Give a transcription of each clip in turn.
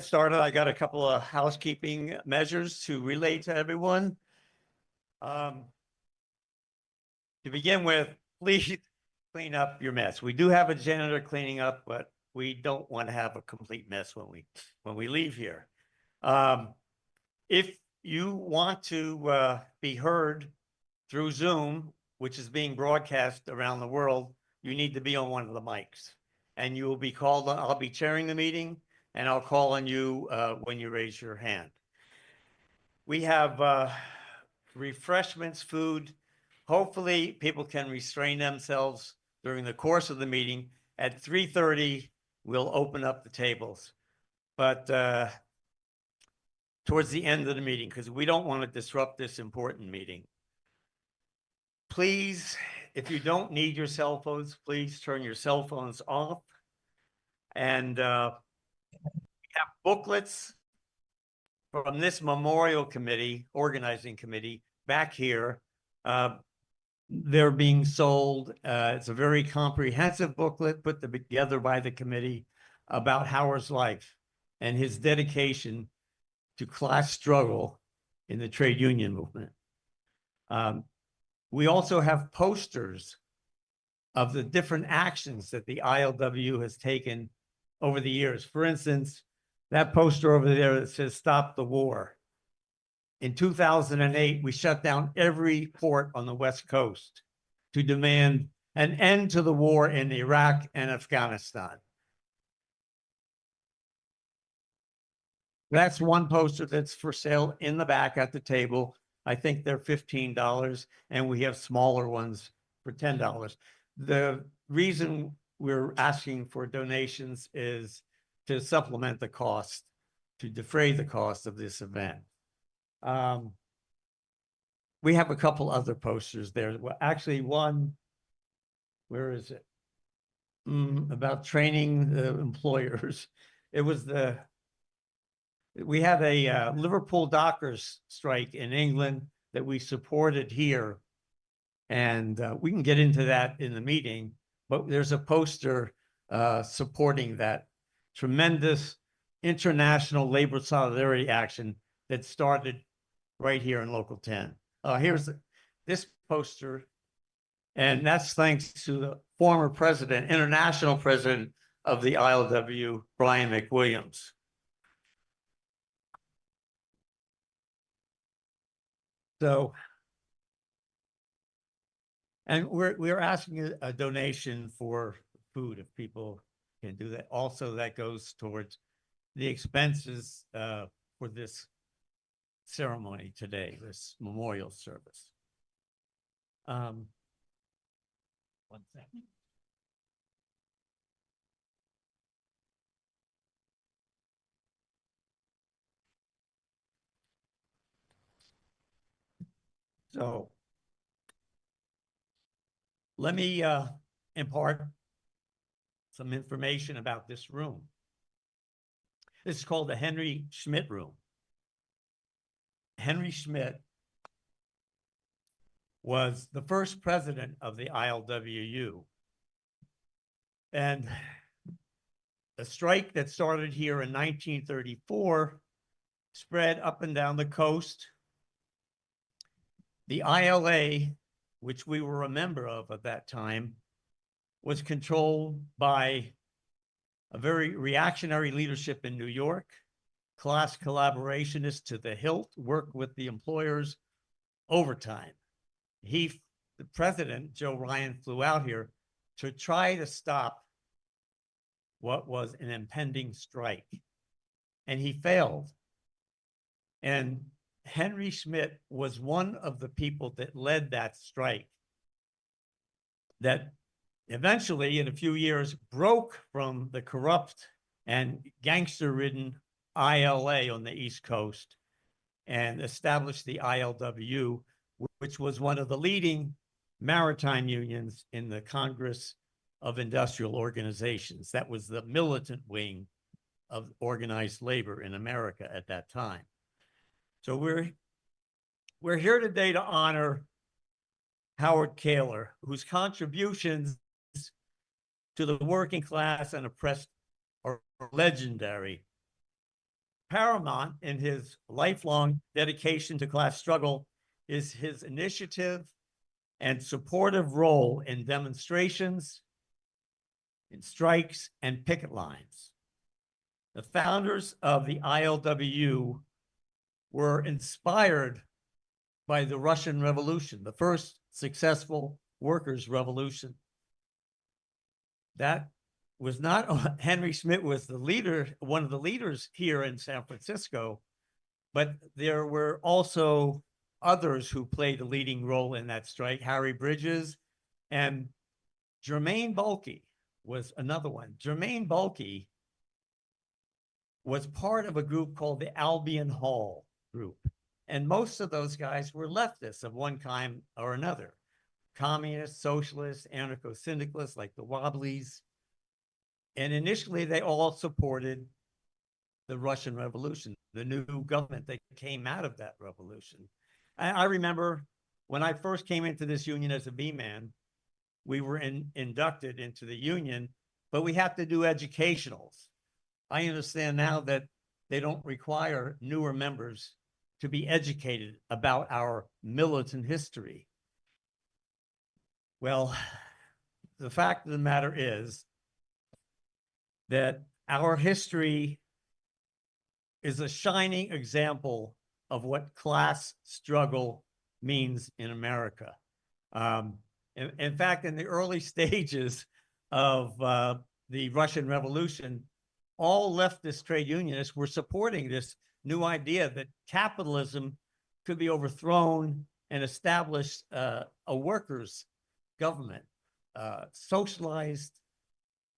Started, I got a couple of housekeeping measures to relay to everyone. To begin with, please clean up your mess. We do have a janitor cleaning up, but we don't want to have a complete mess when we leave here. If you want to be heard through Zoom, which is being broadcast around the world, you need to be on one of the mics. And you will be called on. I'll be chairing the meeting, and I'll call on you when you raise your hand. We have refreshments, food. Hopefully, people can restrain themselves during the course of the meeting. At 3:30, we'll open up the tables. But towards the end of the meeting, because we don't want to disrupt this important meeting. Please, if you don't need your cell phones, please turn your cell phones off. And we have booklets from this memorial committee, organizing committee, back here. They're being sold. It's a very comprehensive booklet put together by the committee about Howard's life and his dedication to class struggle in the trade union movement. We also have posters of the different actions that the ILWU has taken over the years. For instance, that poster over there that says "Stop the War." In 2008, we shut down every port on the West Coast to demand an end to the war in Iraq and Afghanistan. That's one poster that's for sale in the back at the table. I think they're $15, and we have smaller ones for $10. The reason we're asking for donations is to supplement the cost, to defray the cost of this event. We have a couple other posters there. Well, actually, one, where is it? About training the employers. It was we had a Liverpool dockers strike in England that we supported here. And we can get into that in the meeting, but there's a poster supporting that tremendous international labor solidarity action that started right here in Local 10. Here's this poster, and that's thanks to the former president, international president of the ILWU, Brian McWilliams. So, and we're asking a donation for food if people can do that. Also, that goes towards the expenses for this ceremony today, this memorial service. 1 second. So let me impart some information about this room. This is called the Henry Schmidt room. Henry Schmidt was the first president of the ILWU. And a strike that started here in 1934 spread up and down the coast. The ILA, which we were a member of at that time, was controlled by a very reactionary leadership in New York, class collaborationist to the hilt, worked with the employers overtime. The president, Joe Ryan, flew out here to try to stop what was an impending strike. And he failed. And Henry Schmidt was one of the people that led that strike that eventually, in a few years, broke from the corrupt and gangster-ridden ILA on the East Coast and established the ILWU, which was one of the leading maritime unions in the Congress of Industrial Organizations. That was the militant wing of organized labor in America at that time. So we're here today to honor Howard Keylor, whose contributions to the working class and oppressed are legendary. paramount in his lifelong dedication to class struggle is his initiative and supportive role in demonstrations, in strikes, and picket lines. The founders of the ILWU were inspired by the Russian Revolution, the first successful workers' revolution. That was not Henry Schmidt was the leader, one of the leaders here in San Francisco, but there were also others who played a leading role in that strike. Harry Bridges and Jermaine Bulkey was another one. Jermaine Bulkey was part of a group called the Albion Hall group. And most of those guys were leftists of one kind or another. Communists, socialists, anarcho-syndicalists like the Wobblies. And initially they all supported the Russian Revolution, the new government that came out of that revolution. I remember when I first came into this union as a B-man, we were inducted into the union, but we have to do educationals. I understand now that they don't require newer members to be educated about our militant history. Well, the fact of the matter is that our history is a shining example of what class struggle means in America. In fact, in the early stages of the Russian Revolution, all leftist trade unionists were supporting this new idea that capitalism could be overthrown and establish a workers' government. Socialized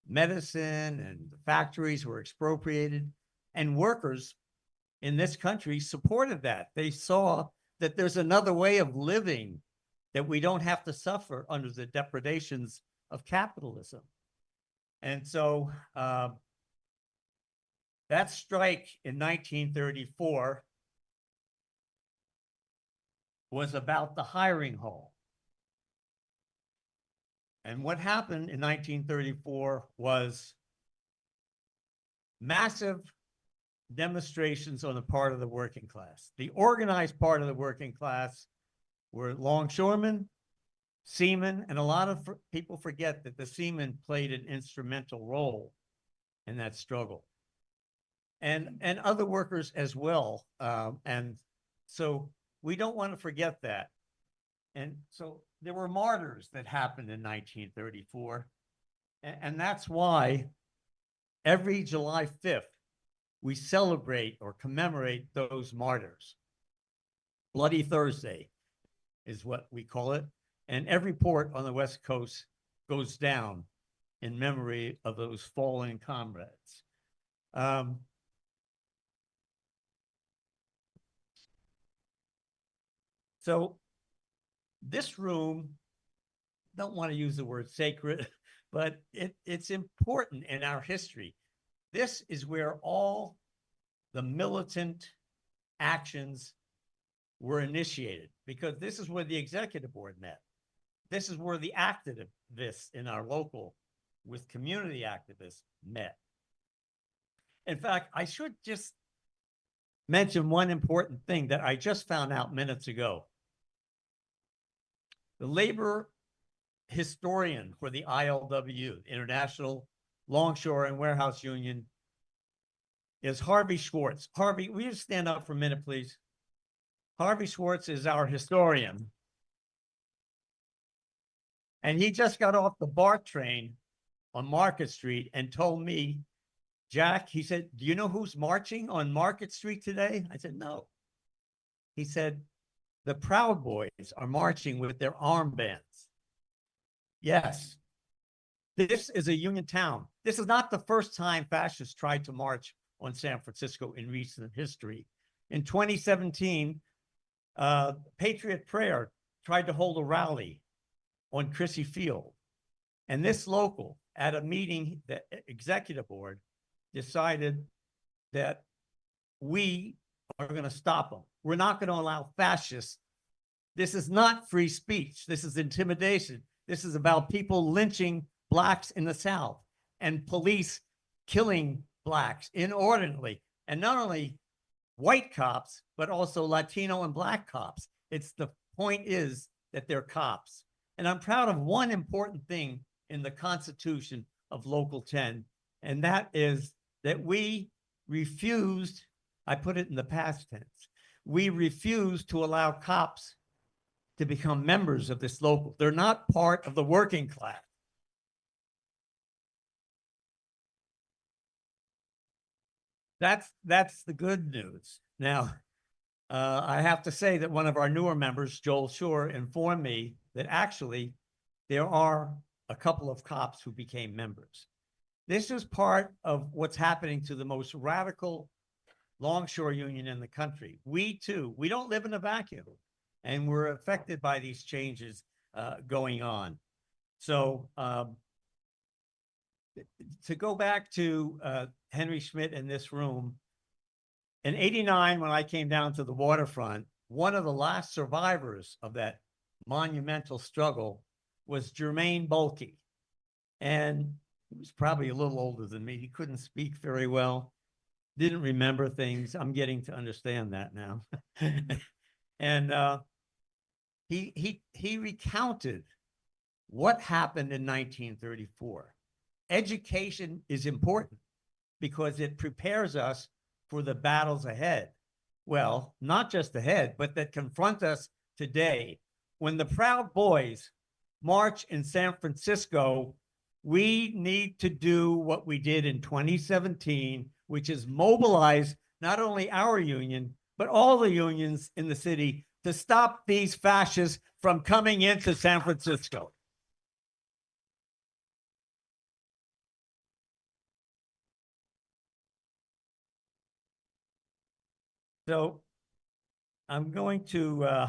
medicine and factories were expropriated, and workers in this country supported that. They saw that there's another way of living, that we don't have to suffer under the depredations of capitalism. And so that strike in 1934 was about the hiring hall. And what happened in 1934 was massive demonstrations on the part of the working class. The organized part of the working class were longshoremen, seamen, and a lot of people forget that the seamen played an instrumental role in that struggle. And other workers as well. And so we don't want to forget that. And so there were martyrs that happened in 1934. And that's why every July 5th, we celebrate or commemorate those martyrs. Bloody Thursday is what we call it. And every port on the West Coast goes down in memory of those fallen comrades. So this room, don't want to use the word sacred, but it's important in our history. This is where all the militant actions were initiated, because this is where the executive board met. This is where the activists in our local with community activists met. In fact, I should just mention one important thing that I just found out minutes ago. The labor historian for the ILWU, International Longshore and Warehouse Union, is Harvey Schwartz. Harvey, will you stand up for a minute, please? Harvey Schwartz is our historian. And he just got off the BART train on Market Street and told me, Jack, he said, do you know who's marching on Market Street today? I said, no. He said, the Proud Boys are marching with their armbands. Yes, this is a union town. This is not the first time fascists tried to march on San Francisco in recent history. In 2017, Patriot Prayer tried to hold a rally on Crissy Field. And this local, at a meeting, the executive board decided that we are going to stop them. We're not going to allow fascists. This is not free speech. This is intimidation. This is about people lynching blacks in the South and police killing blacks inordinately. And not only white cops, but also Latino and Black cops. It's the point is that they're cops. And I'm proud of one important thing in the Constitution of Local 10, and that is that we refused, I put it in the past tense, we refused to allow cops to become members of this local. They're not part of the working class. That's the good news. Now, I have to say that one of our newer members, Joel Shore, informed me that actually there are a couple of cops who became members. This is part of what's happening to the most radical Longshore union in the country. We too, we don't live in a vacuum, and we're affected by these changes going on. So to go back to Henry Schmidt in this room, in '89, when I came down to the waterfront, one of the last survivors of that monumental struggle was Jermaine Bulkey. And he was probably a little older than me. He couldn't speak very well, didn't remember things. I'm getting to understand that now. And he recounted what happened in 1934. Education is important because it prepares us for the battles ahead. Well, not just ahead, but that confront us today. When the Proud Boys march in San Francisco, we need to do what we did in 2017, which is mobilize not only our union, but all the unions in the city to stop these fascists from coming into San Francisco. So I'm going to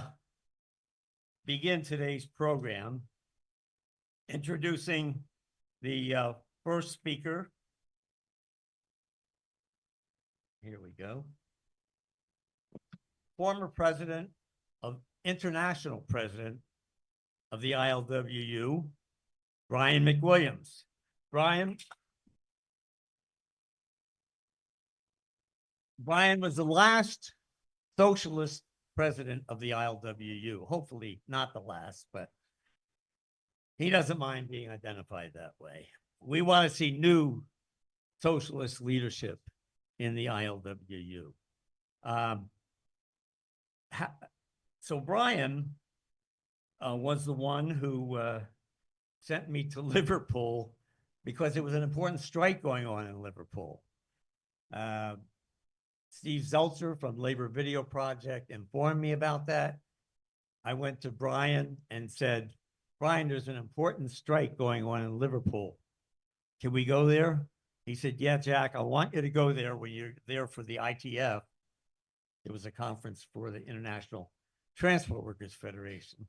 begin today's program introducing the first speaker. Here we go. Former international president of the ILWU, Brian McWilliams. Brian was the last socialist president of the ILWU. Hopefully not the last, but he doesn't mind being identified that way. We want to see new socialist leadership in the ILWU. So Brian was the one who sent me to Liverpool because it was an important strike going on in Liverpool. Steve Zeltzer from Labor Video Project informed me about that. I went to Brian and said, Brian, there's an important strike going on in Liverpool. Can we go there? He said, yeah, Jack, I want you to go there when you're there for the ITF. It was a conference for the International Transport Workers Federation.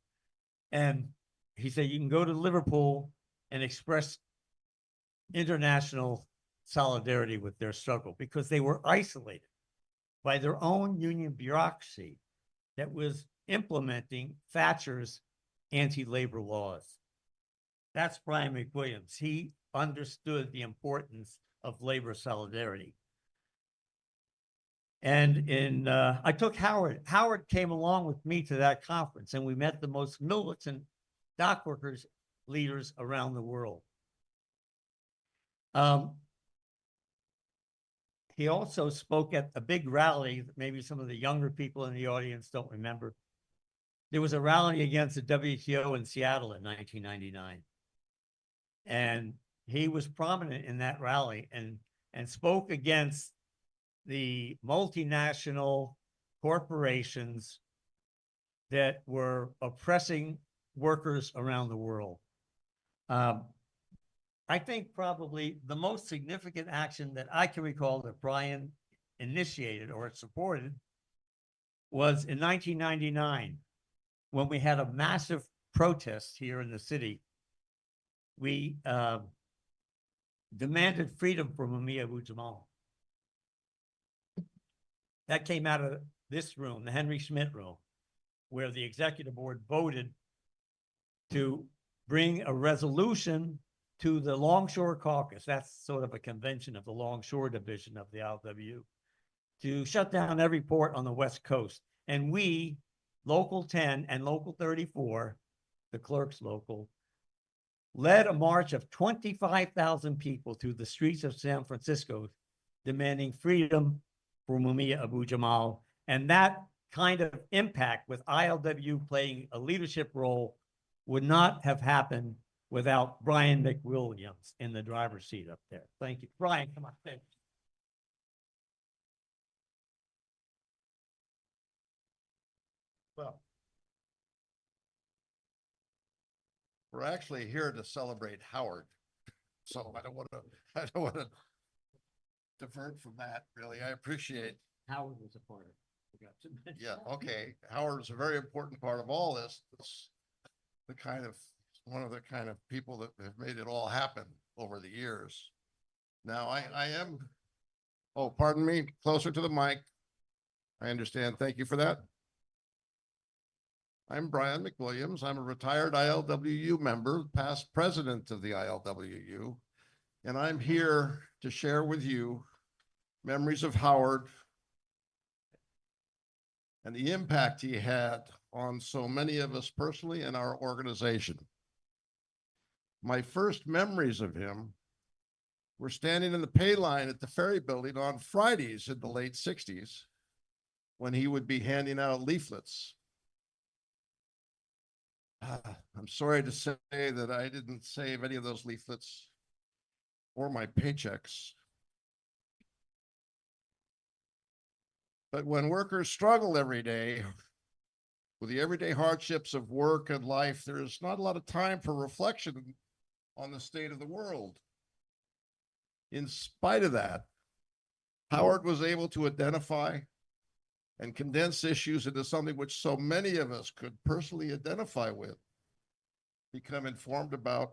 And he said, you can go to Liverpool and express international solidarity with their struggle because they were isolated by their own union bureaucracy that was implementing Thatcher's anti-labor laws. That's Brian McWilliams. He understood the importance of labor solidarity. And I took Howard. Howard came along with me to that conference, and we met the most militant dock workers leaders around the world. He also spoke at a big rally that maybe some of the younger people in the audience don't remember. There was a rally against the WTO in Seattle in 1999. And he was prominent in that rally and spoke against the multinational corporations that were oppressing workers around the world. I think probably the most significant action that I can recall that Brian initiated or supported was in 1999 when we had a massive protest here in the city. We demanded freedom from Mumia Jamal. That came out of this room, the Henry Schmidt room, where the executive board voted to bring a resolution to the Longshore Caucus. That's sort of a convention of the Longshore division of the ILWU, to shut down every port on the West Coast. And we, Local 10 and Local 34, the clerk's local, led a march of 25,000 people through the streets of San Francisco, demanding freedom for Mumia Abu-Jamal. And that kind of impact, with ILWU playing a leadership role, would not have happened without Brian McWilliams in the driver's seat up there. Thank you. Brian, come on. Thanks. Well, we're actually here to celebrate Howard. So I don't want to divert from that, really. I appreciate. Howard was a part of it. Forgot to mention. Yeah, okay. Howard is a very important part of all this. It's one of the kind of people that have made it all happen over the years. Now I am, oh, pardon me, closer to the mic. I understand. Thank you for that. I'm Brian McWilliams. I'm a retired ILWU member, past president of the ILWU, and I'm here to share with you memories of Howard and the impact he had on so many of us personally and our organization. My first memories of him were standing in the pay line at the Ferry Building on Fridays in the late 60s when he would be handing out leaflets. I'm sorry to say that I didn't save any of those leaflets or my paychecks. But when workers struggle every day with the everyday hardships of work and life, there's not a lot of time for reflection on the state of the world. In spite of that, Howard was able to identify and condense issues into something which so many of us could personally identify with, become informed about,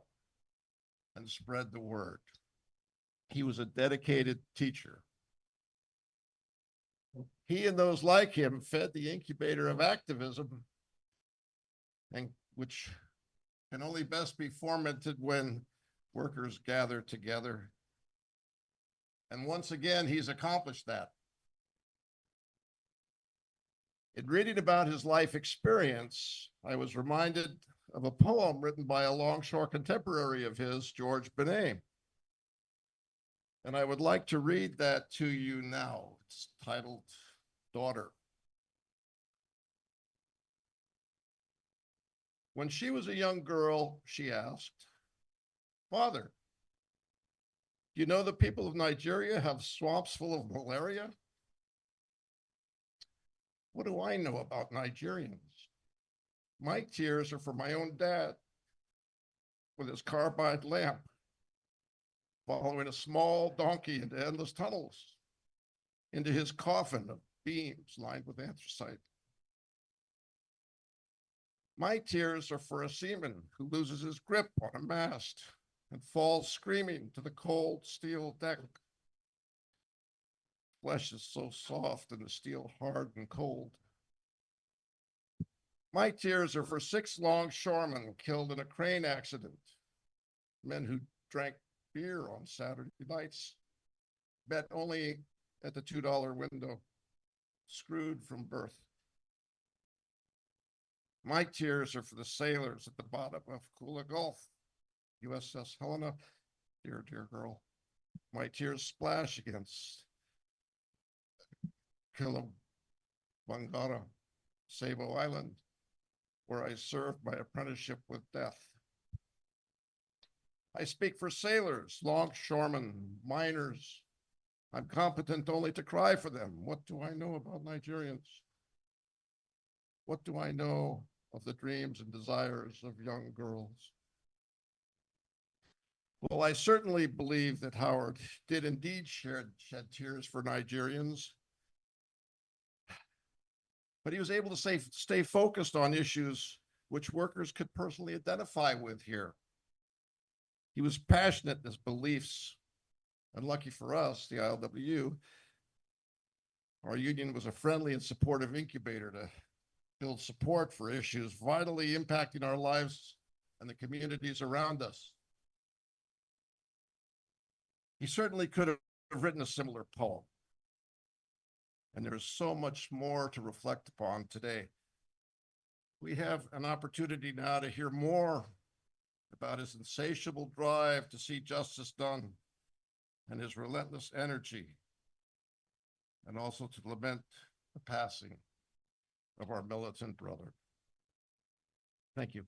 and spread the word. He was a dedicated teacher. He and those like him fed the incubator of activism, and which can only best be fomented when workers gather together. And once again, he's accomplished that. In reading about his life experience, I was reminded of a poem written by a Longshore contemporary of his, George Benet. And I would like to read that to you now. It's titled Daughter. When she was a young girl, she asked, "Father, do you know the people of Nigeria have swamps full of malaria? What do I know about Nigerians? My tears are for my own dad with his carbide lamp, following a small donkey into endless tunnels, into his coffin of beams lined with anthracite. My tears are for a seaman who loses his grip on a mast and falls screaming to the cold steel deck. Flesh is so soft and the steel hard and cold. My tears are for 6 longshoremen killed in a crane accident, men who drank beer on Saturday nights, bet only at the $2 window, screwed from birth. My tears are for the sailors at the bottom of Kula Gulf, USS Helena, dear, dear girl. My tears splash against Kilabangara, Sabo Island, where I served my apprenticeship with death. I speak for sailors, longshoremen, miners. I'm competent only to cry for them. What do I know about Nigerians? What do I know of the dreams and desires of young girls? Well, I certainly believe that Howard did indeed shed tears for Nigerians, but he was able to stay focused on issues which workers could personally identify with here. He was passionate in his beliefs, and lucky for us, the ILWU, our union was a friendly and supportive incubator to build support for issues vitally impacting our lives and the communities around us. He certainly could have written a similar poem. and there's so much more to reflect upon today. We have an opportunity now to hear more about his insatiable drive to see justice done and his relentless energy, and also to lament the passing of our militant brother. Thank you.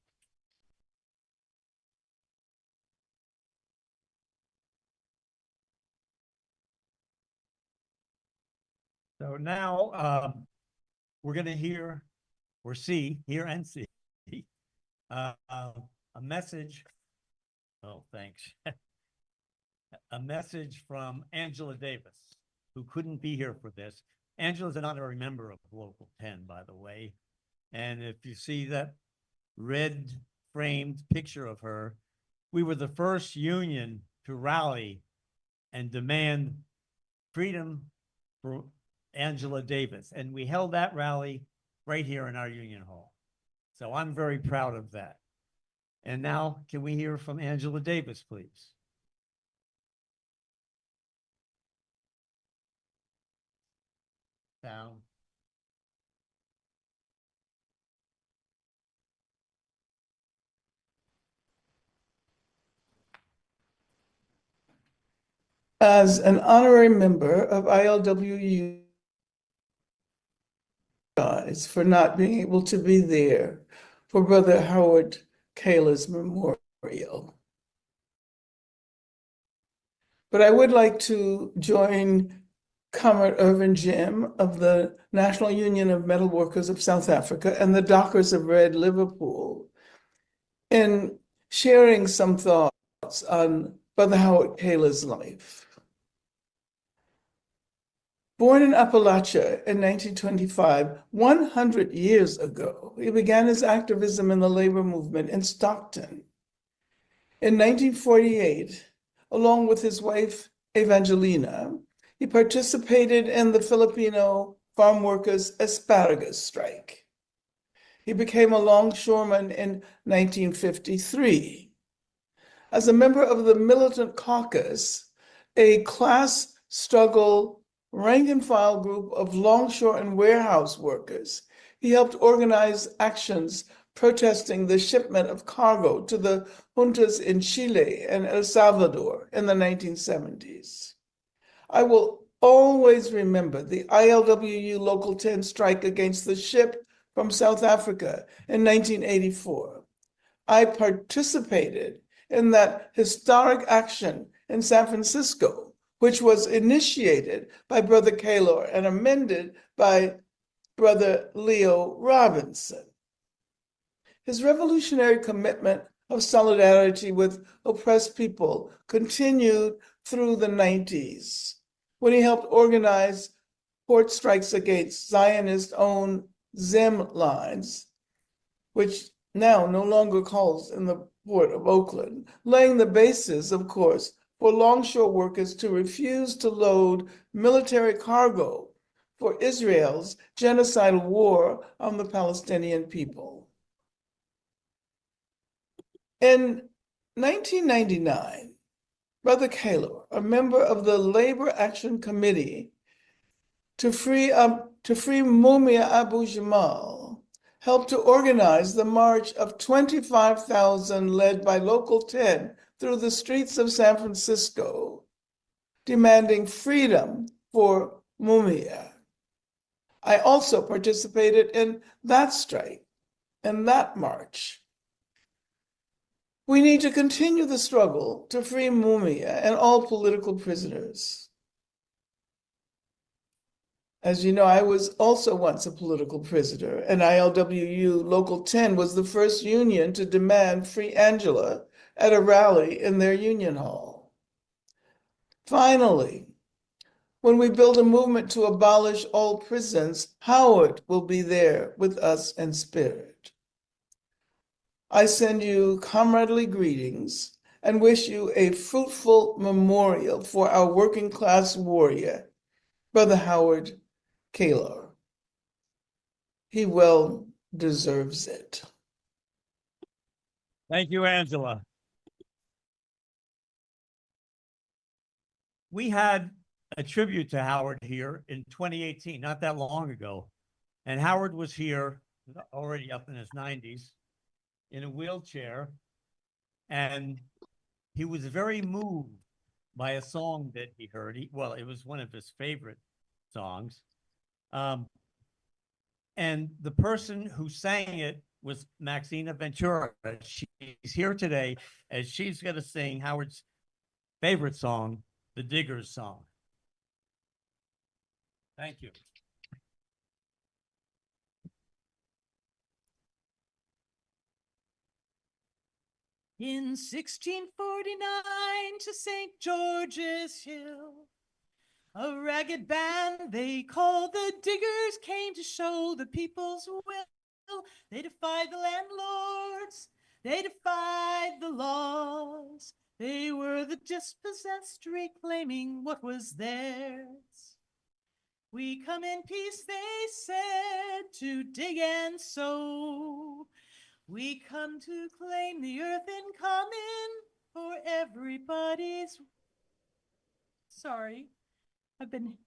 So now we're going to hear and see a message. Oh, thanks. A message from Angela Davis, who couldn't be here for this. Angela's an honorary member of Local 10, by the way. And if you see that red framed picture of her, we were the first union to rally and demand freedom for Angela Davis. And we held that rally right here in our union hall. So I'm very proud of that. And now can we hear from Angela Davis, please? Down. As an honorary member of ILWU, for not being able to be there for Brother Howard Keylor's memorial. But I would like to join Comrade Irvin Jim of the National Union of Metal Workers of South Africa and the Dockers of Red Liverpool in sharing some thoughts on Brother Howard Keylor's life. Born in Appalachia in 1925, 100 years ago, he began his activism in the labor movement in Stockton. In 1948, along with his wife, Evangelina, he participated in the Filipino farm workers' asparagus strike. He became a longshoreman in 1953. As a member of the Militant Caucus, a class struggle rank and file group of longshore and warehouse workers, he helped organize actions protesting the shipment of cargo to the juntas in Chile and El Salvador in the 1970s. I will always remember the ILWU Local 10 strike against the ship from South Africa in 1984. I participated in that historic action in San Francisco, which was initiated by Brother Keylor and amended by Brother Leo Robinson. His revolutionary commitment of solidarity with oppressed people continued through the 90s, when he helped organize port strikes against Zionist-owned Zim lines, which now no longer calls in the port of Oakland, laying the basis, of course, for longshore workers to refuse to load military cargo for Israel's genocidal war on the Palestinian people. In 1999, Brother Keylor, a member of the Labor Action Committee to free Mumia Abu Jamal, helped to organize the march of 25,000 led by Local 10 through the streets of San Francisco, demanding freedom for Mumia. I also participated in that strike and that march. We need to continue the struggle to free Mumia and all political prisoners. As you know, I was also once a political prisoner, and ILWU Local 10 was the first union to demand free Angela at a rally in their union hall. Finally, when we build a movement to abolish all prisons, Howard will be there with us in spirit. I send you comradely greetings and wish you a fruitful memorial for our working class warrior, Brother Howard Keylor. He well deserves it. Thank you, Angela. We had a tribute to Howard here in 2018, not that long ago. And Howard was here already up in his 90s in a wheelchair. And he was very moved by a song that he heard. Well, it was one of his favorite songs. And the person who sang it was Maxina Ventura. She's here today, and she's going to sing Howard's favorite song, the Diggers song. Thank you. In 1649 to St. George's Hill, a ragged band they called the Diggers came to show the people's will. They defied the landlords, they defied the laws. They were the dispossessed reclaiming what was theirs. We come in peace, they said, to dig and sow. We come to claim the earth in common for everybody's. Sorry, I've been,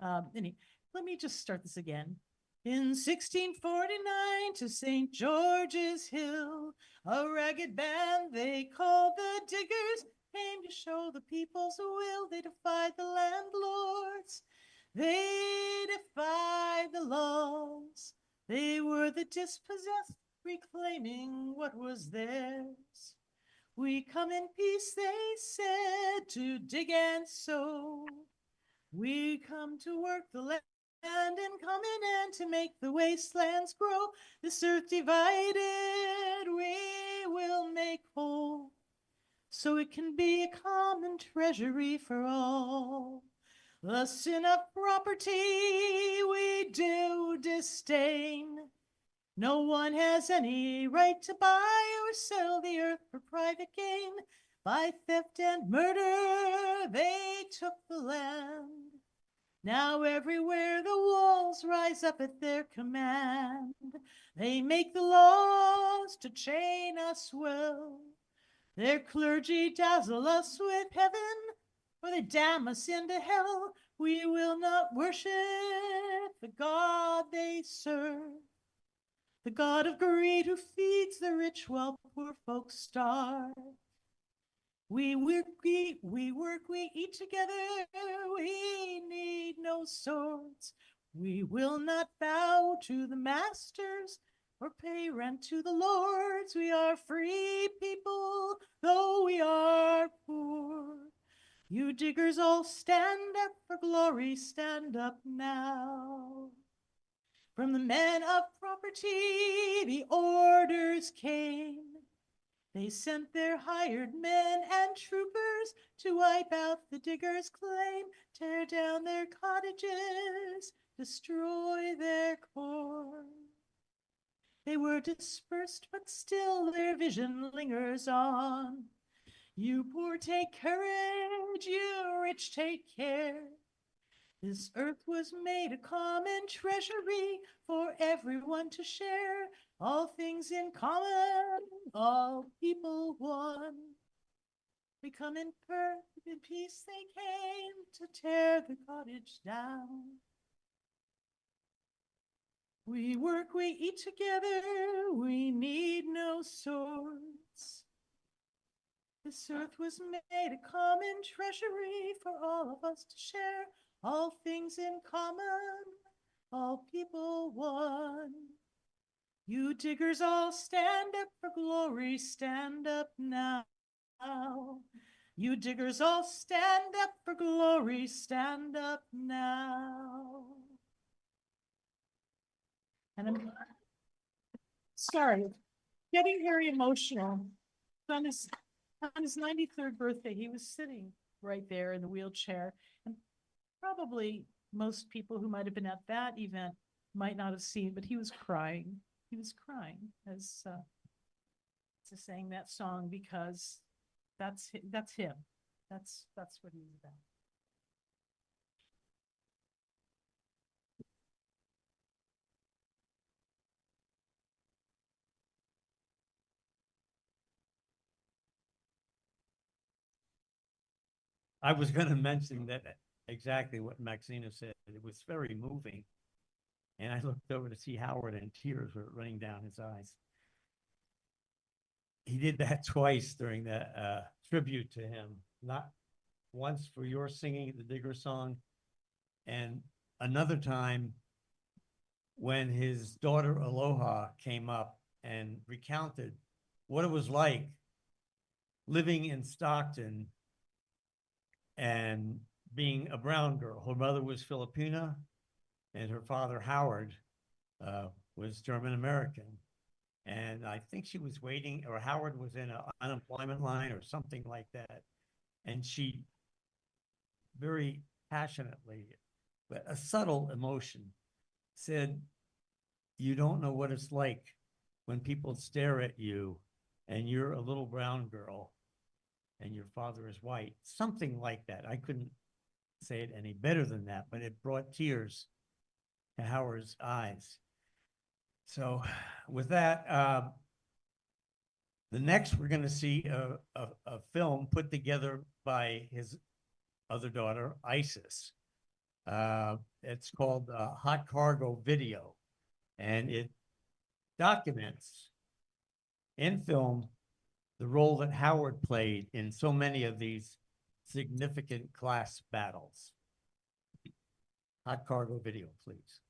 let me just start this again. In 1649 to St. George's Hill, a ragged band they called the Diggers came to show the people's will. They defied the landlords, they defied the laws. They were the dispossessed, reclaiming what was theirs. We come in peace, they said, to dig and sow. We come to work the land in common and to make the wastelands grow. This earth divided we will make whole, so it can be a common treasury for all. The sin of property we do disdain. No one has any right to buy or sell the earth for private gain. By theft and murder they took the land. Now everywhere the walls rise up at their command. They make the laws to chain us well. Their clergy dazzle us with heaven, or they damn us into hell. We will not worship the God they serve, the God of greed who feeds the rich while poor folks starve. We work, we eat together. We need no swords. We will not bow to the masters or pay rent to the lords. We are free people, though we are poor. You diggers all stand up for glory, stand up now. From the men of property, the orders came. They sent their hired men and troopers to wipe out the diggers' claim, tear down their cottages, destroy their corn. They were dispersed, but still their vision lingers on. You poor take courage, you rich take care. This earth was made a common treasury for everyone to share. All things in common, all people one. We come in perfect peace, they came to tear the cottage down. We work, we eat together, we need no swords. This earth was made a common treasury for all of us to share. All things in common, all people one. You diggers all stand up for glory, stand up now. You diggers all stand up for glory, stand up now. And I'm sorry, getting very emotional. On his 93rd birthday, he was sitting right there in the wheelchair. And probably most people who might have been at that event might not have seen, but he was crying. He was crying as to sang that song because that's him. That's what he was about. I was going to mention that exactly what Maxina said. It was very moving. And I looked over to see Howard and tears were running down his eyes. He did that twice during the tribute to him, not once for your singing the Digger song, and another time when his daughter Aloha came up and recounted what it was like living in Stockton and being a brown girl. Her mother was Filipina and her father, Howard, was German American. And I think she was waiting, or Howard was in an unemployment line or something like that. And she very passionately, but a subtle emotion, said, "You don't know what it's like when people stare at you and you're a little brown girl and your father is white." Something like that. I couldn't say it any better than that, but it brought tears to Howard's eyes. So with that, the next we're going to see a film put together by his other daughter, Isis. It's called Hot Cargo Video, and it documents in film the role that Howard played in so many of these significant class battles. Hot Cargo Video, please.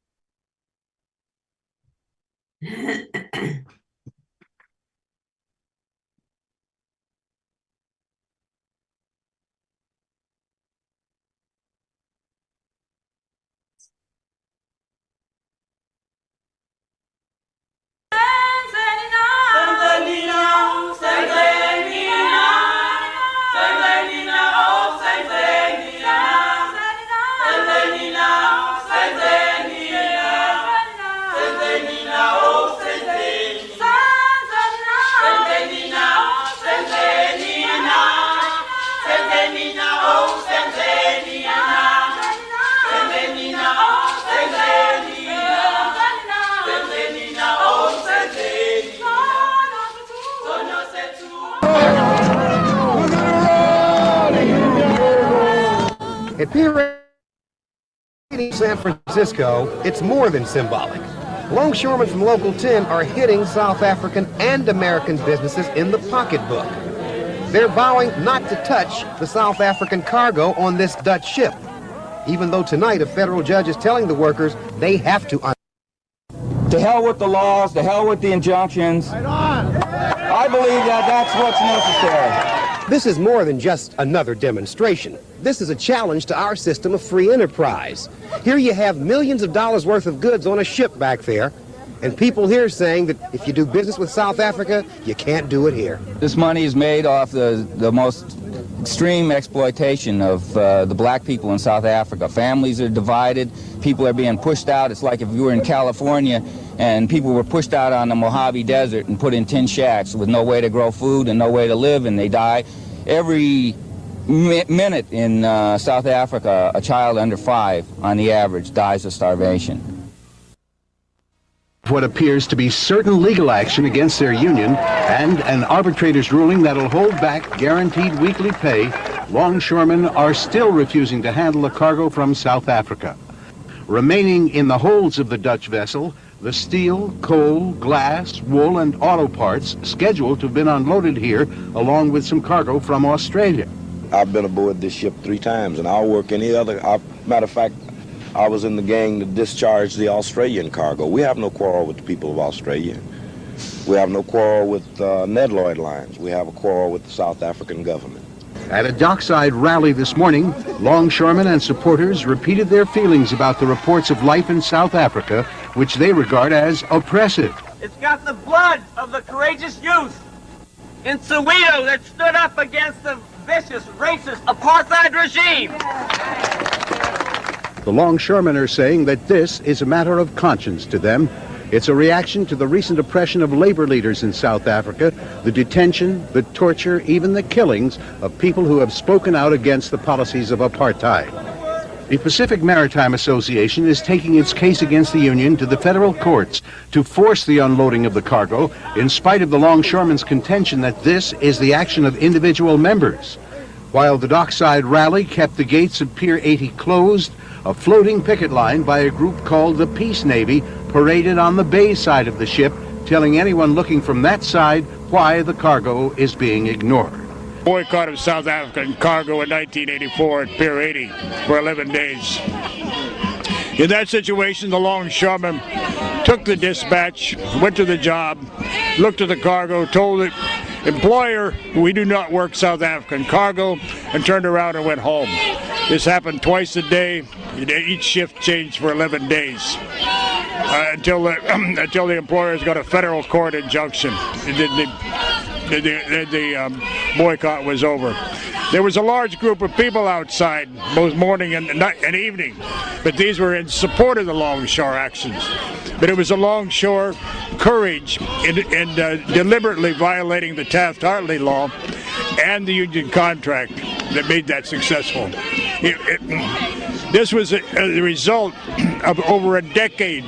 At Pier 80 San Francisco, it's more than symbolic. Longshoremen from Local 10 are hitting South African and American businesses in the pocketbook. They're vowing not to touch the South African cargo on this Dutch ship, even though tonight a federal judge is telling the workers they have to. To hell with the laws, to hell with the injunctions. Right on. I believe that that's what's necessary. This is more than just another demonstration. This is a challenge to our system of free enterprise. Here you have millions of dollars worth of goods on a ship back there, and people here saying that if you do business with South Africa, you can't do it here. This money is made off the most extreme exploitation of the black people in South Africa. Families are divided, people are being pushed out. It's like if you were in California and people were pushed out on the Mojave Desert and put in tin shacks with no way to grow food and no way to live, and they die. Every minute in South Africa, a child under 5 on the average dies of starvation. What appears to be certain legal action against their union and an arbitrator's ruling that'll hold back guaranteed weekly pay, longshoremen are still refusing to handle the cargo from South Africa. Remaining in the holds of the Dutch vessel, the steel, coal, glass, wool, and auto parts scheduled to have been unloaded here, along with some cargo from Australia. I've been aboard this ship 3 times, and I'll work any other. Matter of fact, I was in the gang that discharged the Australian cargo. We have no quarrel with the people of Australia. We have no quarrel with Ned Lloyd Lines. We have a quarrel with the South African government. At a dockside rally this morning, longshoremen and supporters repeated their feelings about the reports of life in South Africa, which they regard as oppressive. It's got the blood of the courageous youth in Soweto that stood up against the vicious, racist apartheid regime. The longshoremen are saying that this is a matter of conscience to them. It's a reaction to the recent oppression of labor leaders in South Africa, the detention, the torture, even the killings of people who have spoken out against the policies of apartheid. The Pacific Maritime Association is taking its case against the union to the federal courts to force the unloading of the cargo, in spite of the longshoremen's contention that this is the action of individual members. While the dockside rally kept the gates of Pier 80 closed, a floating picket line by a group called the Peace Navy paraded on the bay side of the ship, telling anyone looking from that side why the cargo is being ignored. Boycott of South African cargo in 1984 at Pier 80 for 11 days. In that situation, the longshoreman took the dispatch, went to the job, looked at the cargo, told the employer, we do not work South African cargo, and turned around and went home. This happened twice a day. Each shift changed for 11 days until the employers got a federal court injunction. The boycott was over. There was a large group of people outside both morning and evening, but these were in support of the Longshore actions. But it was a Longshore courage in deliberately violating the Taft-Hartley law and the union contract that made that successful. This was a result of over a decade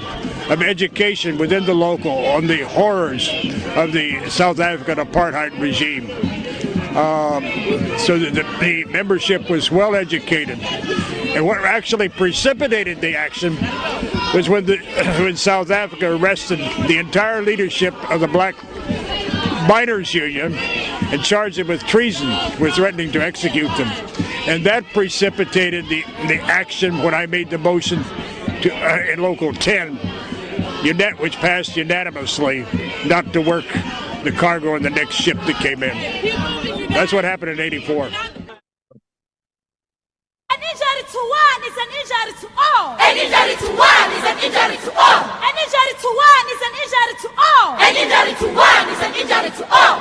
of education within the local on the horrors of the South African apartheid regime. So the membership was well educated. And what actually precipitated the action was when South Africa arrested the entire leadership of the Black Miners Union and charged them with treason, with threatening to execute them. And that precipitated the action when I made the motion to, in Local 10, which passed unanimously, not to work the cargo on the next ship that came in. That's what happened in '84. An injury to one is an injury to all. An injury to one is an injury to all. An injury to one is an injury to all. An injury to one is an injury to all.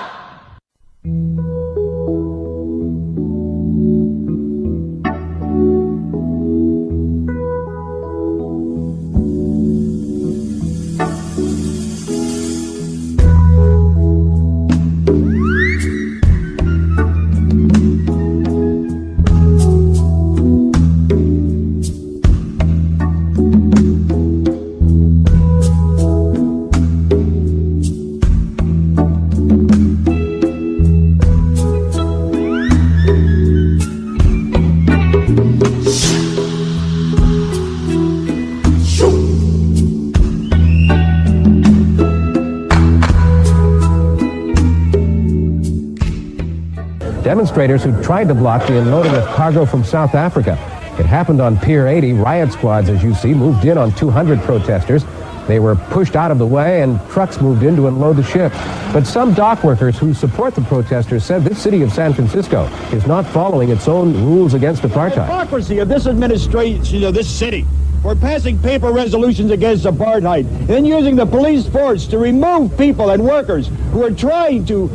Demonstrators who tried to block the unloading of cargo from South Africa. It happened on Pier 80. Riot squads, as you see, moved in on 200 protesters. They were pushed out of the way and trucks moved in to unload the ship. But some dock workers who support the protesters said this city of San Francisco is not following its own rules against apartheid. The hypocrisy of this administration of this city for passing paper resolutions against apartheid and then using the police force to remove people and workers who are trying to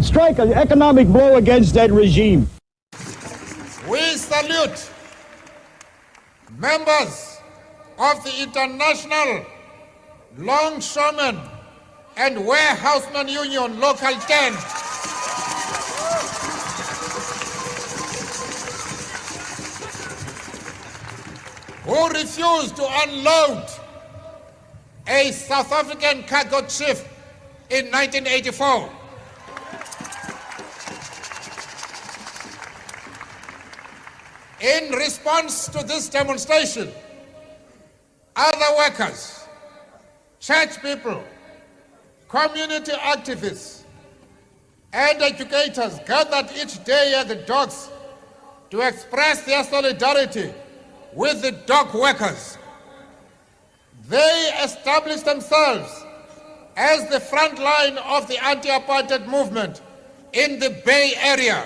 strike an economic blow against that regime. We salute members of the International Longshoremen and Warehousemen Union Local 10 who refused to unload a South African cargo ship in 1984. In response to this demonstration, other workers, church people, community activists, and educators gathered each day at the docks to express their solidarity with the dock workers. They established themselves as the front line of the anti-apartheid movement in the Bay Area.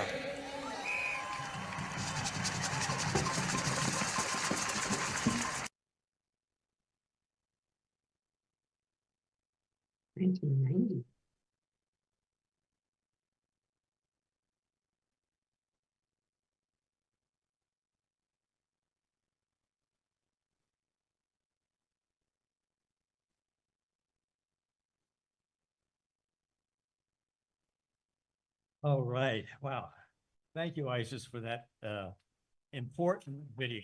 All right. Wow. Thank you, Isis, for that important video.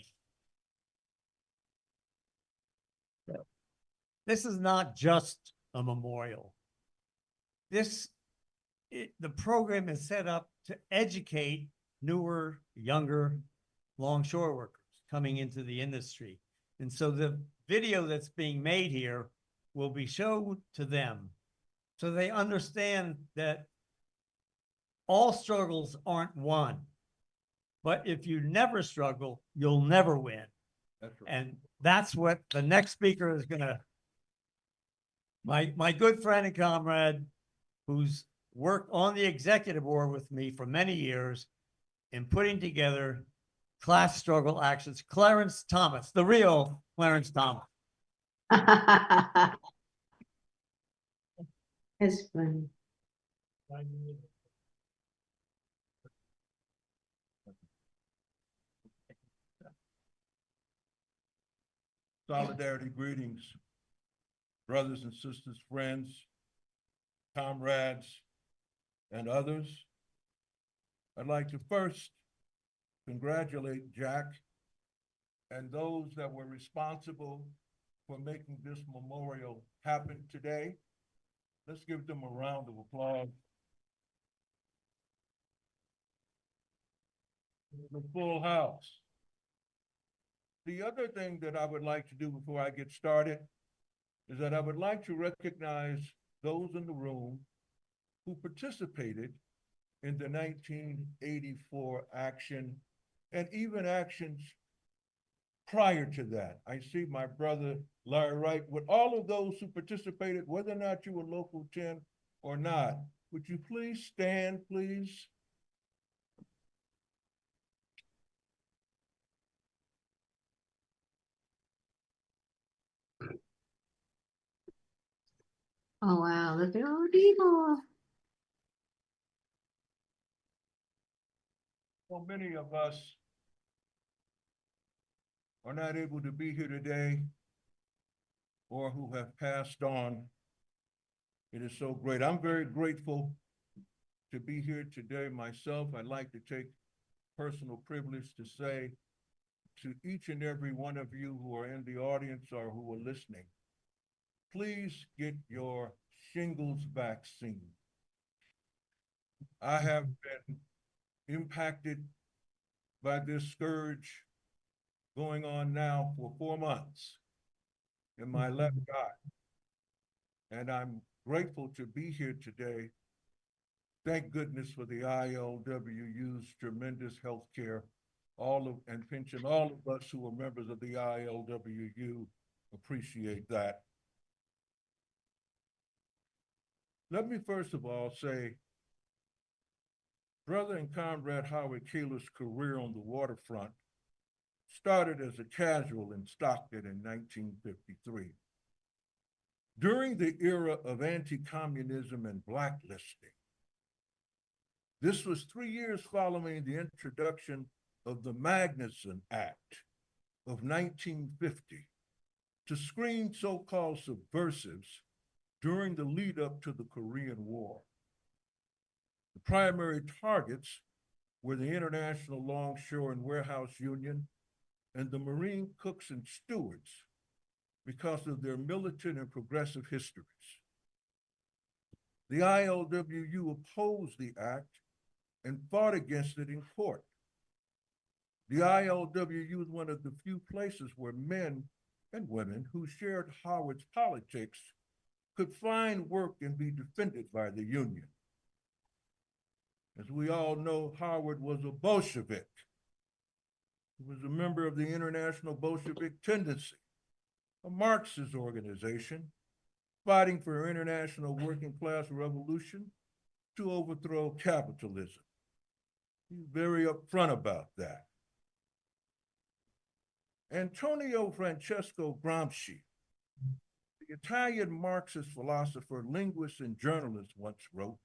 This is not just a memorial. The program is set up to educate newer, younger longshore workers coming into the industry. And so the video that's being made here will be shown to them so they understand that all struggles aren't won. But if you never struggle, you'll never win. That's right. And that's what the next speaker is gonna, my good friend and comrade, who's worked on the executive board with me for many years in putting together class struggle actions, Clarence Thomas, the real Clarence Thomas. It's funny. Solidarity greetings, brothers and sisters, friends, comrades, and others. I'd like to first congratulate Jack and those that were responsible for making this memorial happen today. Let's give them a round of applause. The full house. The other thing that I would like to do before I get started is that I would like to recognize those in the room who participated in the 1984 action and even actions prior to that. I see my brother Larry Wright, with all of those who participated, whether or not you were local 10 or not, would you please stand, please? Oh, wow. Look at all the people. Well, many of us are not able to be here today or who have passed on. It is so great. I'm very grateful to be here today myself. I'd like to take personal privilege to say to each and every one of you who are in the audience or who are listening, please get your shingles vaccine. I have been impacted by this scourge going on now for 4 months in my left eye. And I'm grateful to be here today. Thank goodness for the ILWU's tremendous health care, and pension. All of us who are members of the ILWU appreciate that. Let me first of all say, brother and comrade Howard Keylor's career on the waterfront started as a casual in Stockton in 1953. During the era of anti-communism and blacklisting, this was 3 years following the introduction of the Magnuson Act of 1950 to screen so-called subversives during the lead up to the Korean War. The primary targets were the International Longshore and Warehouse Union and the Marine Cooks and Stewards because of their militant and progressive histories. The ILWU opposed the act and fought against it in court. The ILWU is one of the few places where men and women who shared Howard's politics could find work and be defended by the union. As we all know, Howard was a Bolshevik. He was a member of the International Bolshevik Tendency, a Marxist organization fighting for international working class revolution to overthrow capitalism. He's very upfront about that. Antonio Francesco Gramsci, the Italian Marxist philosopher, linguist, and journalist once wrote,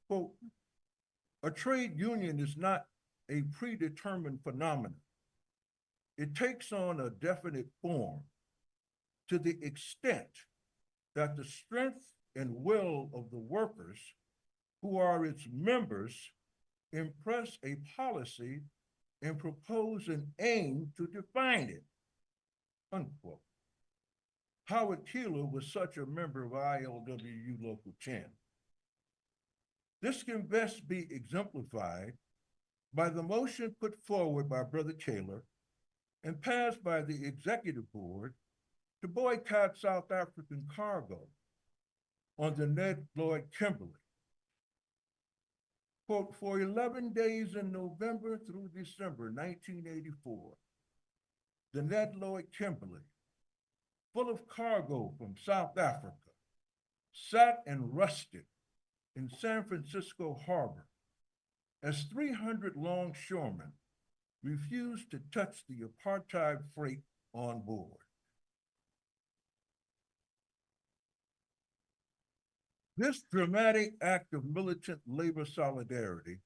quote, "A trade union is not a predetermined phenomenon. It takes on a definite form to the extent that the strength and will of the workers who are its members impress a policy and propose an aim to define it," unquote. Howard Keylor was such a member of ILWU Local 10. This can best be exemplified by the motion put forward by Brother Keylor and passed by the executive board to boycott South African cargo on the Ned Lloyd Kimberley. Quote, for 11 days in November through December 1984, the Ned Lloyd Kimberley, full of cargo from South Africa, sat and rusted in San Francisco Harbor as 300 longshoremen refused to touch the apartheid freight on board. This dramatic act of militant labor solidarity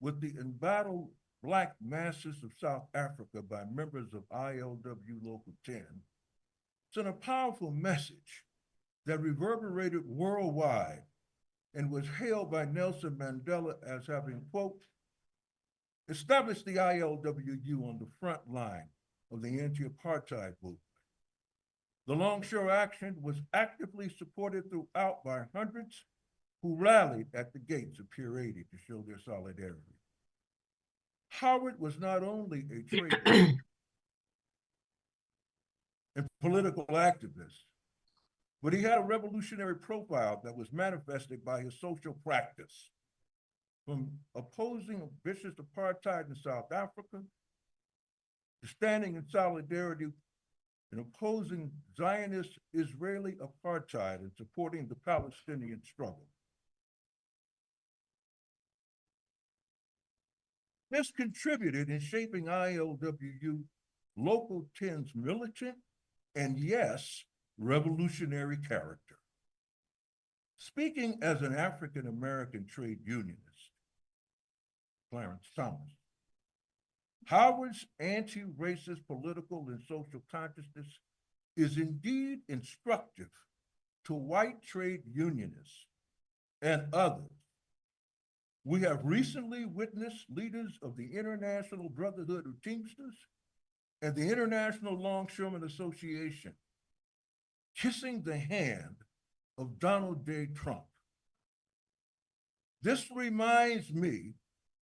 with the embattled Black masses of South Africa by members of ILWU Local 10 sent a powerful message that reverberated worldwide and was hailed by Nelson Mandela as having, quote, established the ILWU on the front line of the anti-apartheid movement. The Longshore action was actively supported throughout by hundreds who rallied at the gates of Pier 80 to show their solidarity. Howard was not only a trade and political activist, but he had a revolutionary profile that was manifested by his social practice, from opposing vicious apartheid in South Africa to standing in solidarity and opposing Zionist Israeli apartheid and supporting the Palestinian struggle. This contributed in shaping ILWU Local 10's militant and, yes, revolutionary character. Speaking as an African-American trade unionist, Clarence Thomas, Howard's anti-racist political and social consciousness is indeed instructive to white trade unionists and others. We have recently witnessed leaders of the International Brotherhood of Teamsters and the International Longshoremen Association kissing the hand of Donald J. Trump. This reminds me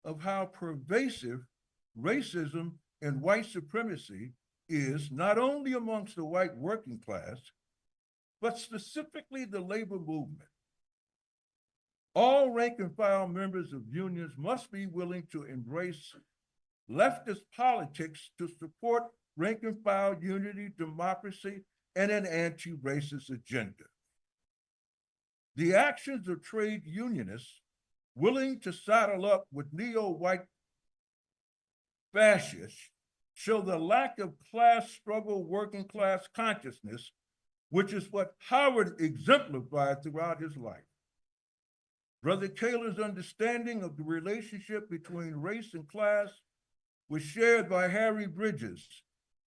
of how pervasive racism and white supremacy is not only amongst the white working class, but specifically the labor movement. All rank and file members of unions must be willing to embrace leftist politics to support rank and file unity, democracy, and an anti-racist agenda. The actions of trade unionists willing to saddle up with neo-white fascists show the lack of class struggle, working class consciousness, which is what Howard exemplified throughout his life. Brother Keylor's understanding of the relationship between race and class was shared by Harry Bridges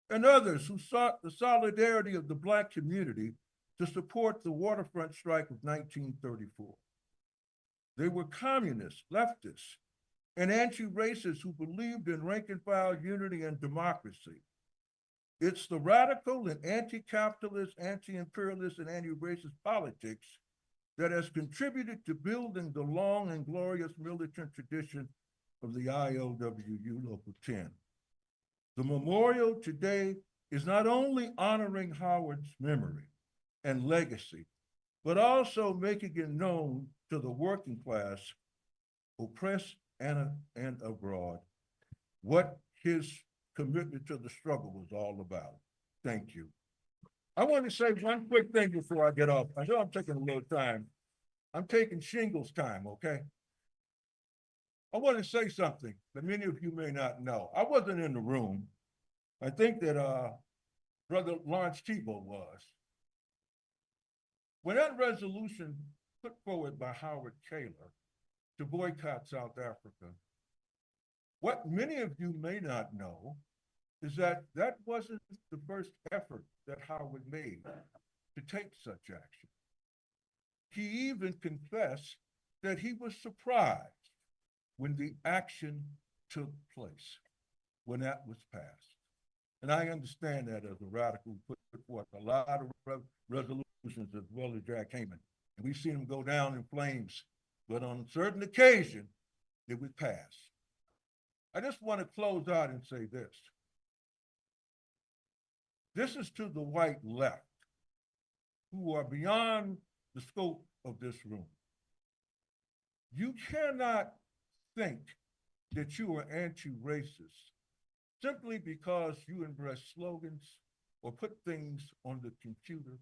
and others who sought the solidarity of the Black community to support the waterfront strike of 1934. They were communists, leftists, and anti-racists who believed in rank and file unity and democracy. It's the radical and anti-capitalist, anti-imperialist, and anti-racist politics that has contributed to building the long and glorious militant tradition of the ILWU Local 10. The memorial today is not only honoring Howard's memory and legacy, but also making it known to the working class, oppressed and abroad, what his commitment to the struggle was all about. Thank you. I want to say one quick thing before I get off. I know I'm taking a little time. I'm taking shingles time, okay? I want to say something that many of you may not know. I wasn't in the room. I think that Brother Lawrence Tebow was. When that resolution put forward by Howard Keylor to boycott South Africa, what many of you may not know is that that wasn't the first effort that Howard made to take such action. He even confessed that he was surprised when the action took place, when that was passed. And I understand that as a radical who put forth a lot of resolutions as well as Jack Hayman. And we've seen them go down in flames, but on a certain occasion, it would pass. I just want to close out and say this. This is to the white left, who are beyond the scope of this room. You cannot think that you are anti-racist simply because you embrace slogans or put things on the computer.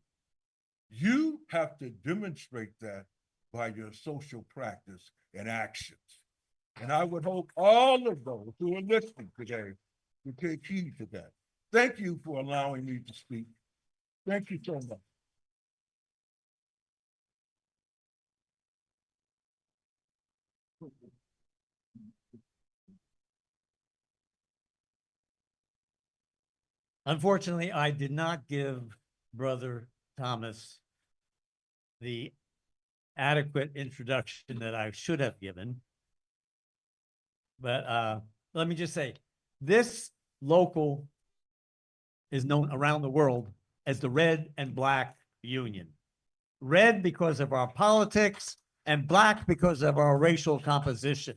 You have to demonstrate that by your social practice and actions. And I would hope all of those who are listening today will take heed to that. Thank you for allowing me to speak. Thank you so much. Unfortunately, I did not give Brother Thomas the adequate introduction that I should have given. But let me just say, this local is known around the world as the Red and Black Union. Red because of our politics and black because of our racial composition.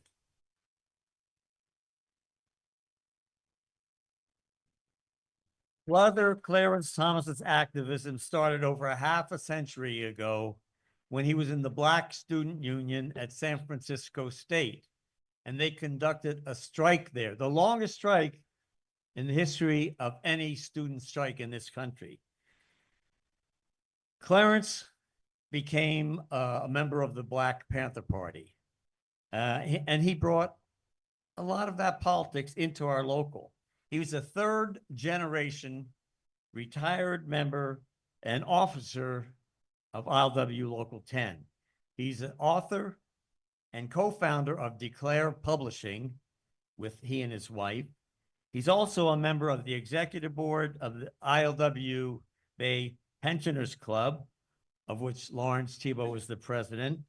Brother Clarence Thomas's activism started over a half a century ago when he was in the Black Student Union at San Francisco State. And they conducted a strike there, the longest strike in the history of any student strike in this country. Clarence became a member of the Black Panther Party. And he brought a lot of that politics into our local. He was a third generation retired member and officer of ILWU Local 10. He's an author and co-founder of Declare Publishing with he and his wife. He's also a member of the executive board of the ILWU Bay Pensioners Club, of which Lawrence Thibault was the president.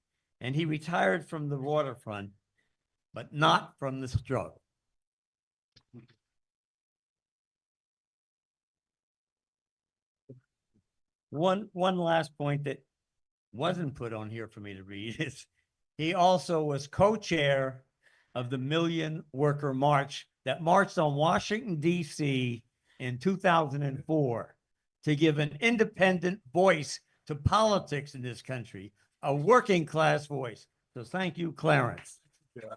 And he retired from the waterfront, but not from the struggle. One last point that wasn't put on here for me to read is he also was co-chair of the Million Worker March that marched on Washington, D.C. in 2004 to give an independent voice to politics in this country, a working class voice. So thank you, Clarence. Yeah.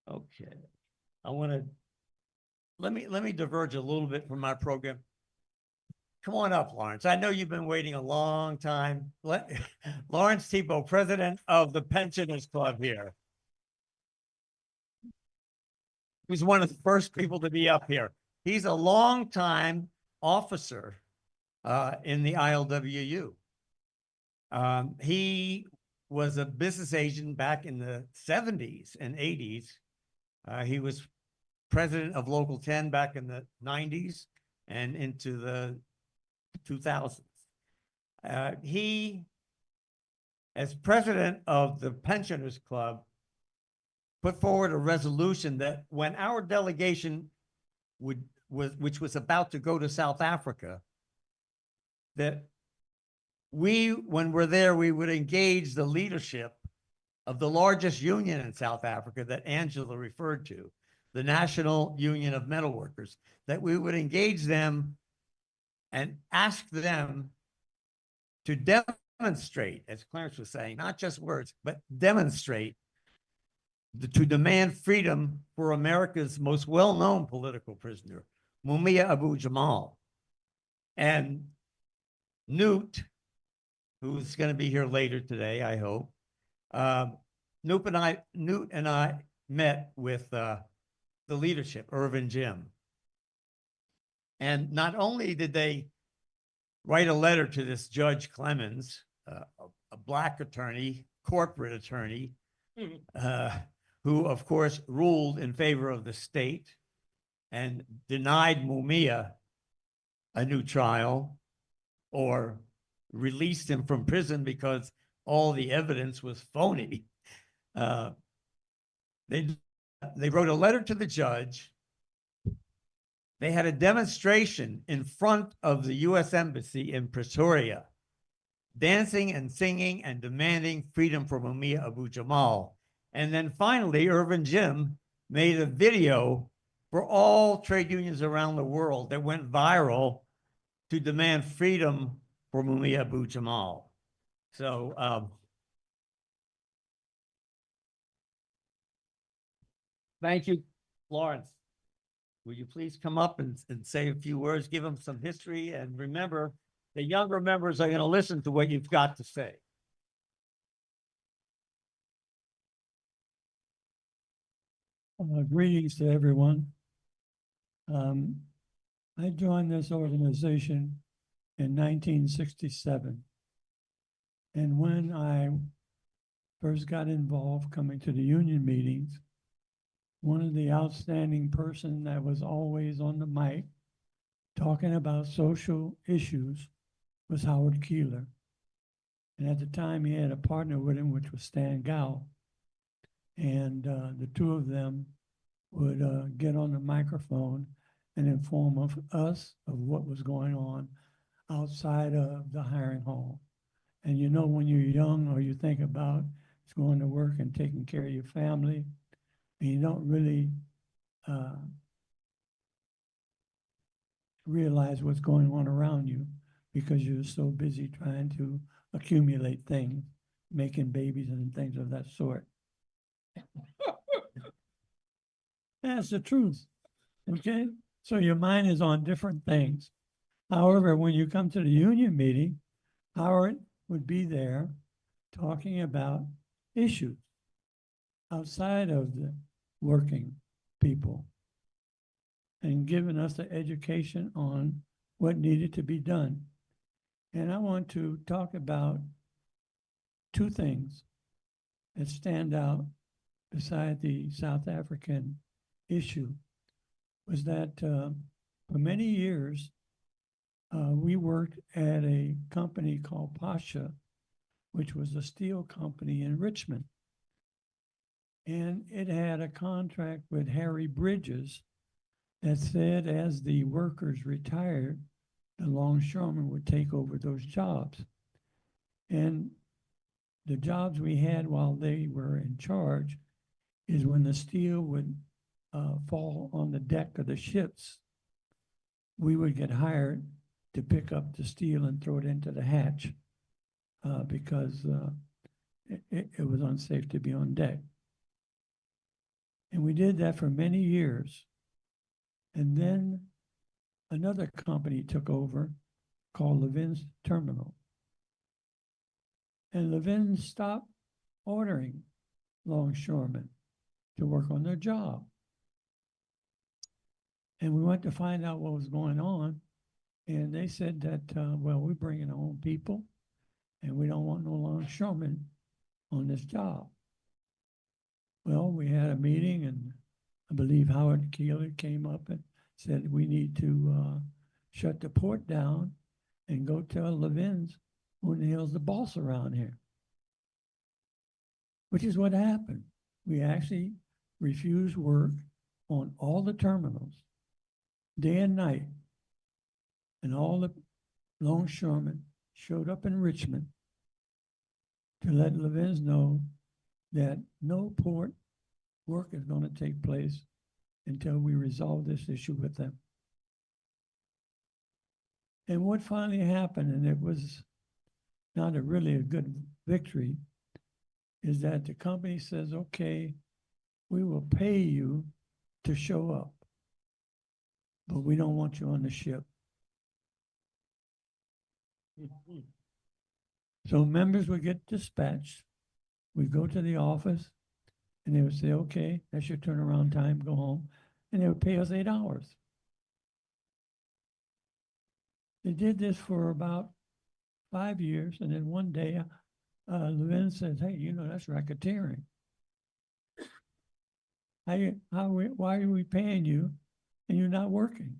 Okay, I want to let me diverge a little bit from my program. Come on up, Lawrence. I know you've been waiting a long time. Lawrence Thibault, president of the Pensioners Club here. He's one of the first people to be up here. He's a longtime officer in the ILWU. He was a business agent back in the 70s and 80s. He was president of Local 10 back in the 90s and into the 2000s. He, as president of the Pensioners Club, put forward a resolution that when our delegation which was about to go to South Africa, that when we're there, we would engage the leadership of the largest union in South Africa that Angela referred to, the National Union of Metal Workers, that we would engage them and ask them to demonstrate, as Clarence was saying, not just words, but demonstrate to demand freedom for America's most well-known political prisoner, Mumia Abu-Jamal. And Newt, who's going to be here later today, I hope, Newt and I met with the leadership, Irvin Jim. And not only did they write a letter to this Judge Clemens, a black attorney, corporate attorney, who of course ruled in favor of the state and denied Mumia a new trial or released him from prison because all the evidence was phony. They wrote a letter to the judge. They had a demonstration in front of the U.S. Embassy in Pretoria dancing and singing and demanding freedom for Mumia Abu Jamal. And then finally, Irvin Jim made a video for all trade unions around the world that went viral to demand freedom for Mumia Abu Jamal. So thank you, Lawrence. Will you please come up and say a few words, give them some history, and remember, the younger members are going to listen to what you've got to say. Greetings to everyone. I joined this organization in 1967. And when I first got involved coming to the union meetings, one of the outstanding person that was always on the mic talking about social issues was Howard Keylor. And at the time he had a partner with him, which was Stan Gow. And the two of them would get on the microphone and inform us of what was going on outside of the hiring hall. And you know, when you're young or you think about going to work and taking care of your family, and you don't really realize what's going on around you because you're so busy trying to accumulate things, making babies and things of that sort. That's the truth, okay? So your mind is on different things. However, when you come to the union meeting, Howard would be there talking about issues outside of the working people and giving us the education on what needed to be done. And I want to talk about two things that stand out beside the South African issue, was that for many years, we worked at a company called Pasha, which was a steel company in Richmond. And it had a contract with Harry Bridges that said as the workers retired, the longshoremen would take over those jobs. And the jobs we had while they were in charge is when the steel would fall on the deck of the ships, we would get hired to pick up the steel and throw it into the hatch because it was unsafe to be on deck. And we did that for many years. And then another company took over called Levin's Terminal. And Levin stopped ordering longshoremen to work on their job. And we went to find out what was going on. And they said that, well, we're bringing our own people and we don't want no longshoremen on this job. Well, we had a meeting and I believe Howard Keylor came up and said, we need to shut the port down and go tell Levin's who the hell's the boss around here. Which is what happened. We actually refused work on all the terminals, day and night. And all the longshoremen showed up in Richmond to let Levin's know that no port work is going to take place until we resolve this issue with them. And what finally happened, and it was not really a good victory, is that the company says, okay, we will pay you to show up, but we don't want you on the ship. So members would get dispatched. We'd go to the office and they would say, okay, that's your turnaround time, go home. And they would pay us 8 hours. They did this for about 5 years. And then one day, Levin says, hey, you know, that's racketeering. Why are we paying you and you're not working?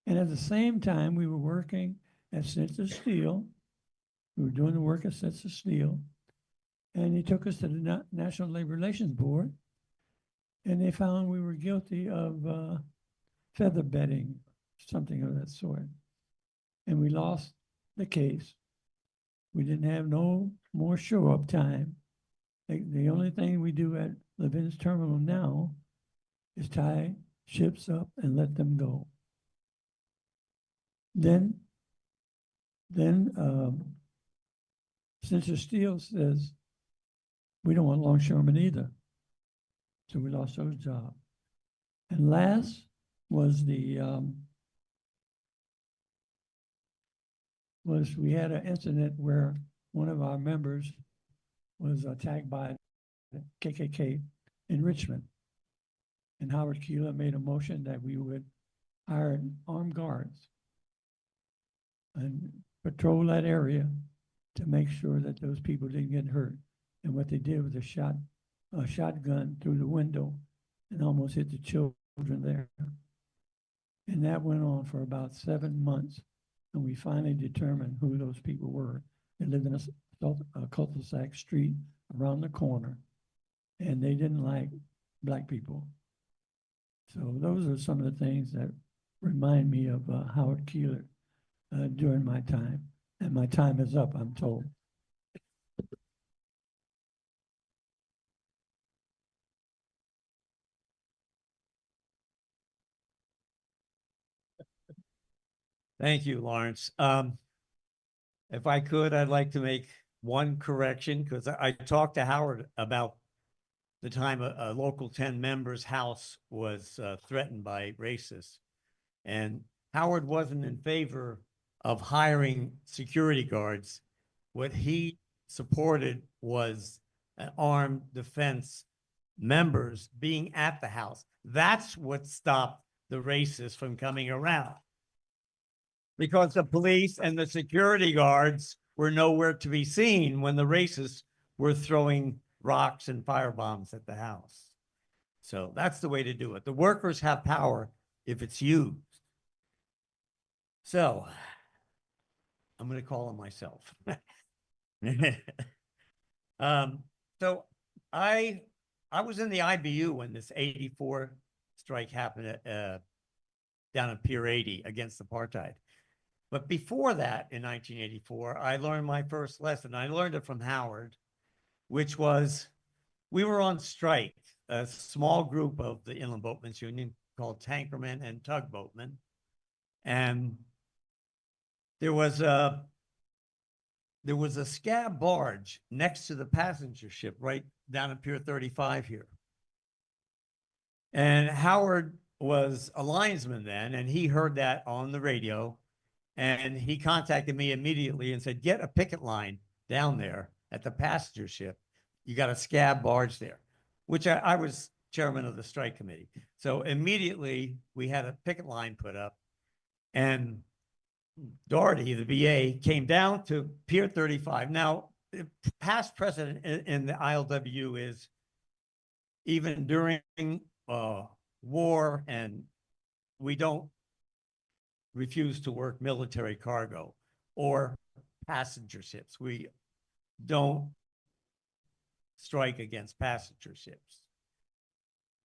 And at the same time, we were working at Census Steel. We were doing the work at Census Steel. And he took us to the National Labor Relations Board. And they found we were guilty of feather bedding, something of that sort. And we lost the case. We didn't have no more show-up time. The only thing we do at Levin's terminal now is tie ships up and let them go. Then Senator Steele says, we don't want longshoremen either. So we lost our job. And last was we had an incident where one of our members was attacked by the KKK in Richmond. And Howard Keylor made a motion that we would hire armed guards and patrol that area to make sure that those people didn't get hurt. And what they did was a shotgun through the window and almost hit the children there. And that went on for about 7 months. And we finally determined who those people were. They lived in a cul-de-sac street around the corner, and they didn't like Black people. So those are some of the things that remind me of Howard Keylor during my time. And my time is up, I'm told. Thank you, Lawrence. If I could, I'd like to make one correction, because I talked to Howard about the time a local 10 member's house was threatened by racists. And Howard wasn't in favor of hiring security guards. What he supported was an armed defense members being at the house. That's what stopped the racists from coming around. Because the police and the security guards were nowhere to be seen when the racists were throwing rocks and firebombs at the house. So that's the way to do it. The workers have power if it's used. So I'm going to call on myself. So I was in the IBU when this 84 strike happened down at Pier 80 against apartheid. But before that, in 1984, I learned my first lesson. I learned it from Howard, which was we were on strike, a small group of the Inland Boatmen's Union called Tankermen and Tugboatmen. And there was a scab barge next to the passenger ship right down at Pier 35 here. And Howard was a linesman then, and he heard that on the radio. And he contacted me immediately and said, get a picket line down there at the passenger ship. You got a scab barge there, which I was chairman of the strike committee. So immediately we had a picket line put up, and Doherty, the VA, came down to Pier 35. Now, past precedent in the ILWU is even during war, and we don't refuse to work military cargo or passenger ships. We don't strike against passenger ships.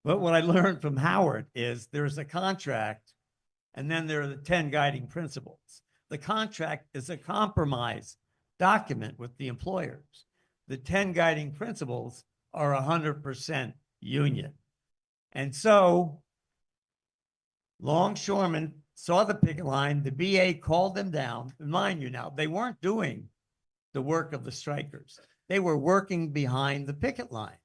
But what I learned from Howard is there's a contract, and then there are the 10 guiding principles. The contract is a compromise document with the employers. The 10 guiding principles are 100% union. And so longshoremen saw the picket line, the BA called them down. And mind you now, they weren't doing the work of the strikers. They were working behind the picket line.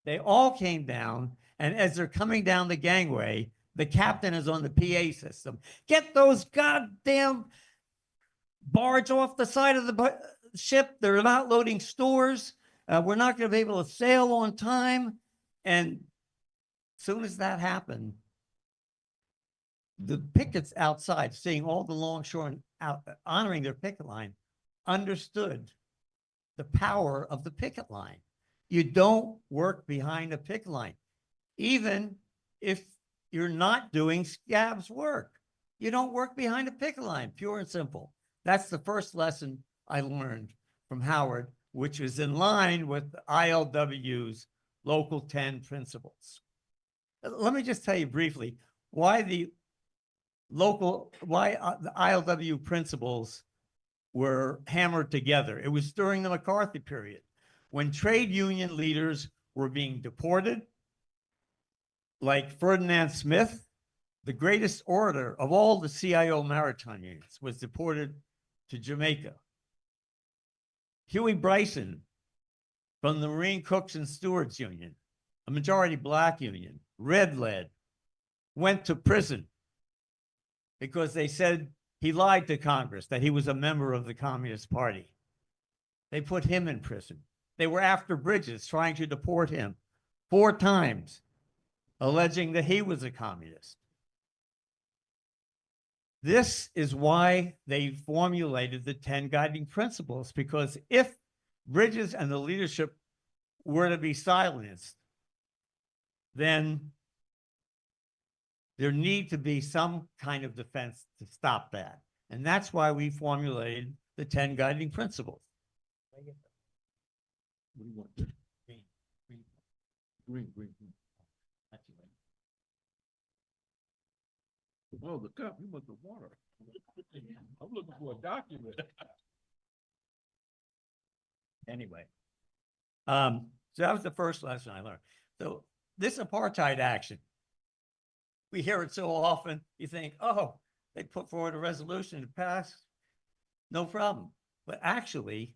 They all came down, and as they're coming down the gangway, the captain is on the PA system. Get those goddamn barge off the side of the ship. They're not loading stores. We're not going to be able to sail on time. And as soon as that happened, the pickets outside, seeing all the longshore out, honoring their picket line, understood the power of the picket line. You don't work behind a picket line, even if you're not doing scabs work. You don't work behind a picket line, pure and simple. That's the first lesson I learned from Howard, which is in line with ILW's Local 10 principles. Let me just tell you briefly why the ILW principles were hammered together. It was during the McCarthy period when trade union leaders were being deported, like Ferdinand Smith, the greatest orator of all the CIO maritime unions, was deported to Jamaica. Huey Bryson from the Marine Cooks and Stewards Union, a majority black union, red lead, went to prison because they said he lied to Congress that he was a member of the Communist Party. They put him in prison. They were after Bridges, trying to deport him 4 times, alleging that he was a communist. This is why they formulated the 10 guiding principles, because if Bridges and the leadership were to be silenced, then there need to be some kind of defense to stop that. And that's why we formulated the 10 guiding principles. What do you want? Green. Oh, the cup, you want the water. I'm looking for a document. Anyway, so that was the first lesson I learned. So this apartheid action, we hear it so often, you think, oh, they put forward a resolution to pass, no problem. But actually,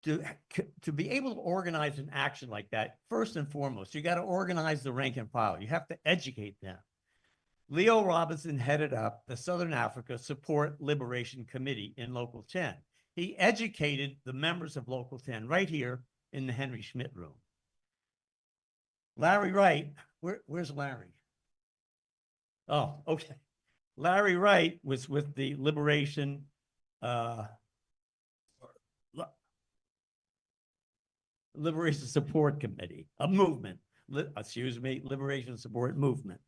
to be able to organize an action like that, first and foremost, you got to organize the rank and file. You have to educate them. Leo Robinson headed up the Southern Africa Support Liberation Committee in Local 10. He educated the members of Local 10 right here in the Henry Schmidt room. Larry Wright, where's Larry? Oh, okay. Larry Wright was with the Liberation Support Committee, a movement, Liberation Support Movement.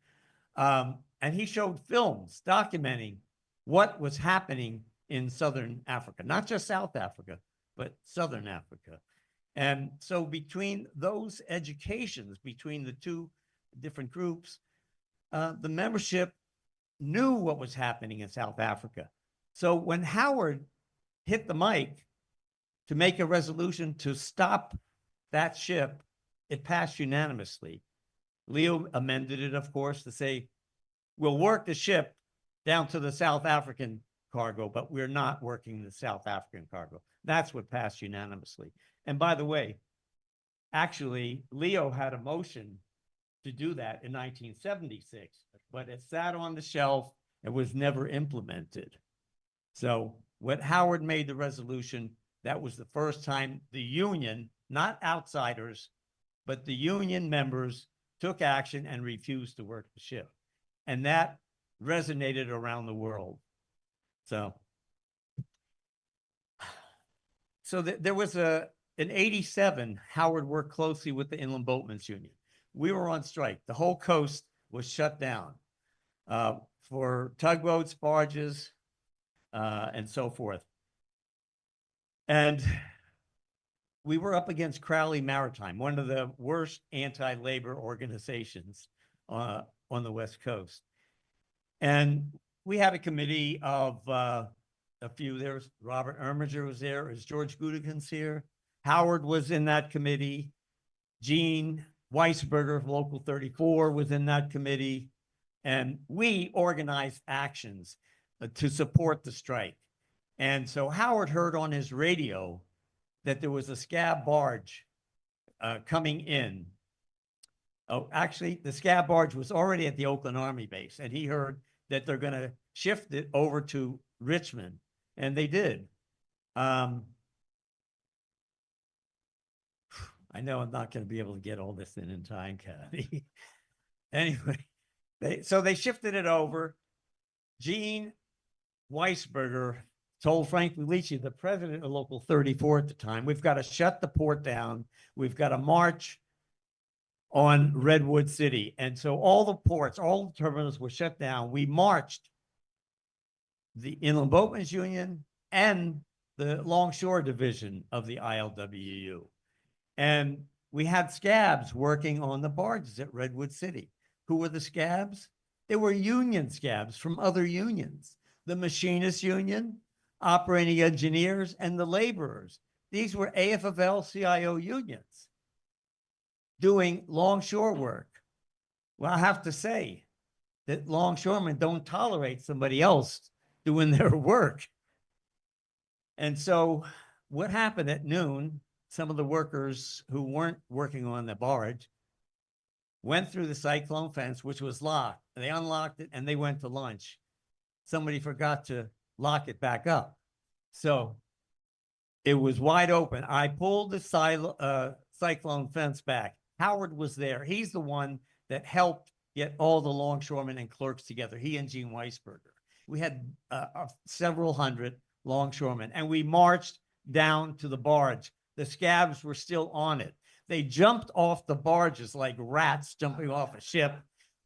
And he showed films documenting what was happening in Southern Africa, not just South Africa, but Southern Africa. And so between those educations, between the two different groups, the membership knew what was happening in South Africa. So when Howard hit the mic to make a resolution to stop that ship, it passed unanimously. Leo amended it, of course, to say, we'll work the ship down to the South African cargo, but we're not working the South African cargo. That's what passed unanimously. And by the way, actually, Leo had a motion to do that in 1976, but it sat on the shelf and was never implemented. So when Howard made the resolution, that was the first time the union, not outsiders, but the union members took action and refused to work the ship. And that resonated around the world. So there was in 87, Howard worked closely with the Inland Boatmen's Union. We were on strike. The whole coast was shut down for tugboats, barges, and so forth. And we were up against Crowley Maritime, one of the worst anti-labor organizations on the West Coast. And we had a committee of a few. There was Robert Erminger was there. Is George Gudigan's here? Howard was in that committee. Gene Weisberger of Local 34 was in that committee. And we organized actions to support the strike. And so Howard heard on his radio that there was a scab barge coming in. Oh, actually, the scab barge was already at the Oakland Army base, and he heard that they're going to shift it over to Richmond, and they did. I know I'm not going to be able to get all this in time, Kathy. Anyway, so they shifted it over. Gene Weisberger told Frank Felici, the president of Local 34 at the time, we've got to shut the port down. We've got to march on Redwood City. And so all the ports, all the terminals were shut down. We marched the Inland Boatmen's Union and the Longshore division of the ILWU. And we had scabs working on the barges at Redwood City. Who were the scabs? They were union scabs from other unions. The Machinists Union, operating engineers, and the laborers. These were AFL-CIO unions doing longshore work. Well, I have to say that longshoremen don't tolerate somebody else doing their work. And so what happened at noon, some of the workers who weren't working on the barge went through the cyclone fence, which was locked. They unlocked it and they went to lunch. Somebody forgot to lock it back up. So it was wide open. I pulled the cyclone fence back. Howard was there. He's the one that helped get all the longshoremen and clerks together. He and Gene Weisberger. We had several hundred longshoremen, and we marched down to the barge. The scabs were still on it. They jumped off the barges like rats jumping off a ship,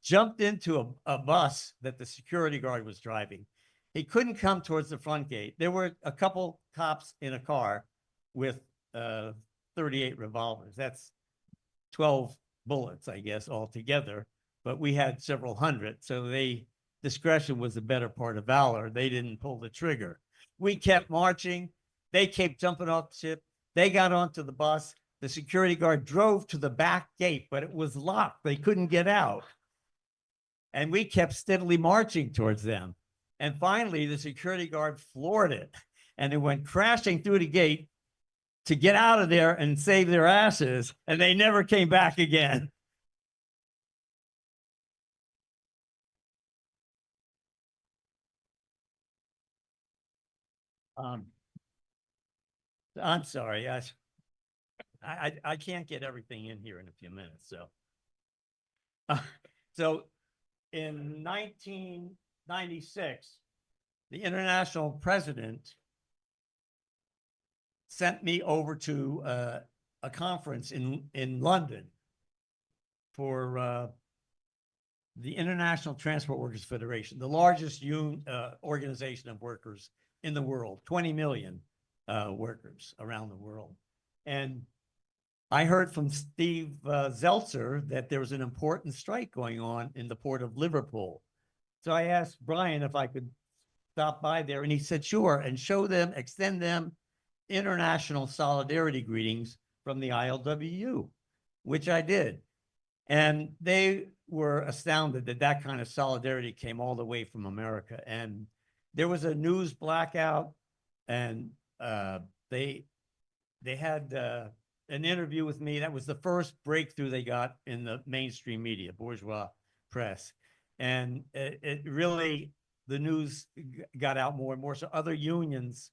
jumped into a bus that the security guard was driving. He couldn't come towards the front gate. There were a couple cops in a car with 38 revolvers. That's 12 bullets, I guess, altogether. But we had several hundred, so discretion was the better part of valor. They didn't pull the trigger. We kept marching. They kept jumping off the ship. They got onto the bus. The security guard drove to the back gate, but it was locked. They couldn't get out. And we kept steadily marching towards them. And finally, the security guard floored it, and it went crashing through the gate to get out of there and save their asses, and they never came back again. I'm sorry. I can't get everything in here in a few minutes. So in 1996, the international president sent me over to a conference in London for the International Transport Workers Federation, the largest organization of workers in the world, 20 million workers around the world. And I heard from Steve Zeltzer that there was an important strike going on in the port of Liverpool. So I asked Brian if I could stop by there, and he said, sure, and extend them international solidarity greetings from the ILWU, which I did. And they were astounded that that kind of solidarity came all the way from America. And there was a news blackout, and they had an interview with me. That was the first breakthrough they got in the mainstream media, bourgeois press. And it really, the news got out more and more. So other unions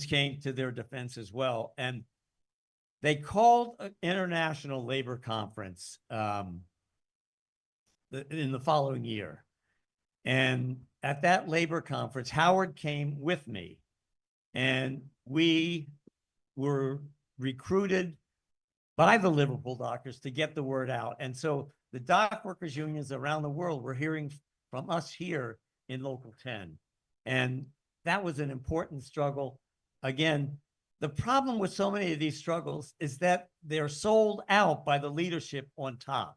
came to their defense as well. And they called an international labor conference in the following year. And at that labor conference, Howard came with me, and we were recruited by the Liverpool dockers to get the word out. And so the dock workers unions around the world were hearing from us here in Local 10. And that was an important struggle. Again, the problem with so many of these struggles is that they're sold out by the leadership on top,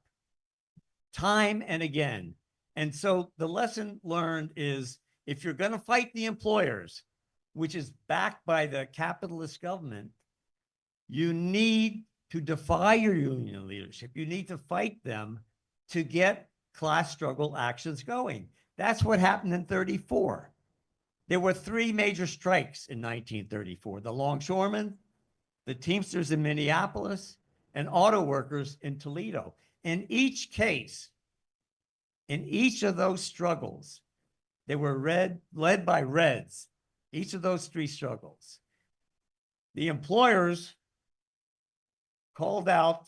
time and again. And so the lesson learned is, if you're going to fight the employers, which is backed by the capitalist government, you need to defy your union leadership. You need to fight them to get class struggle actions going. That's what happened in 34. There were three major strikes in 1934: the longshoremen, the Teamsters in Minneapolis, and auto workers in Toledo. In each case, in each of those struggles, they were led by Reds, each of those three struggles. The employers called out,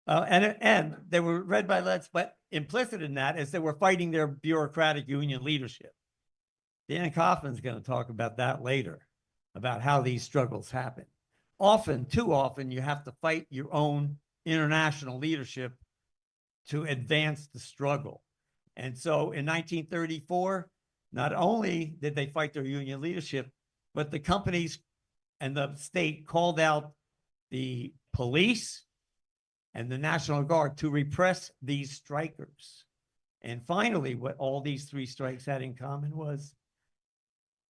and they were led by Reds, but implicit in that is they were fighting their bureaucratic union leadership. Dan Kaufman's going to talk about that later, about how these struggles happen. Often, too often, you have to fight your own international leadership to advance the struggle. And so in 1934, not only did they fight their union leadership, but the companies and the state called out the police and the National Guard to repress these strikers. And finally, what all these three strikes had in common was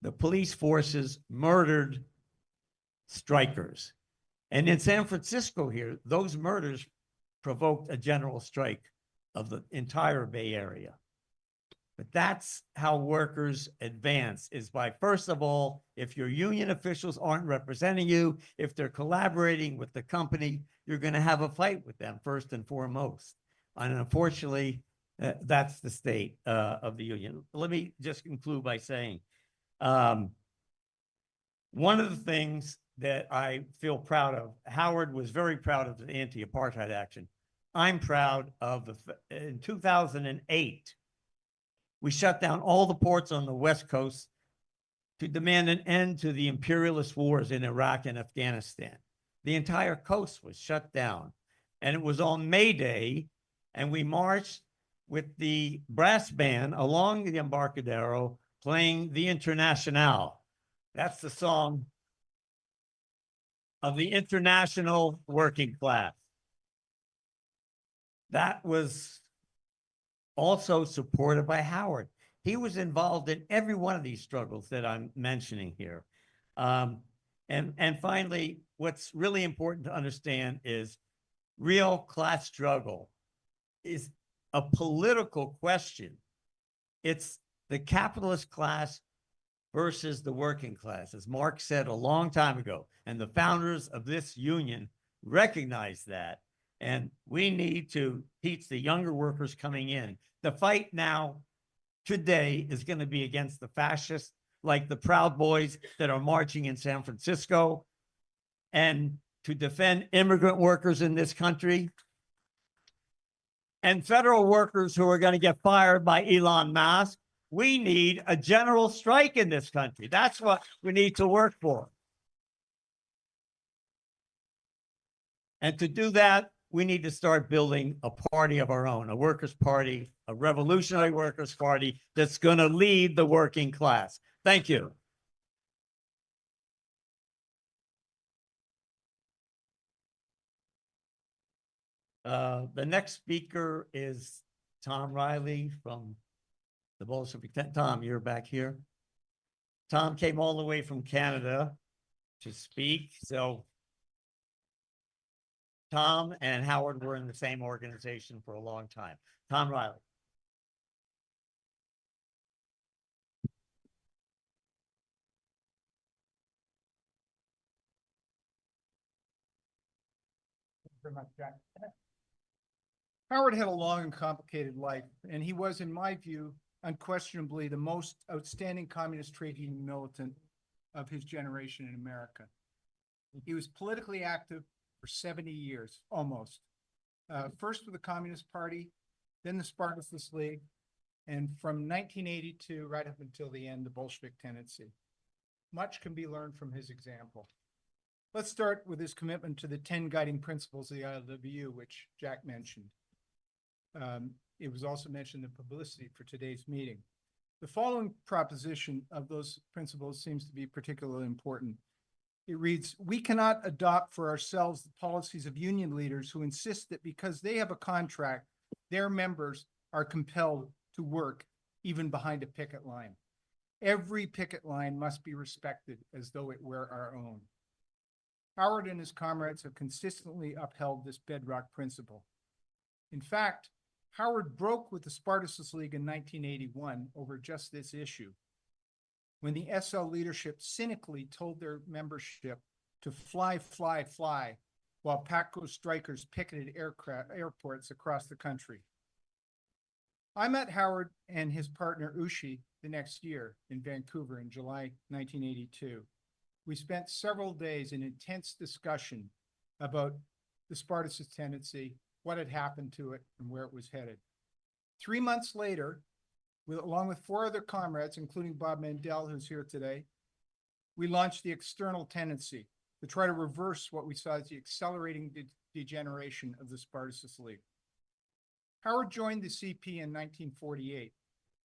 the police forces murdered strikers. And in San Francisco here, those murders provoked a general strike of the entire Bay Area. But that's how workers advance, is by, first of all, if your union officials aren't representing you, if they're collaborating with the company, you're going to have a fight with them first and foremost. And unfortunately, that's the state of the union. Let me just conclude by saying, one of the things that I feel proud of, Howard was very proud of the anti-apartheid action. I'm proud of in 2008, we shut down all the ports on the West Coast to demand an end to the imperialist wars in Iraq and Afghanistan. The entire coast was shut down. And it was on May Day, and we marched with the brass band along the Embarcadero playing the Internationale. That's the song of the international working class. That was also supported by Howard. He was involved in every one of these struggles that I'm mentioning here. And finally, what's really important to understand is real class struggle is a political question. It's the capitalist class versus the working class, as Marx said a long time ago. And the founders of this union recognized that. And we need to teach the younger workers coming in. The fight now, today, is going to be against the fascists, like the Proud Boys that are marching in San Francisco, and to defend immigrant workers in this country, and federal workers who are going to get fired by Elon Musk. We need a general strike in this country. That's what we need to work for. And to do that, we need to start building a party of our own, a workers' party, a revolutionary workers' party that's going to lead the working class. Thank you. The next speaker is Tom Riley from the Bolshevik. Tom, you're back here. Tom came all the way from Canada to speak. So Tom and Howard were in the same organization for a long time. Tom Riley. Very much, Jack. Howard had a long and complicated life, and he was, in my view, unquestionably the most outstanding communist trade union militant of his generation in America. He was politically active for 70 years, almost. First with the Communist Party, then the Spartacist League, and from 1982 right up until the end, the Bolshevik tendency. Much can be learned from his example. Let's start with his commitment to the 10 guiding principles of the ILWU, which Jack mentioned. It was also mentioned in the publicity for today's meeting. The following proposition of those principles seems to be particularly important. It reads, we cannot adopt for ourselves the policies of union leaders who insist that because they have a contract, their members are compelled to work even behind a picket line. Every picket line must be respected as though it were our own. Howard and his comrades have consistently upheld this bedrock principle. In fact, Howard broke with the Spartacist League in 1981 over just this issue, when the SL leadership cynically told their membership to fly, fly, fly, while PATCO strikers picketed airports across the country. I met Howard and his partner Ushi the next year in Vancouver in July 1982. We spent several days in intense discussion about the Spartacist tendency, what had happened to it, and where it was headed. 3 months later, along with 4 other comrades, including Bob Mandel, who's here today, we launched the external tendency to try to reverse what we saw as the accelerating degeneration of the Spartacist League. Howard joined the CP in 1948,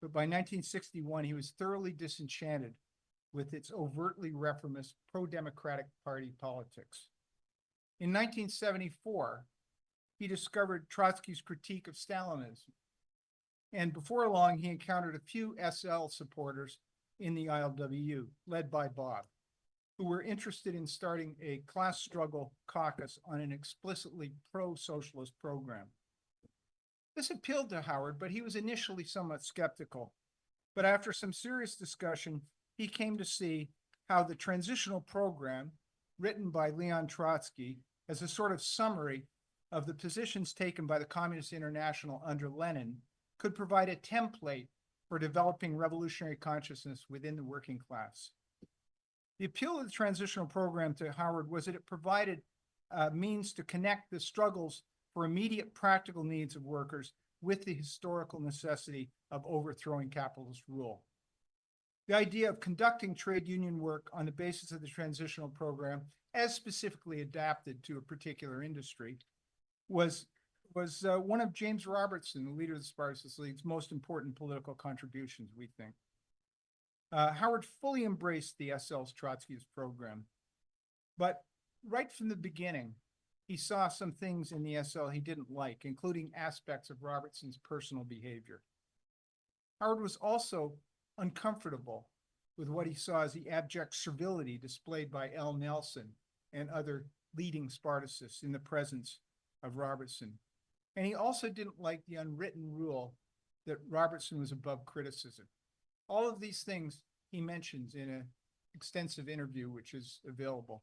but by 1961, he was thoroughly disenchanted with its overtly reformist pro-democratic party politics. In 1974, he discovered Trotsky's critique of Stalinism. And before long, he encountered a few SL supporters in the ILWU, led by Bob, who were interested in starting a class struggle caucus on an explicitly pro-socialist program. This appealed to Howard, but he was initially somewhat skeptical. But after some serious discussion, he came to see how the transitional program, written by Leon Trotsky as a sort of summary of the positions taken by the Communist International under Lenin, could provide a template for developing revolutionary consciousness within the working class. The appeal of the transitional program to Howard was that it provided means to connect the struggles for immediate practical needs of workers with the historical necessity of overthrowing capitalist rule. The idea of conducting trade union work on the basis of the transitional program, as specifically adapted to a particular industry, was one of James Robertson, the leader of the Spartacus League's most important political contributions, we think. Howard fully embraced the SL's Trotskyist program, but right from the beginning, he saw some things in the SL he didn't like, including aspects of Robertson's personal behavior. Howard was also uncomfortable with what he saw as the abject servility displayed by L. Nelson and other leading Spartacists in the presence of Robertson. And he also didn't like the unwritten rule that Robertson was above criticism. All of these things he mentions in an extensive interview, which is available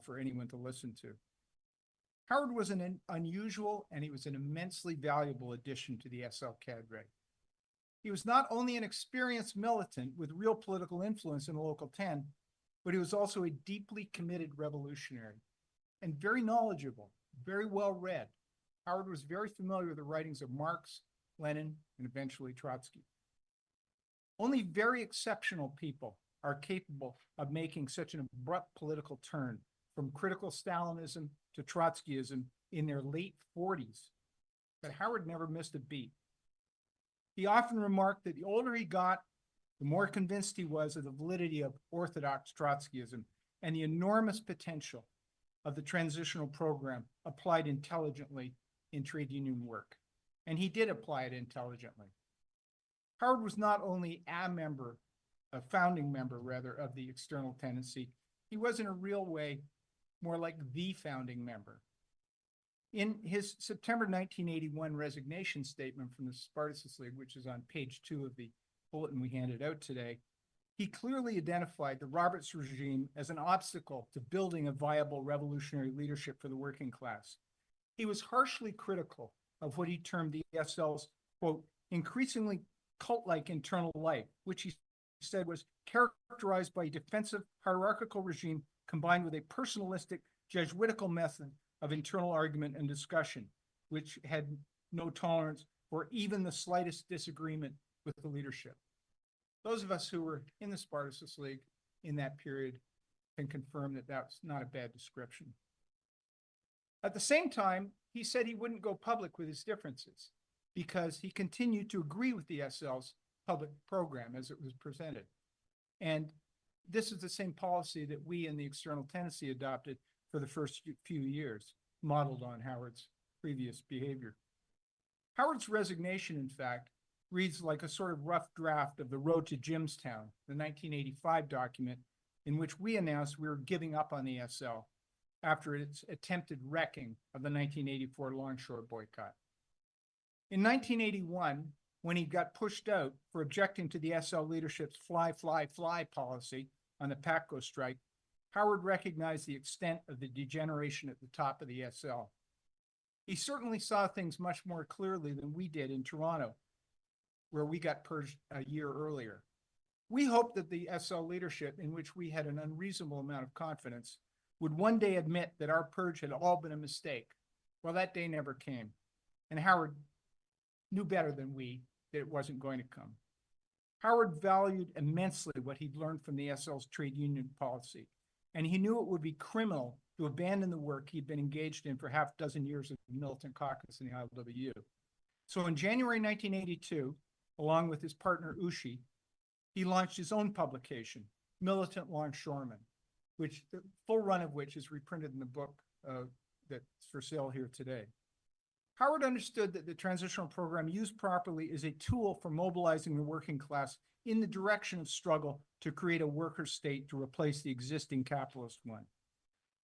for anyone to listen to. Howard was an unusual and he was an immensely valuable addition to the SL cadre. He was not only an experienced militant with real political influence in Local 10, but he was also a deeply committed revolutionary and very knowledgeable, very well read. Howard was very familiar with the writings of Marx, Lenin, and eventually Trotsky. Only very exceptional people are capable of making such an abrupt political turn from critical Stalinism to Trotskyism in their late 40s. But Howard never missed a beat. He often remarked that the older he got, the more convinced he was of the validity of orthodox Trotskyism and the enormous potential of the transitional program applied intelligently in trade union work. And he did apply it intelligently. Howard was not only a founding member rather, of the external tendency, he was in a real way more like the founding member. In his September 1981 resignation statement from the Spartacus League, which is on page 2 of the bulletin we handed out today, he clearly identified the Roberts regime as an obstacle to building a viable revolutionary leadership for the working class. He was harshly critical of what he termed the SL's, quote, increasingly cult-like internal life, which he said was characterized by a defensive hierarchical regime combined with a personalistic Jesuitical method of internal argument and discussion, which had no tolerance for even the slightest disagreement with the leadership. Those of us who were in the Spartacus League in that period can confirm that that's not a bad description. At the same time, he said he wouldn't go public with his differences because he continued to agree with the SL's public program as it was presented. And this is the same policy that we in the external tendency adopted for the first few years, modeled on Howard's previous behavior. Howard's resignation, in fact, reads like a sort of rough draft of the Road to Jimstown, the 1985 document in which we announced we were giving up on the SL after its attempted wrecking of the 1984 Longshore boycott. In 1981, when he got pushed out for objecting to the SL leadership's fly, fly, fly policy on the PATCO strike, Howard recognized the extent of the degeneration at the top of the SL. He certainly saw things much more clearly than we did in Toronto, where we got purged a year earlier. We hoped that the SL leadership, in which we had an unreasonable amount of confidence, would one day admit that our purge had all been a mistake. Well, that day never came. And Howard knew better than we that it wasn't going to come. Howard valued immensely what he'd learned from the SL's trade union policy, and he knew it would be criminal to abandon the work he'd been engaged in for half a dozen years of militant caucus in the ILWU. So in January 1982, along with his partner Ushi, he launched his own publication, Militant Longshoremen, which the full run of which is reprinted in the book that's for sale here today. Howard understood that the transitional program used properly is a tool for mobilizing the working class in the direction of struggle to create a worker state to replace the existing capitalist one.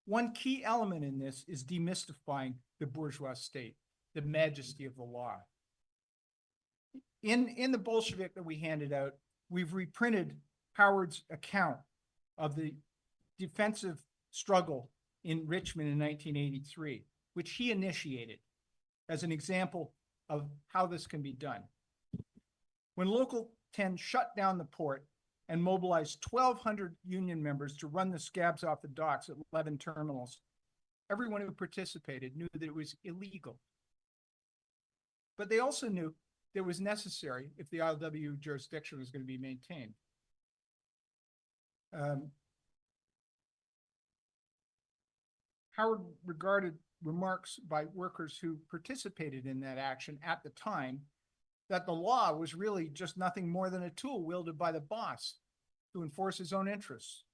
One key element in this is demystifying the bourgeois state, the majesty of the law. In the Bolshevik that we handed out, we've reprinted Howard's account of the defensive struggle in Richmond in 1983, which he initiated as an example of how this can be done. When Local 10 shut down the port and mobilized 1,200 union members to run the scabs off the docks at 11 terminals, everyone who participated knew that it was illegal. But they also knew that it was necessary if the ILWU jurisdiction was going to be maintained. Howard regarded remarks by workers who participated in that action at the time that the law was really just nothing more than a tool wielded by the boss to enforce his own interests.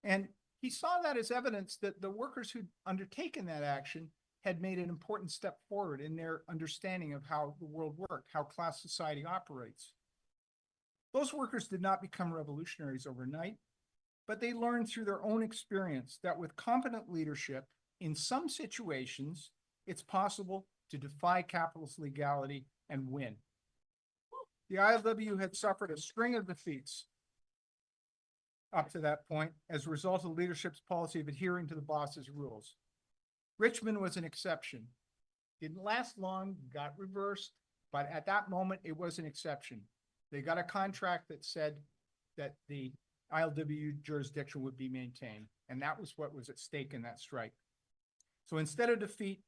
And he saw that as evidence that the workers who'd undertaken that action had made an important step forward in their understanding of how the world worked, how class society operates. Those workers did not become revolutionaries overnight, but they learned through their own experience that with competent leadership, in some situations, it's possible to defy capitalist legality and win. The ILWU had suffered a string of defeats up to that point as a result of leadership's policy of adhering to the boss's rules. Richmond was an exception. Didn't last long, got reversed, but at that moment, it was an exception. They got a contract that said that the ILWU jurisdiction would be maintained, and that was what was at stake in that strike. So instead of defeat,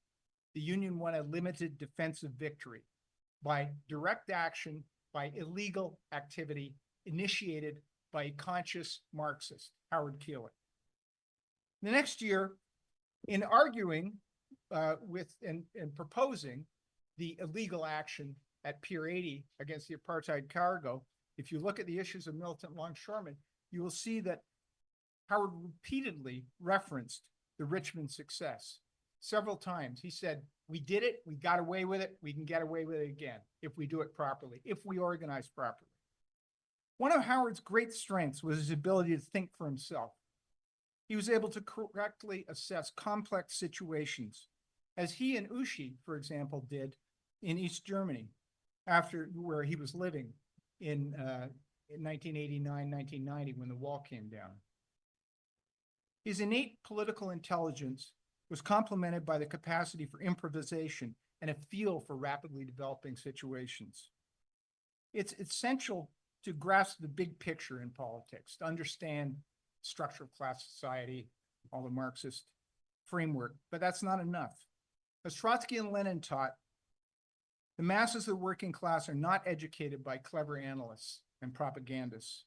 the Union won a limited defensive victory by direct action, by illegal activity initiated by a conscious Marxist, Howard Keylor. The next year, in arguing with and proposing the illegal action at Pier 80 against the apartheid cargo, if you look at the issues of militant longshoremen, you will see that Howard repeatedly referenced the Richmond success. Several times he said, we did it, we got away with it, we can get away with it again if we do it properly, if we organize properly. One of Howard's great strengths was his ability to think for himself. He was able to correctly assess complex situations, as he and Ushi, for example, did in East Germany, after where he was living in 1989, 1990, when the wall came down. His innate political intelligence was complemented by the capacity for improvisation and a feel for rapidly developing situations. It's essential to grasp the big picture in politics, to understand structure of class society, all the Marxist framework, but that's not enough. As Trotsky and Lenin taught, the masses of the working class are not educated by clever analysts and propagandists.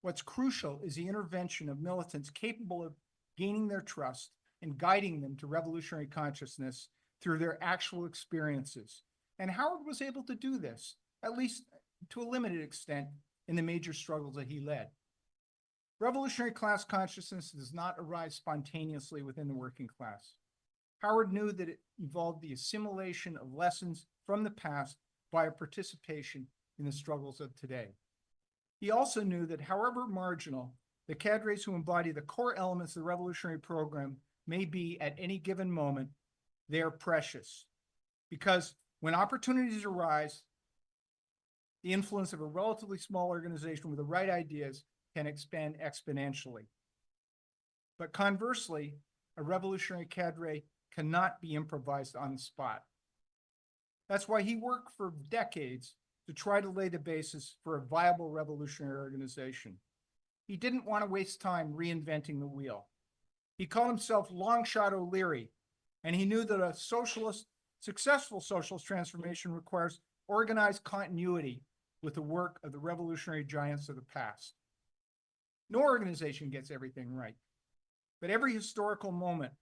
What's crucial is the intervention of militants capable of gaining their trust and guiding them to revolutionary consciousness through their actual experiences. And Howard was able to do this, at least to a limited extent, in the major struggles that he led. Revolutionary class consciousness does not arise spontaneously within the working class. Howard knew that it involved the assimilation of lessons from the past by a participation in the struggles of today. He also knew that however marginal the cadres who embody the core elements of the revolutionary program may be at any given moment, they are precious. Because when opportunities arise, the influence of a relatively small organization with the right ideas can expand exponentially. But conversely, a revolutionary cadre cannot be improvised on the spot. That's why he worked for decades to try to lay the basis for a viable revolutionary organization. He didn't want to waste time reinventing the wheel. He called himself Longshot O'Leary, and he knew that a successful socialist transformation requires organized continuity with the work of the revolutionary giants of the past. No organization gets everything right, but every historical moment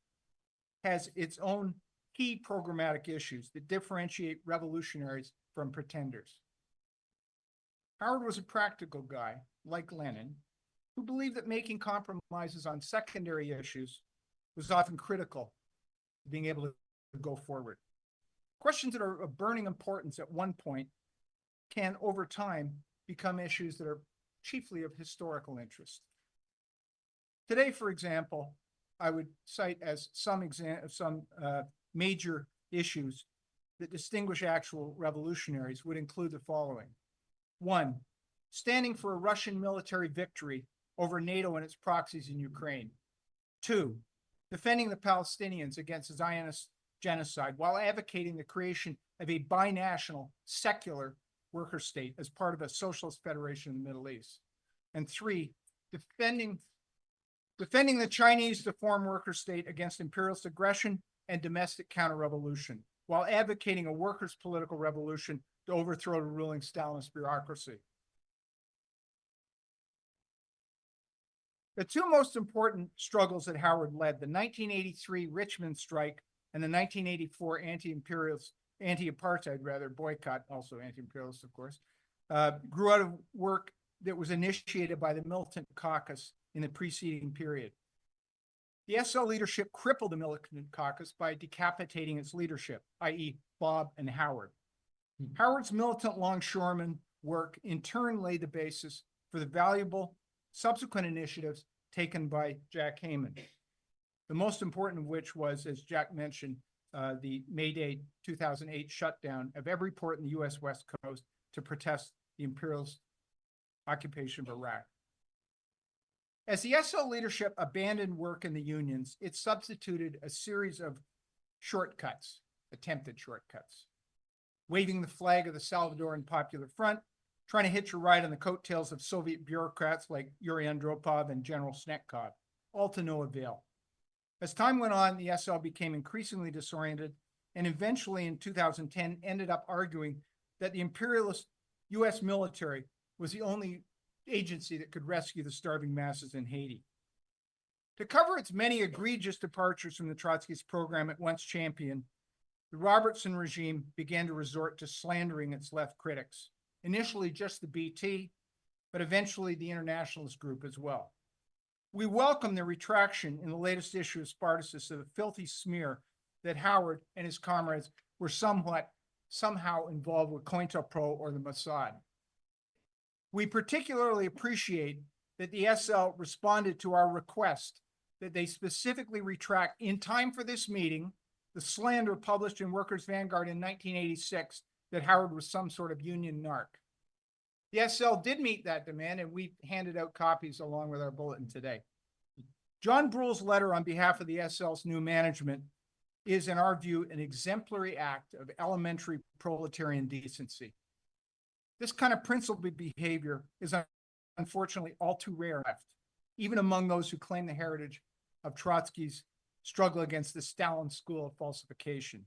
has its own key programmatic issues that differentiate revolutionaries from pretenders. Howard was a practical guy, like Lenin, who believed that making compromises on secondary issues was often critical to being able to go forward. Questions that are of burning importance at one point can, over time, become issues that are chiefly of historical interest. Today, for example, I would cite as some major issues that distinguish actual revolutionaries would include the following. One, standing for a Russian military victory over NATO and its proxies in Ukraine. Two, defending the Palestinians against Zionist genocide while advocating the creation of a binational, secular worker state as part of a socialist federation in the Middle East. And three, defending the Chinese to form worker state against imperialist aggression and domestic counter-revolution, while advocating a workers' political revolution to overthrow the ruling Stalinist bureaucracy. The two most important struggles that Howard led, the 1983 Richmond strike and the 1984 anti-apartheid boycott, also anti-imperialist, of course, grew out of work that was initiated by the Militant Caucus in the preceding period. The SL leadership crippled the Militant Caucus by decapitating its leadership, i.e. Bob and Howard. Howard's militant longshoreman work in turn laid the basis for the valuable subsequent initiatives taken by Jack Hayman. The most important of which was, as Jack mentioned, the May Day 2008 shutdown of every port in the U.S. West Coast to protest the imperialist occupation of Iraq. As the SL leadership abandoned work in the unions, it substituted a series of shortcuts, attempted shortcuts, waving the flag of the Salvadoran Popular Front, trying to hitch a ride on the coattails of Soviet bureaucrats like Yuri Andropov and General Snetkov, all to no avail. As time went on, the SL became increasingly disoriented and eventually in 2010 ended up arguing that the imperialist US military was the only agency that could rescue the starving masses in Haiti. To cover its many egregious departures from the Trotskyist program it once championed, the Robertson regime began to resort to slandering its left critics, initially just the BT, but eventually the internationalist group as well. We welcome the retraction in the latest issue of Spartacus of the filthy smear that Howard and his comrades were somehow involved with COINTELPRO or the Mossad. We particularly appreciate that the SL responded to our request that they specifically retract in time for this meeting the slander published in Workers' Vanguard in 1986 that Howard was some sort of union narc. The SL did meet that demand, and we handed out copies along with our bulletin today. John Brule's letter on behalf of the SL's new management is, in our view, an exemplary act of elementary proletarian decency. This kind of principled behavior is unfortunately all too rare left, even among those who claim the heritage of Trotsky's struggle against the Stalin school of falsification.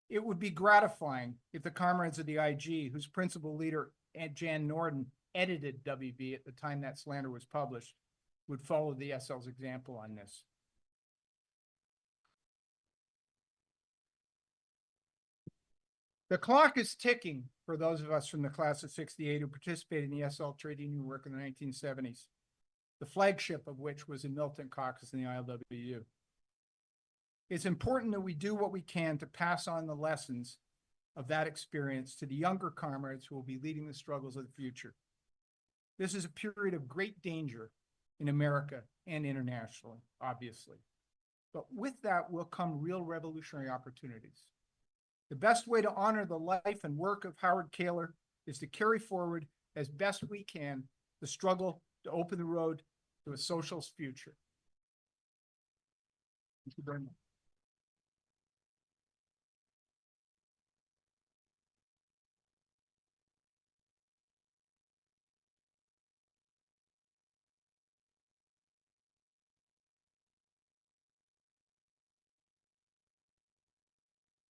It would be gratifying if the comrades of the IG, whose principal leader, Jan Norden, edited WV at the time that slander was published, would follow the SL's example on this. The clock is ticking for those of us from the class of 68 who participated in the SL trade union work in the 1970s, the flagship of which was the Militant Caucus in the ILWU. It's important that we do what we can to pass on the lessons of that experience to the younger comrades who will be leading the struggles of the future. This is a period of great danger in America and internationally, obviously. But with that will come real revolutionary opportunities. The best way to honor the life and work of Howard Keylor is to carry forward as best we can the struggle to open the road to a socialist future. Thank you very much.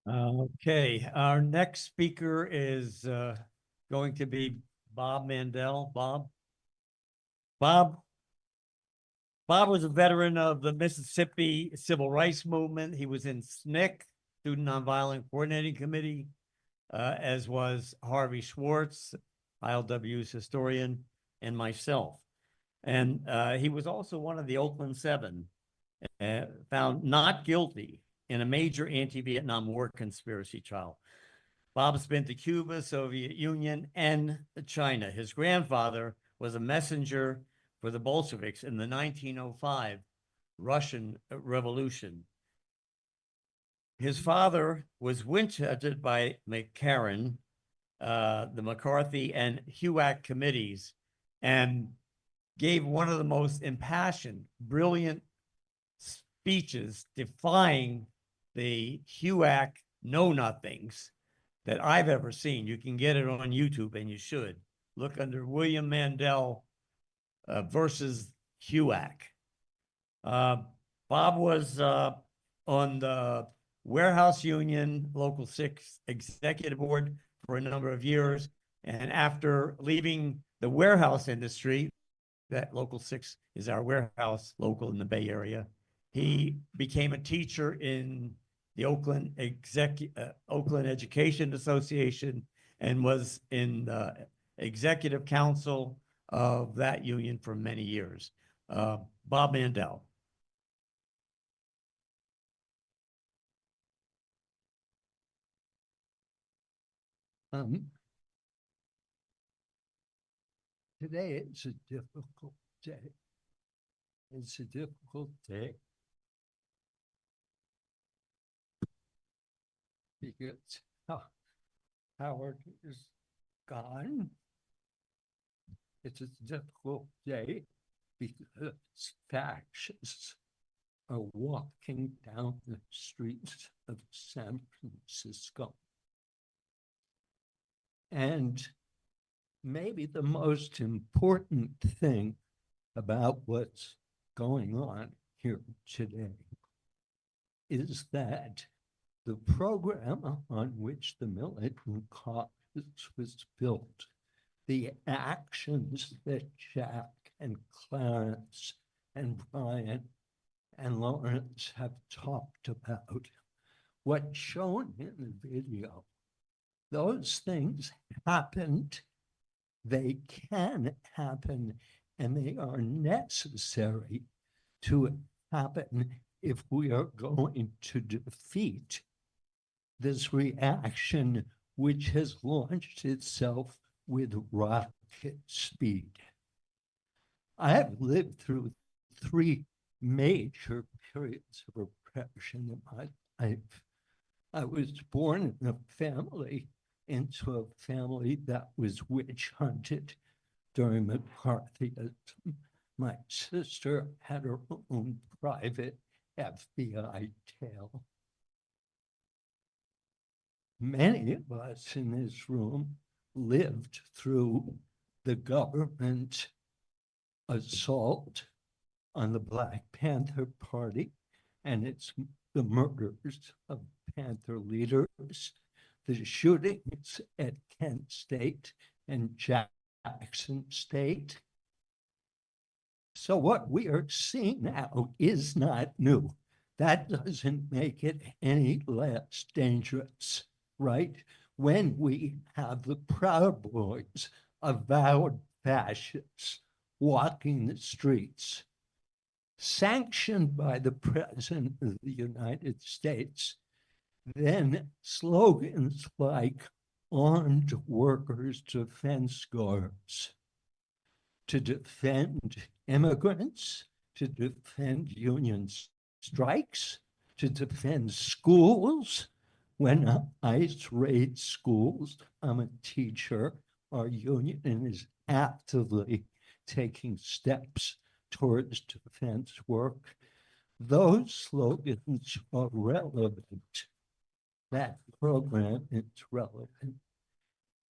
Okay, our next speaker is going to be Bob Mandel. Bob was a veteran of the Mississippi Civil Rights Movement. He was in SNCC, Student Nonviolent Coordinating Committee, as was Harvey Schwartz, ILWU's historian, and myself. And he was also one of the Oakland Seven, found not guilty in a major anti-Vietnam War conspiracy trial. Bob's been to Cuba, Soviet Union, and China. His grandfather was a messenger for the Bolsheviks in the 1905 Russian Revolution. His father was winch-headed by McCarran, the McCarthy and HUAC committees, and gave one of the most impassioned, brilliant speeches defying the HUAC know-nothings that I've ever seen. You can get it on YouTube, and you should. Look under William Mandel versus HUAC. Bob was on the Warehouse Union Local 6 Executive Board for a number of years. And after leaving the warehouse industry, that Local 6 is our warehouse local in the Bay Area, he became a teacher in the Oakland Education Association and was in the executive council of that union for many years. Bob Mandel. Today it's a difficult day. It's a difficult day because Howard is gone. It's a difficult day because fascists are walking down the streets of San Francisco. And maybe the most important thing about what's going on here today is that the program on which the militant cause was built, the actions that Jack and Clarence and Brian and Lawrence have talked about, what's shown in the video, those things happened, they can happen, and they are necessary to happen if we are going to defeat this reaction which has launched itself with rocket speed. I have lived through 3 major periods of repression in my life. I was born in a family, into a family that was witch hunted during McCarthyism. My sister had her own private FBI tail. Many of us in this room lived through the government assault on the Black Panther Party and the murders of Panther leaders, the shootings at Kent State and Jackson State. So what we are seeing now is not new. That doesn't make it any less dangerous, right? When we have the Proud Boys, avowed fascists, walking the streets, sanctioned by the President of the United States, then slogans like armed workers defense guards, to defend immigrants, to defend union strikes, to defend schools. When ICE raids schools, I'm a teacher, our union is actively taking steps towards defense work. Those slogans are relevant. That program is relevant.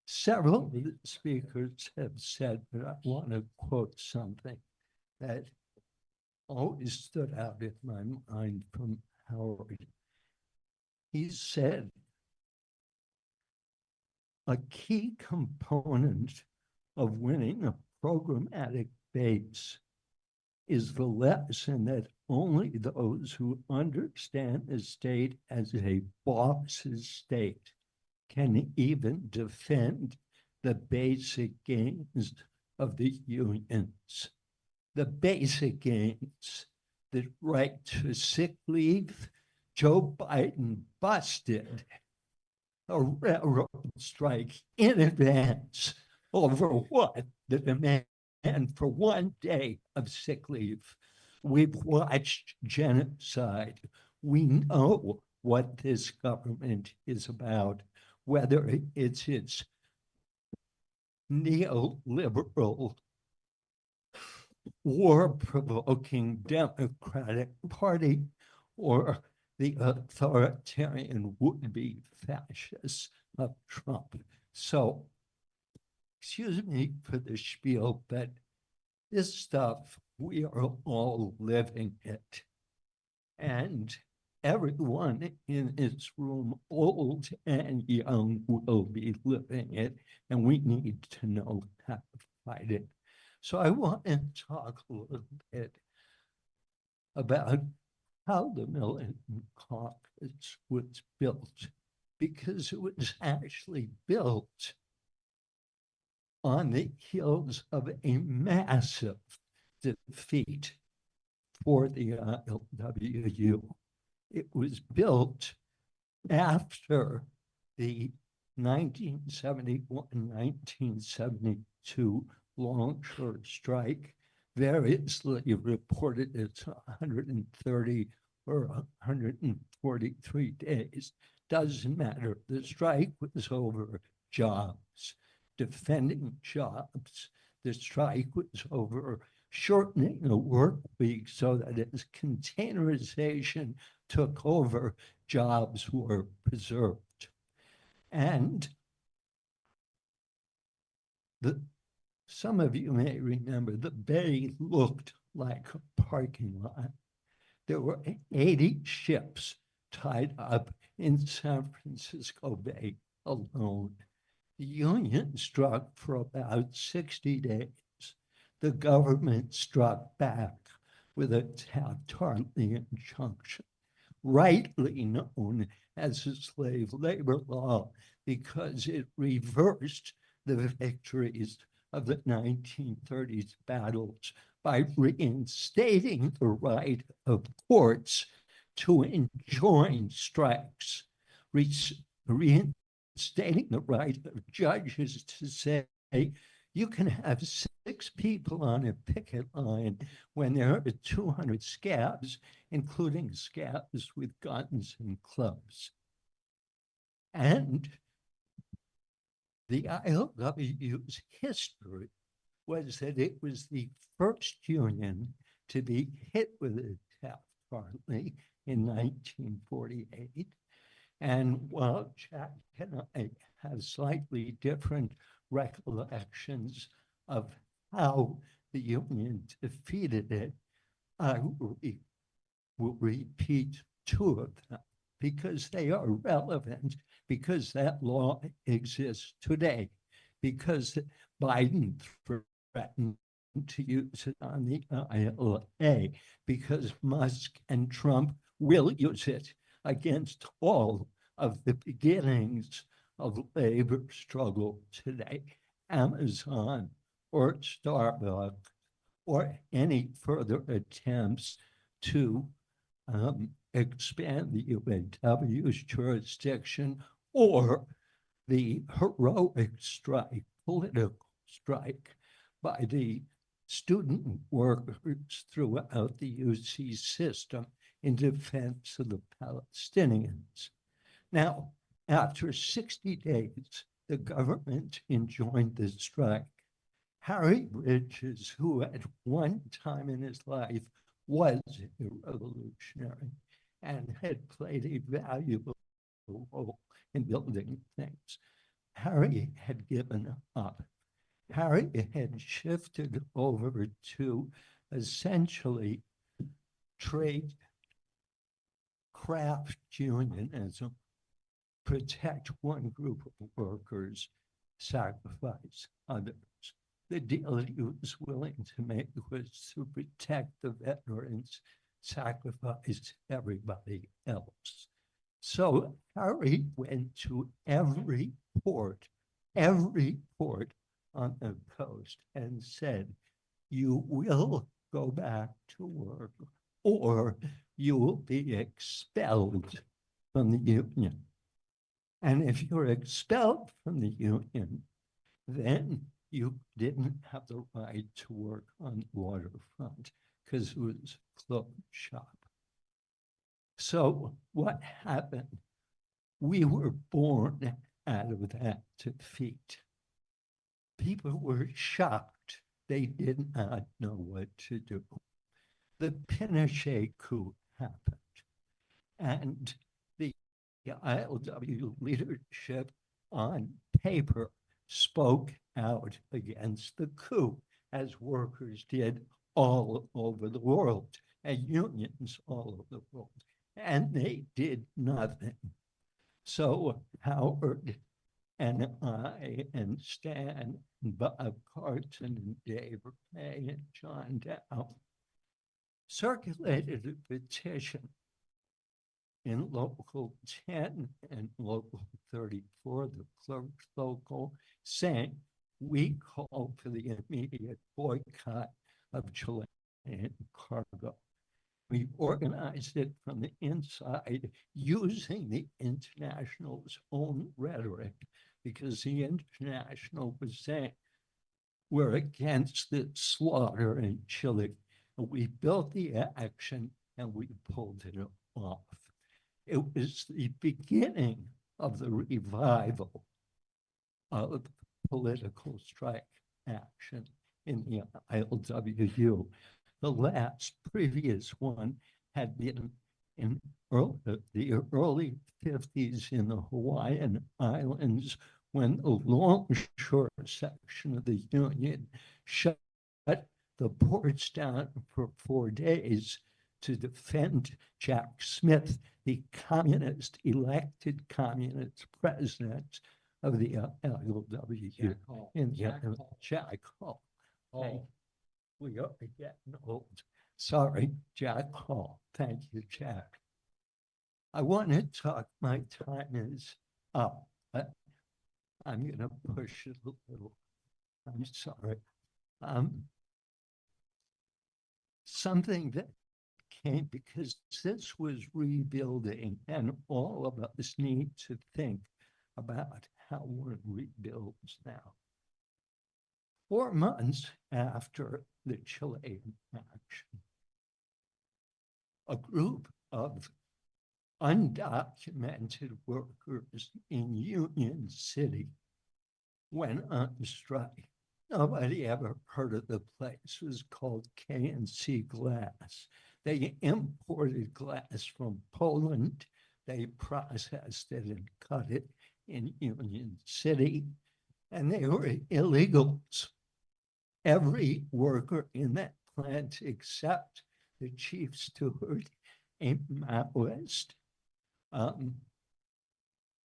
Several of the speakers have said, but I want to quote something that always stood out in my mind from Howard. He said, a key component of winning a programmatic base is the lesson that only those who understand the state as a boss's state can even defend the basic gains of the unions. The basic gains, the right to sick leave, Joe Biden busted a railroad strike in advance over what? The demand for 1 day of sick leave. We've watched genocide. We know what this government is about, whether it's its neoliberal, war-provoking Democratic Party or the authoritarian would-be fascists of Trump. So, excuse me for the spiel, but this stuff, we are all living it. And everyone in this room, old and young, will be living it, and we need to know how to fight it. So I want to talk a little bit about how the Militant Caucus was built, because it was actually built on the heels of a massive defeat for the ILWU. It was built after the 1971-1972 Longshore strike, variously reported as 130 or 143 days. Doesn't matter. The strike was over jobs, defending jobs. The strike was over shortening the work week so that as containerization took over, jobs were preserved. And some of you may remember the bay looked like a parking lot. There were 80 ships tied up in San Francisco Bay alone. The Union struck for about 60 days. The government struck back with a Taft-Hartley injunction, rightly known as the slave labor law, because it reversed the victories of the 1930s battles by reinstating the right of courts to enjoin strikes, reinstating the right of judges to say, you can have 6 people on a picket line when there are 200 scabs, including scabs with guns and clubs. And the ILWU's history was that it was the first union to be hit with a Taft-Hartley in 1948. And while Jack and I have slightly different recollections of how the union defeated it, I will repeat 2 of them because they are relevant, because that law exists today, because Biden threatened to use it on the ILA, because Musk and Trump will use it against all of the beginnings of labor struggle today, Amazon or Starbucks or any further attempts to expand the UAW's jurisdiction, or the heroic strike, political strike by the student workers throughout the UC system in defense of the Palestinians. Now, after 60 days, the government enjoined the strike. Harry Bridges, who at one time in his life was a revolutionary and had played a valuable role in building things, Harry had given up. Harry had shifted over to essentially trade craft unionism, protect one group of workers, sacrifice others. The deal he was willing to make was to protect the veterans, sacrifice everybody else. So Harry went to every port on the coast and said, you will go back to work, or you will be expelled from the union. And if you're expelled from the union, then you didn't have the right to work on the waterfront because it was a closed shop. So what happened? We were born out of that defeat. People were shocked. They did not know what to do. The Pinochet coup happened, and the ILWU leadership on paper spoke out against the coup, as workers did all over the world, and unions all over the world, and they did nothing. So Howard and I and Stan and Bob Carton and Dave Ray and John Dow circulated a petition in Local 10 and Local 34, the clerk's local, saying we call for the immediate boycott of Chilean cargo. We organized it from the inside using the International's own rhetoric, because the International was saying we're against the slaughter in Chile. And we built the action and we pulled it off. It was the beginning of the revival of political strike action in the ILWU. The last previous one had been in the early 50s in the Hawaiian Islands, when the Longshore section of the Union shut the ports down for 4 days to defend Jack Schmidt, the elected communist president of the ILWU. Jack Hall. Hey, we are getting old. Sorry, Jack Hall. Thank you, Jack. I want to talk, my time is up. I'm going to push it a little. I'm sorry. Something that came, because this was rebuilding, and all of us need to think about how one rebuilds now. 4 months after the Chilean action, a group of undocumented workers in Union City went on strike. Nobody ever heard of the place. It was called K&C Glass. They imported glass from Poland. They processed it and cut it in Union City, and they were illegals. Every worker in that plant, except the chief steward, a Maoist,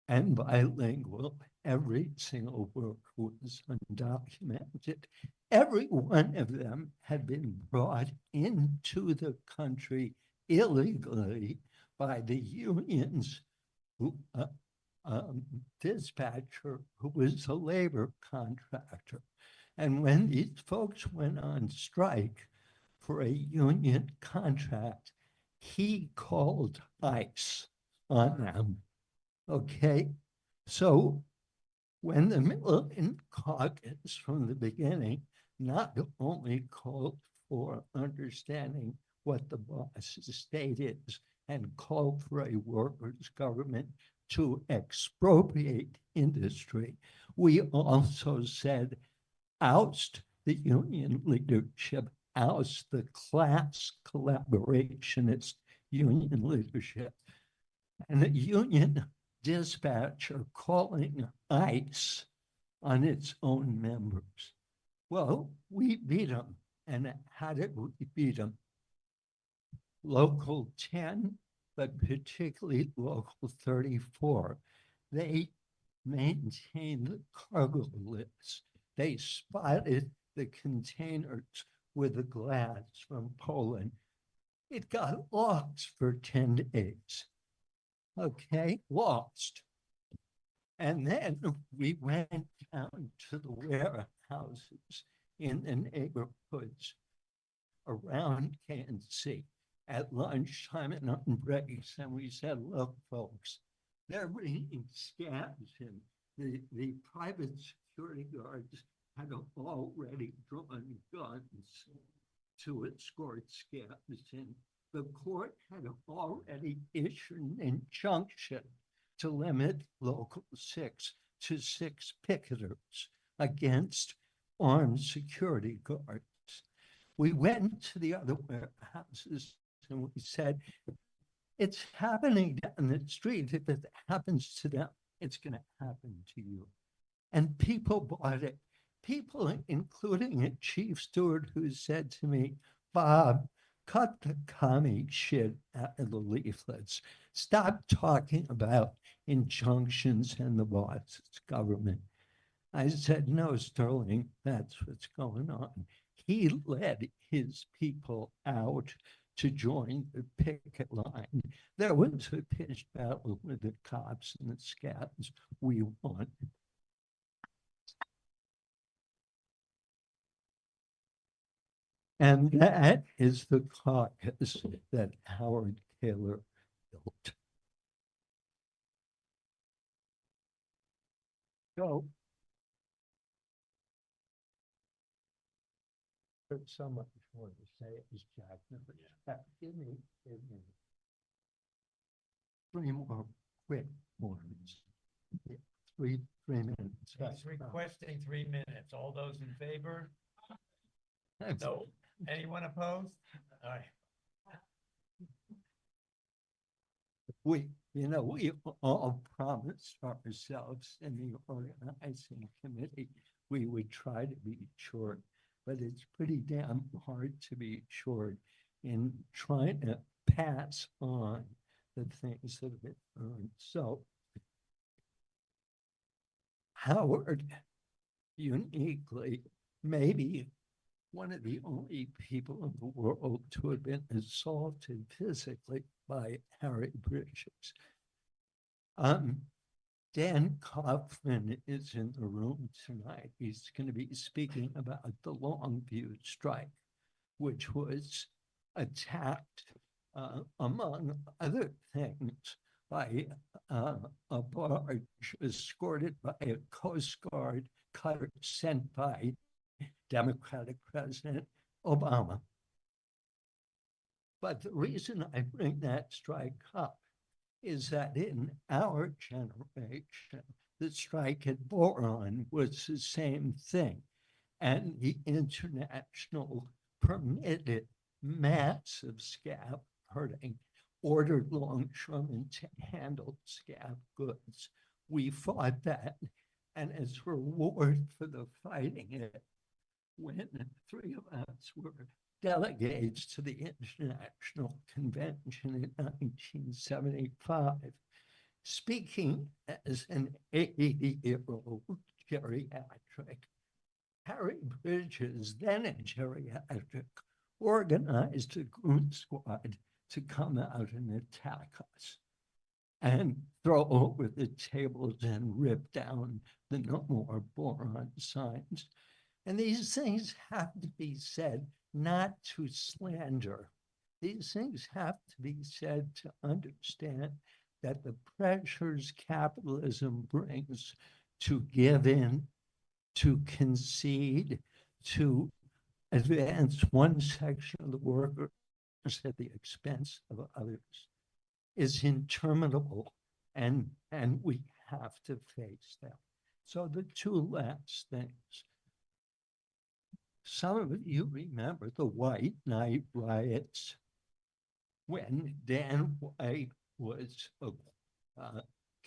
and bilingual. Every single worker was undocumented. Every one of them had been brought into the country illegally by the union's dispatcher, who was a labor contractor. And when these folks went on strike for a union contract, he called ICE on them. Okay, so when the Militant Caucus from the beginning not only called for understanding what the boss state is and called for a workers' government to expropriate industry, we also said oust the union leadership, oust the class collaborationist union leadership. And the union dispatcher calling ICE on its own members. Well, we beat them. And how did we beat them? Local 10, but particularly Local 34. They maintained the cargo lists. They spotted the containers with the glass from Poland. It got lost for 10 days. Okay, lost. And then we went down to the warehouses in the neighborhoods around K&C, at lunchtime and on breaks, and we said, look, folks, they're bringing scabs in. The private security guards had already drawn guns to escort scabs in. The court had already issued an injunction to limit Local 6 to 6 picketers against armed security guards. We went to the other warehouses and we said, it's happening down the street. If it happens to them, it's going to happen to you. And people bought it. People, including a chief steward who said to me, Bob, cut the commie shit out of the leaflets. Stop talking about injunctions and the boss's government. I said, no, Sterling, that's what's going on. He led his people out to join the picket line. There was a pitched battle with the cops and the scabs. We won. And that is the caucus that Howard Keylor built. So there's so much more to say as Jack never give me 3 more quick ones. 3 minutes. He's requesting 3 minutes. All those in favor? No. Anyone opposed? All right. We all promised ourselves in the organizing committee we would try to be short, but it's pretty damn hard to be short in trying to pass on the things that have been earned. So Howard, uniquely, maybe one of the only people in the world to have been assaulted physically by Harry Bridges. Dan Kaufman is in the room tonight. He's going to be speaking about the Longview strike, which was attacked, among other things, by a barge escorted by a Coast Guard cutter sent by Democratic President Obama. But the reason I bring that strike up is that in our generation, the strike at Boron was the same thing. And the international permitted massive scab herding, ordered longshoremen to handle scab goods. We fought that, and as reward for the fighting it, when 3 of us were delegates to the International Convention in 1975, speaking as an 80-year-old geriatric, Harry Bridges, then a geriatric, organized a goon squad to come out and attack us and throw over the tables and rip down the No More Boron signs. And these things have to be said not to slander. These things have to be said to understand that the pressures capitalism brings to give in, to concede, to advance one section of the workers at the expense of others is interminable, and we have to face them. So the 2 last things. Some of you remember the White Night riots when Dan White was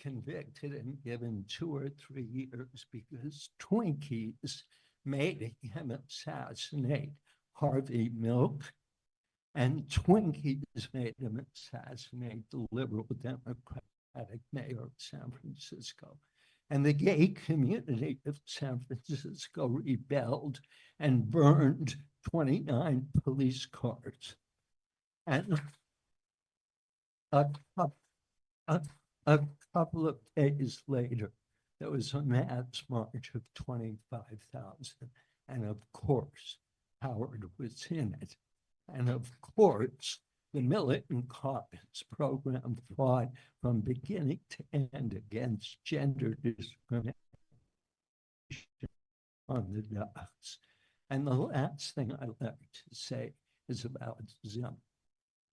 convicted and given 2 or 3 years because Twinkies made him assassinate Harvey Milk, and Twinkies made him assassinate the liberal Democratic mayor of San Francisco. And the gay community of San Francisco rebelled and burned 29 police cars. And a couple of days later, there was a mass march of 25,000. And of course, Howard was in it. And of course, The Militant Caucus program fought from beginning to end against gender discrimination on the docks. And the last thing I'd like to say is about Zim.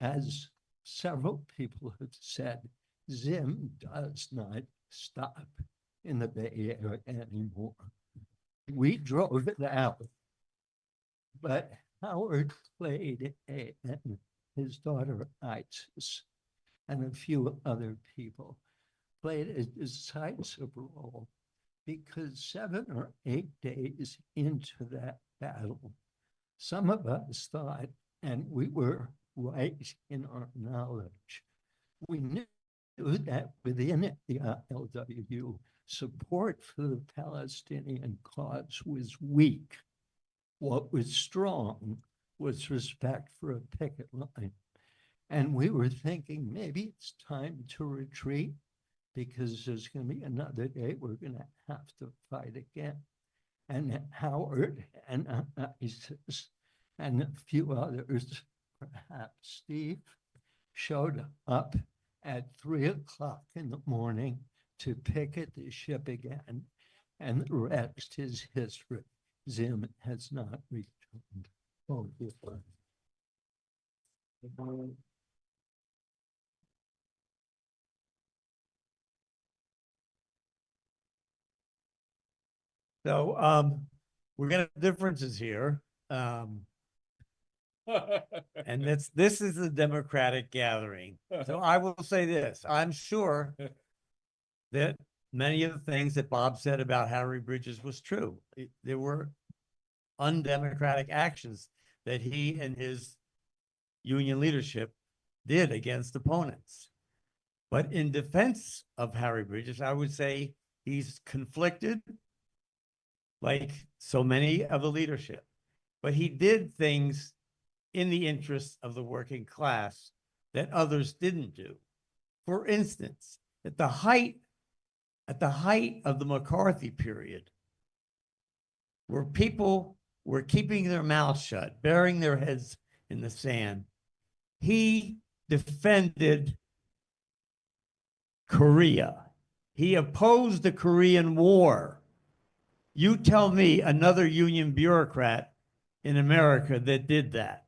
As several people have said, Zim does not stop in the Bay Area anymore. We drove it out, but Howard played and his daughter Isis and a few other people played a decisive role, because 7 or 8 days into that battle, some of us thought, and we were right in our knowledge, we knew that within the ILWU, support for the Palestinian cause was weak. What was strong was respect for a picket line. And we were thinking maybe it's time to retreat, because there's going to be another day we're going to have to fight again. And Howard and Isis and a few others, perhaps Steve, showed up at 3 o'clock in the morning to picket the ship again. And the rest is history. Zim has not returned. Oh, So we're gonna have differences here. And this is a Democratic gathering. So I will say this, I'm sure that many of the things that Bob said about Harry Bridges was true. There were undemocratic actions that he and his union leadership did against opponents. But in defense of Harry Bridges, I would say he's conflicted, like so many of the leadership, but he did things in the interest of the working class that others didn't do. For instance, at the height of the McCarthy period, where people were keeping their mouths shut, burying their heads in the sand, he defended Korea. He opposed the Korean War. You tell me another union bureaucrat in America that did that.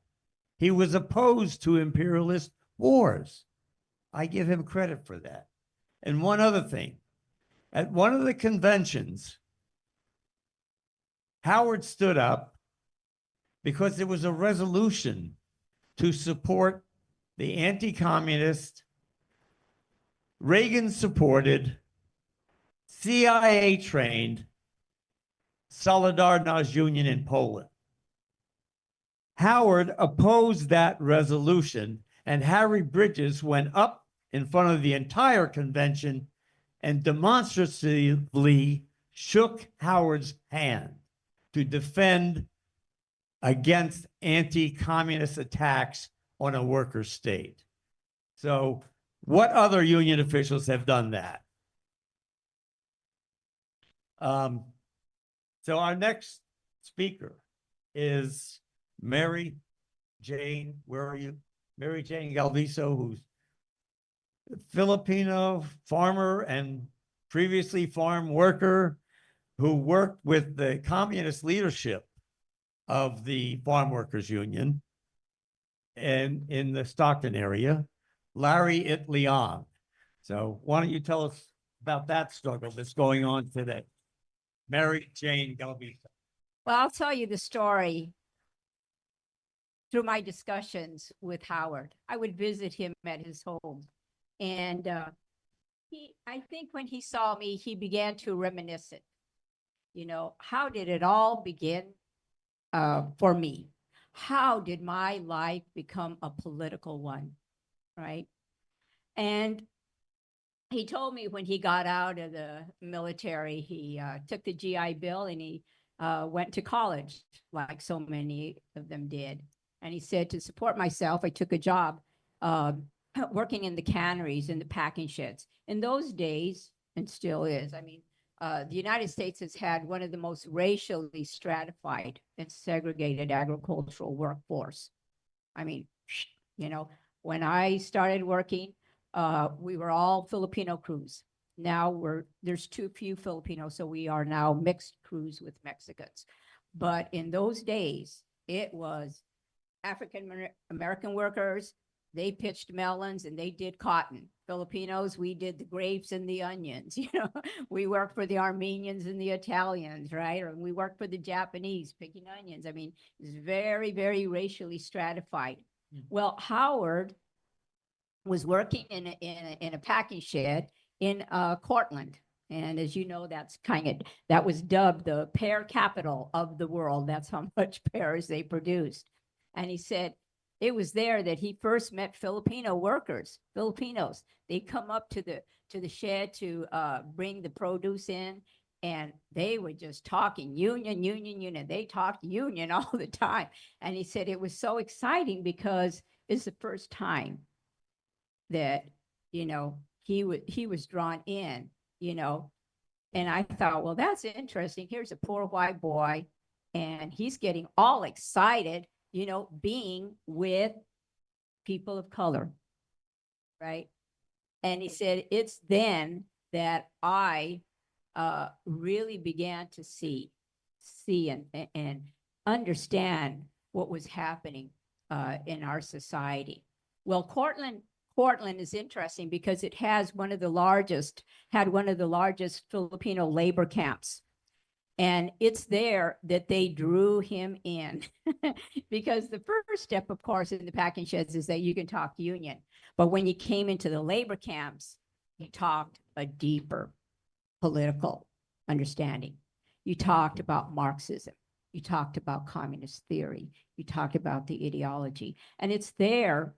He was opposed to imperialist wars. I give him credit for that. And one other thing, at one of the conventions, Howard stood up because there was a resolution to support the anti-communist, Reagan-supported, CIA-trained Solidarność Union in Poland. Howard opposed that resolution, and Harry Bridges went up in front of the entire convention and demonstratively shook Howard's hand to defend against anti-communist attacks on a worker state. So what other union officials have done that? So our next speaker is Mary Jane, where are you? Mary Jane Galviso, who's a Filipino farmer and previously farm worker who worked with the communist leadership of the Farm Workers Union and in the Stockton area, Larry Itliang. So why don't you tell us about that struggle that's going on today? Mary Jane Galviso. Well, I'll tell you the story through my discussions with Howard. I would visit him at his home. And I think when he saw me, he began to reminisce it. You know, how did it all begin for me? How did my life become a political one, right? And he told me when he got out of the military, he took the GI Bill and he went to college, like so many of them did. And he said, to support myself, I took a job working in the canneries, in the packing sheds. In those days, and still is, I mean, the United States has had one of the most racially stratified and segregated agricultural workforce. I mean, you know, When I started working, we were all Filipino crews. Now there's too few Filipinos, so we are now mixed crews with Mexicans. But in those days, it was African American workers, they pitched melons and they did cotton. Filipinos, we did the grapes and the onions, you know. We worked for the Armenians and the Italians, right? Or we worked for the Japanese picking onions. I mean, it's very, very racially stratified. Well, Howard was working in a packing shed in Cortland. And as you know, that was dubbed the pear capital of the world. That's how much pears they produced. And he said it was there that he first met Filipino workers, Filipinos. They'd come up to the shed to bring the produce in, and they were just talking union, union, union. They talked union all the time. And he said it was so exciting because it's the first time that, you know, he was drawn in, you know. And I thought, well, that's interesting. Here's a poor white boy, and he's getting all excited, you know, being with people of color, right? And he said, it's then that I really began to see and understand what was happening in our society. Well, Cortland is interesting because it has one of the largest Filipino labor camps. And it's there that they drew him in because the first step, of course, in the packing sheds is that you can talk union. But when you came into the labor camps, you talked a deeper political understanding. You talked about Marxism. You talked about communist theory. You talked about the ideology. And it's there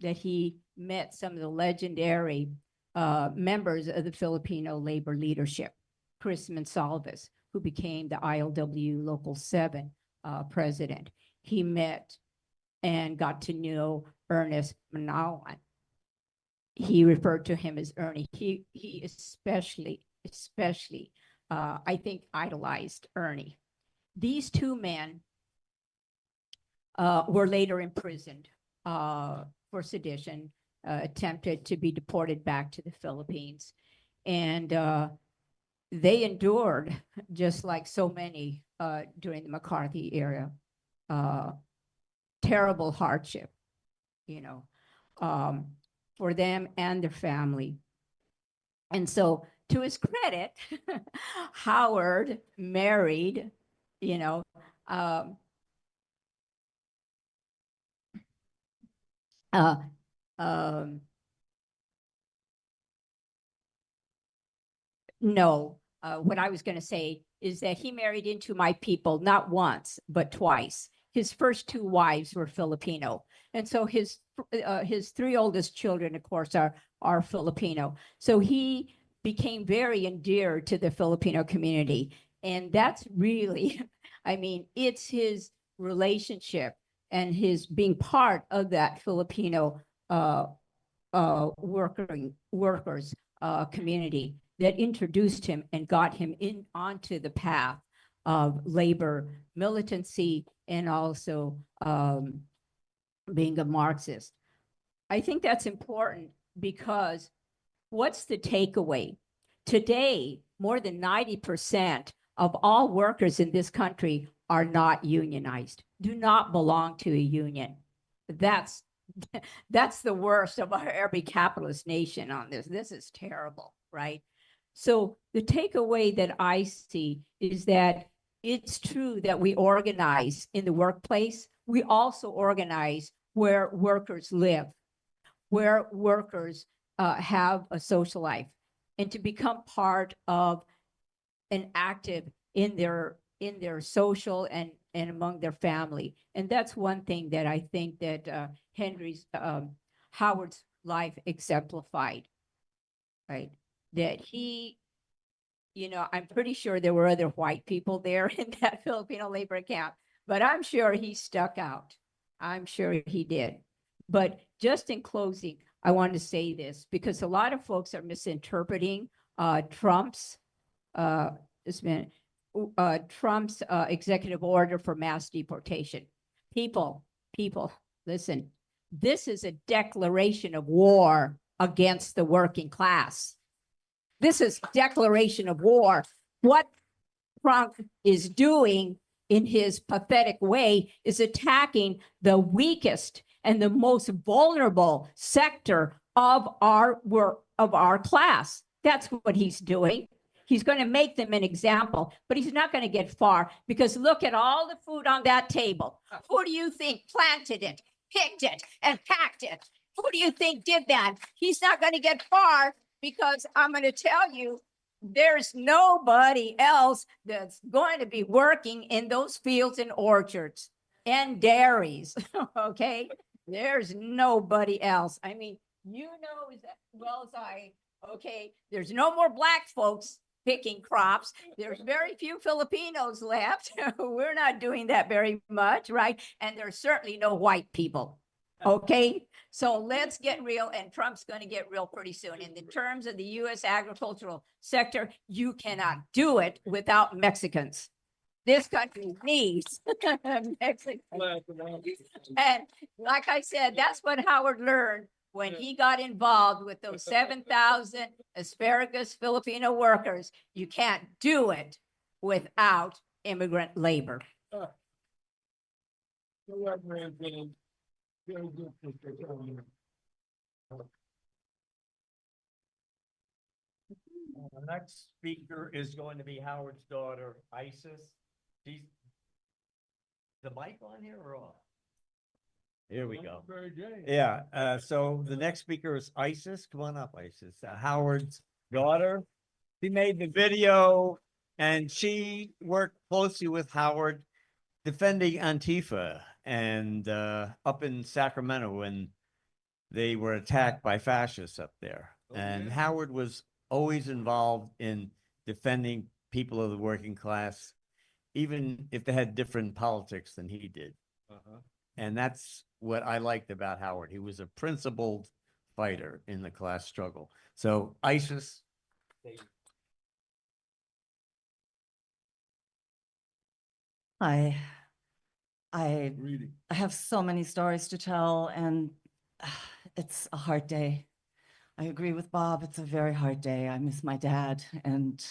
that he met some of the legendary members of the Filipino labor leadership. Chris Monsalves, who became the ILWU Local 7 president. He met and got to know Ernest Manawan. He referred to him as Ernie. He especially, I think, idolized Ernie. These two men were later imprisoned for sedition, attempted to be deported back to the Philippines. And they endured, just like so many during the McCarthy era, terrible hardship, you know, for them and their family. And so, to his credit, Howard married, you know, no, what I was going to say is that he married into my people not once, but twice. His first two wives were Filipino. And so his three oldest children, of course, are Filipino. So he became very endeared to the Filipino community. And that's really, I mean, it's his relationship and his being part of that Filipino workers community that introduced him and got him onto the path of labor militancy and also being a Marxist. I think that's important because what's the takeaway? Today, more than 90% of all workers in this country are not unionized, do not belong to a union. That's the worst of every capitalist nation on this. This is terrible, right? So the takeaway that I see is that it's true that we organize in the workplace. We also organize where workers live, where workers have a social life, and to become part of an active in their social and among their family. And that's one thing that I think that Howard's life exemplified, right? That he, you know, I'm pretty sure there were other white people there in that Filipino labor camp, but I'm sure he stuck out. I'm sure he did. But just in closing, I want to say this because a lot of folks are misinterpreting Trump's executive order for mass deportation. People, listen, This is a declaration of war against the working class. This is declaration of war. What Trump is doing in his pathetic way is attacking the weakest and the most vulnerable sector of our class. That's what he's doing. He's going to make them an example, but he's not going to get far because look at all the food on that table. Who do you think planted it, picked it, and packed it? Who do you think did that? He's not going to get far because I'm going to tell you, there's nobody else that's going to be working in those fields and orchards and dairies. Okay, there's nobody else. I mean, you know as well as I. Okay, there's no more black folks picking crops. There's very few Filipinos left. We're not doing that very much, right? And there's certainly no white people. Okay, so let's get real, and Trump's going to get real pretty soon. In the terms of the U.S. agricultural sector, you cannot do it without Mexicans. This country needs Mexicans. And like I said, that's what Howard learned when he got involved with those 7,000 asparagus Filipino workers. You can't do it without immigrant labor. The next speaker is going to be Howard's daughter, Isis. She's the mic on here or off? Here we go. Yeah, so the next speaker is Isis. Come on up, Isis. Howard's daughter. She made the video and she worked closely with Howard defending Antifa and up in Sacramento when they were attacked by fascists up there. And Howard was always involved in defending people of the working class, even if they had different politics than he did. And that's what I liked about Howard. He was a principled fighter in the class struggle. So Isis. I have so many stories to tell, and it's a hard day. I agree with Bob. It's a very hard day. I miss my dad, and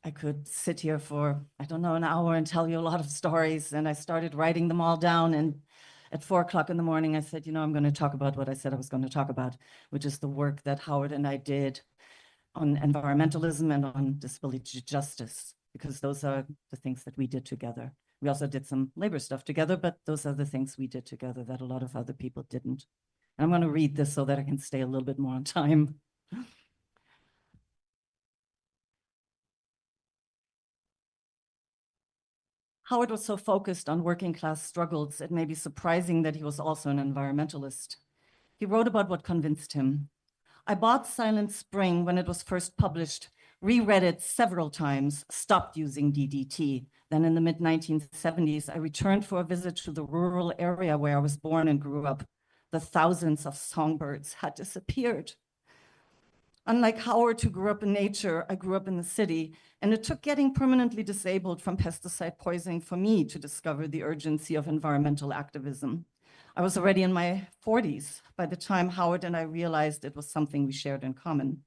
I could sit here for, I don't know, an hour and tell you a lot of stories. And I started writing them all down. And at 4 o'clock in the morning, I said, you know, I'm going to talk about what I said I was going to talk about, which is the work that Howard and I did on environmentalism and on disability justice, because those are the things that we did together. We also did some labor stuff together, but those are the things we did together that a lot of other people didn't. And I'm going to read this so that I can stay a little bit more on time. Howard was so focused on working class struggles, it may be surprising that he was also an environmentalist. He wrote about what convinced him. I bought Silent Spring when it was first published, reread it several times, stopped using DDT. Then in the mid-1970s, I returned for a visit to the rural area where I was born and grew up. The thousands of songbirds had disappeared. Unlike Howard, who grew up in nature, I grew up in the city, and it took getting permanently disabled from pesticide poisoning for me to discover the urgency of environmental activism. I was already in my 40s by the time Howard and I realized it was something we shared in common.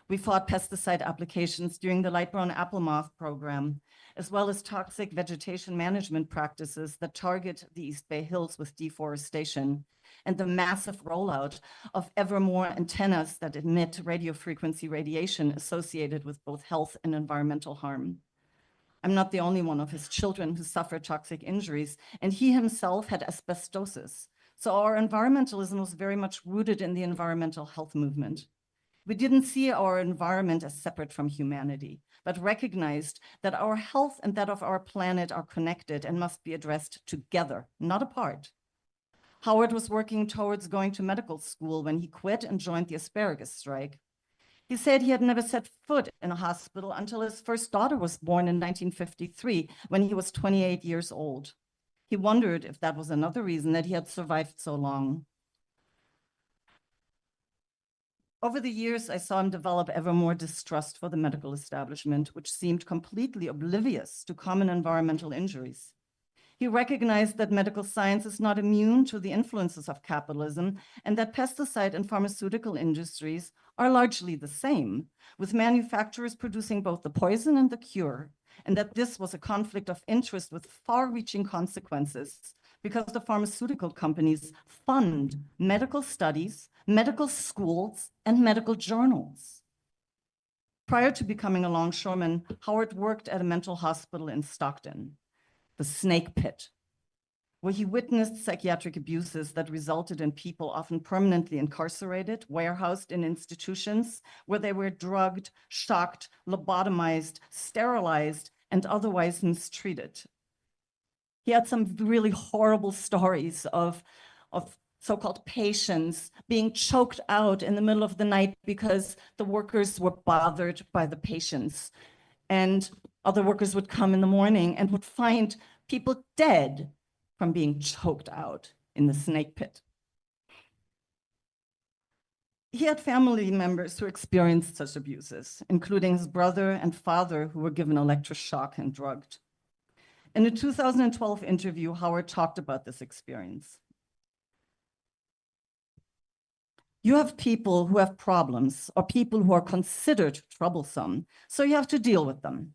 We fought pesticide applications during the light brown apple moth program, as well as toxic vegetation management practices that target the East Bay Hills with deforestation, and the massive rollout of ever more antennas that emit radio frequency radiation associated with both health and environmental harm. I'm not the only one of his children who suffered toxic injuries, and he himself had asbestosis. So our environmentalism was very much rooted in the environmental health movement. We didn't see our environment as separate from humanity, but recognized that our health and that of our planet are connected and must be addressed together, not apart. Howard was working towards going to medical school when he quit and joined the asparagus strike. He said he had never set foot in a hospital until his first daughter was born in 1953, when he was 28 years old. He wondered if that was another reason that he had survived so long. Over the years, I saw him develop ever more distrust for the medical establishment, which seemed completely oblivious to common environmental injuries. He recognized that medical science is not immune to the influences of capitalism and that pesticide and pharmaceutical industries are largely the same, with manufacturers producing both the poison and the cure, and that this was a conflict of interest with far-reaching consequences because the pharmaceutical companies fund medical studies, medical schools, and medical journals. Prior to becoming a longshoreman, Howard worked at a mental hospital in Stockton, the Snake Pit, where he witnessed psychiatric abuses that resulted in people often permanently incarcerated, warehoused in institutions where they were drugged, shocked, lobotomized, sterilized, and otherwise mistreated. He had some really horrible stories of so-called patients being choked out in the middle of the night because the workers were bothered by the patients. And other workers would come in the morning and would find people dead from being choked out in the Snake Pit. He had family members who experienced such abuses, including his brother and father who were given electroshock and drugged. In a 2012 interview, Howard talked about this experience. You have people who have problems or people who are considered troublesome, so you have to deal with them,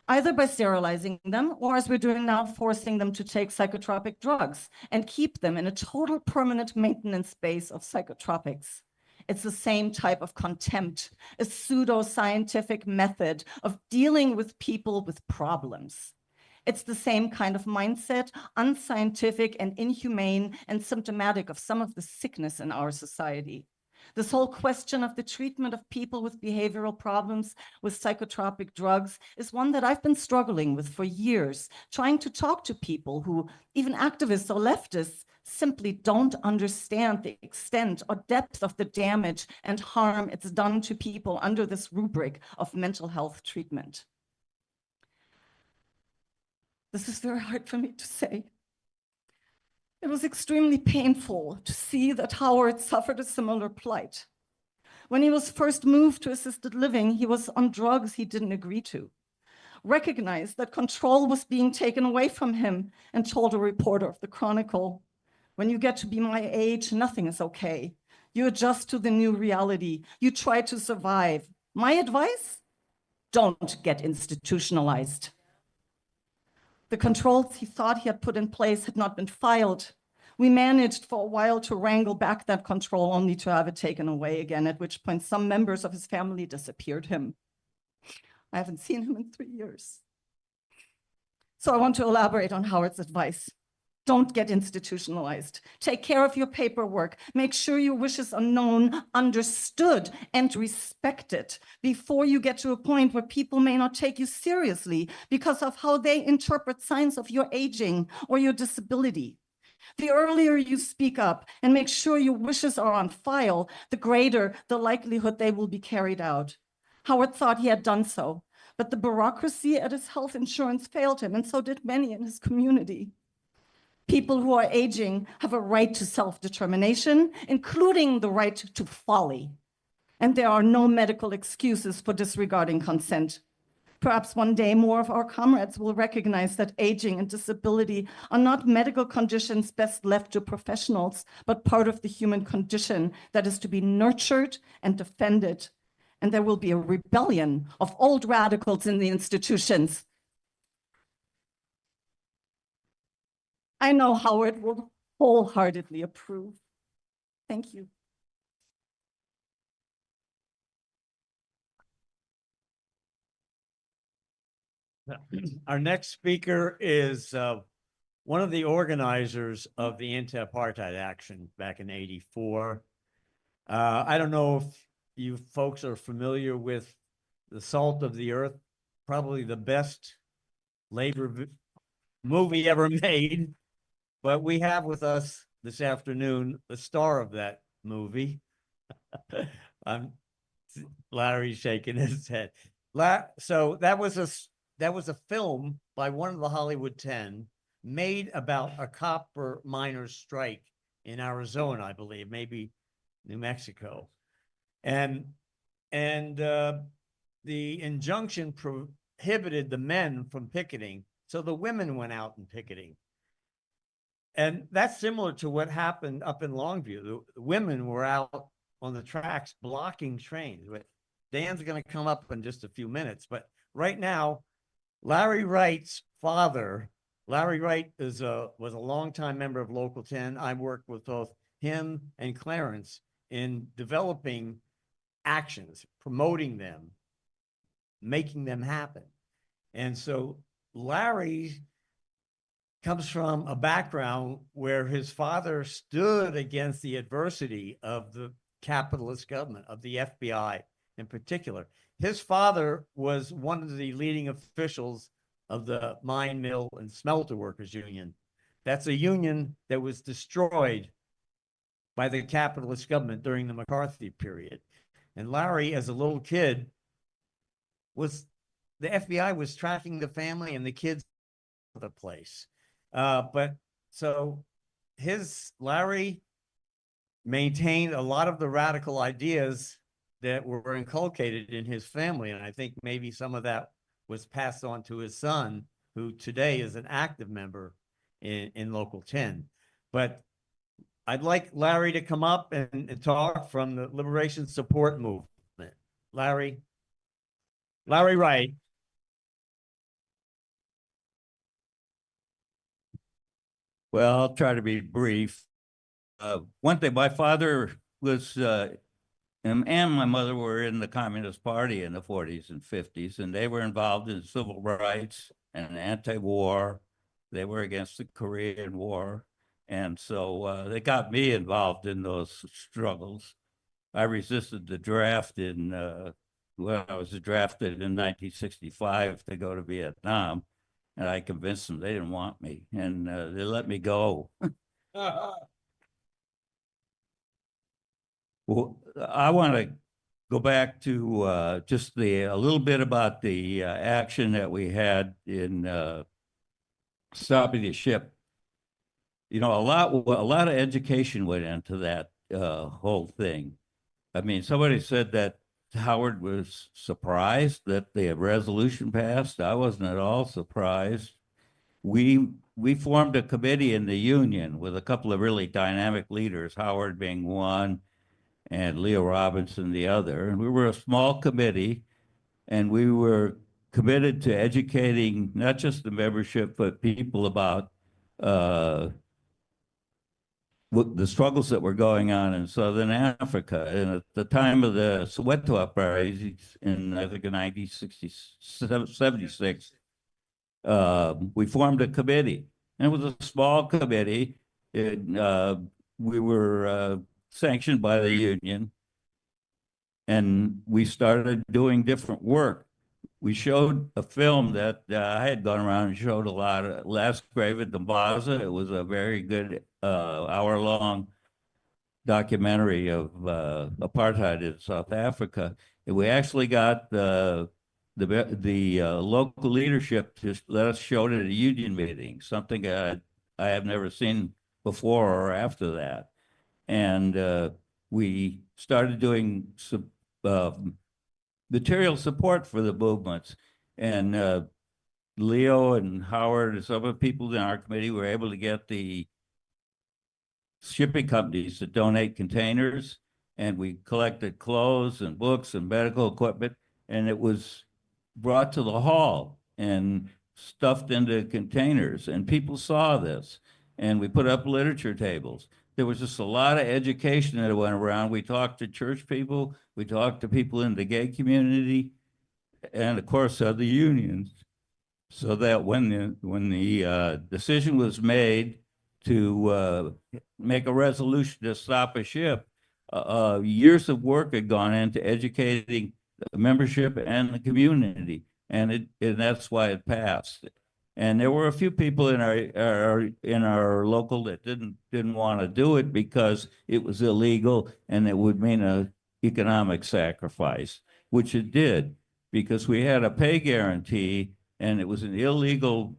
either by sterilizing them or, as we're doing now, forcing them to take psychotropic drugs and keep them in a total permanent maintenance base of psychotropics. It's the same type of contempt, a pseudo-scientific method of dealing with people with problems. It's the same kind of mindset, unscientific and inhumane and symptomatic of some of the sickness in our society. This whole question of the treatment of people with behavioral problems with psychotropic drugs is one that I've been struggling with for years, trying to talk to people who, even activists or leftists, simply don't understand the extent or depth of the damage and harm it's done to people under this rubric of mental health treatment. This is very hard for me to say. It was extremely painful to see that Howard suffered a similar plight. When he was first moved to assisted living, he was on drugs he didn't agree to, recognized that control was being taken away from him, and told a reporter of the Chronicle, "When you get to be my age, nothing is okay. You adjust to the new reality. You try to survive. My advice? Don't get institutionalized." The controls he thought he had put in place had not been filed. We managed for a while to wrangle back that control, only to have it taken away again, at which point some members of his family disappeared him. I haven't seen him in 3 years. So I want to elaborate on Howard's advice. Don't get institutionalized. Take care of your paperwork. Make sure your wishes are known, understood, and respected before you get to a point where people may not take you seriously because of how they interpret signs of your aging or your disability. The earlier you speak up and make sure your wishes are on file, the greater the likelihood they will be carried out. Howard thought he had done so, but the bureaucracy at his health insurance failed him, and so did many in his community. People who are aging have a right to self-determination, including the right to folly. And there are no medical excuses for disregarding consent. Perhaps one day more of our comrades will recognize that aging and disability are not medical conditions best left to professionals, but part of the human condition that is to be nurtured and defended. And there will be a rebellion of old radicals in the institutions. I know Howard will wholeheartedly approve. Thank you. Our next speaker is one of the organizers of the anti-apartheid action back in '84. I don't know if you folks are familiar with The Salt of the Earth, probably the best labor movie ever made. But we have with us this afternoon the star of that movie. Larry's shaking his head. So that was a film by one of the Hollywood 10 made about a copper miners' strike in Arizona, I believe, maybe New Mexico. And the injunction prohibited the men from picketing So the women went out and picketing. And that's similar to what happened up in Longview. The women were out on the tracks blocking trains. But Dan's going to come up in just a few minutes. But right now, Larry Wright's father, Larry Wright was a longtime member of Local 10. I worked with both him and Clarence in developing actions, promoting them, making them happen. And so Larry comes from a background where his father stood against the adversity of the capitalist government, of the FBI in particular. His father was one of the leading officials of the Mine, Mill, and Smelter Workers Union. That's a union that was destroyed by the capitalist government during the McCarthy period. And Larry, as a little kid, the FBI was tracking the family and the kids of the place. But so Larry maintained a lot of the radical ideas that were inculcated in his family. And I think maybe some of that was passed on to his son, who today is an active member in Local 10. But I'd like Larry to come up and talk from the Liberation Support Movement. Larry Wright. Well, I'll try to be brief. One thing, my father was, and my mother were in the Communist Party in the 40s and 50s, and they were involved in civil rights and anti-war. They were against the Korean War. And so they got me involved in those struggles. I resisted the draft I was drafted in 1965 to go to Vietnam. And I convinced them they didn't want me, and they let me go. Well, I want to go back to just a little bit about the action that we had in stopping the ship. You know, a lot of education went into that whole thing. I mean, somebody said that Howard was surprised that the resolution passed. I wasn't at all surprised. We formed a committee in the union with a couple of really dynamic leaders, Howard being one and Leo Robinson the other. And we were a small committee, and we were committed to educating not just the membership, but people about the struggles that were going on in Southern Africa. And at the time of the Soweto uprisings in, I think, in 1976, we formed a committee. And it was a small committee. We were sanctioned by the union. And we started doing different work. We showed a film that I had gone around and showed a lot of Last Grave at Dambaza. It was a very good hour-long documentary of apartheid in South Africa. And we actually got the local leadership to let us show it at a union meeting, something I have never seen before or after that. And we started doing some material support for the movements. And Leo and Howard and some of the people in our committee were able to get the shipping companies to donate containers, and we collected clothes and books and medical equipment, and it was brought to the hall and stuffed into containers, and people saw this, and we put up literature tables. There was just a lot of education that went around. We talked to church people, we talked to people in the gay community, and of course the unions, so that when the decision was made to make a resolution to stop a ship, years of work had gone into educating the membership and the community, and that's why it passed. And there were a few people in our local that didn't want to do it because it was illegal and it would mean an economic sacrifice, which it did, because we had a pay guarantee and it was an illegal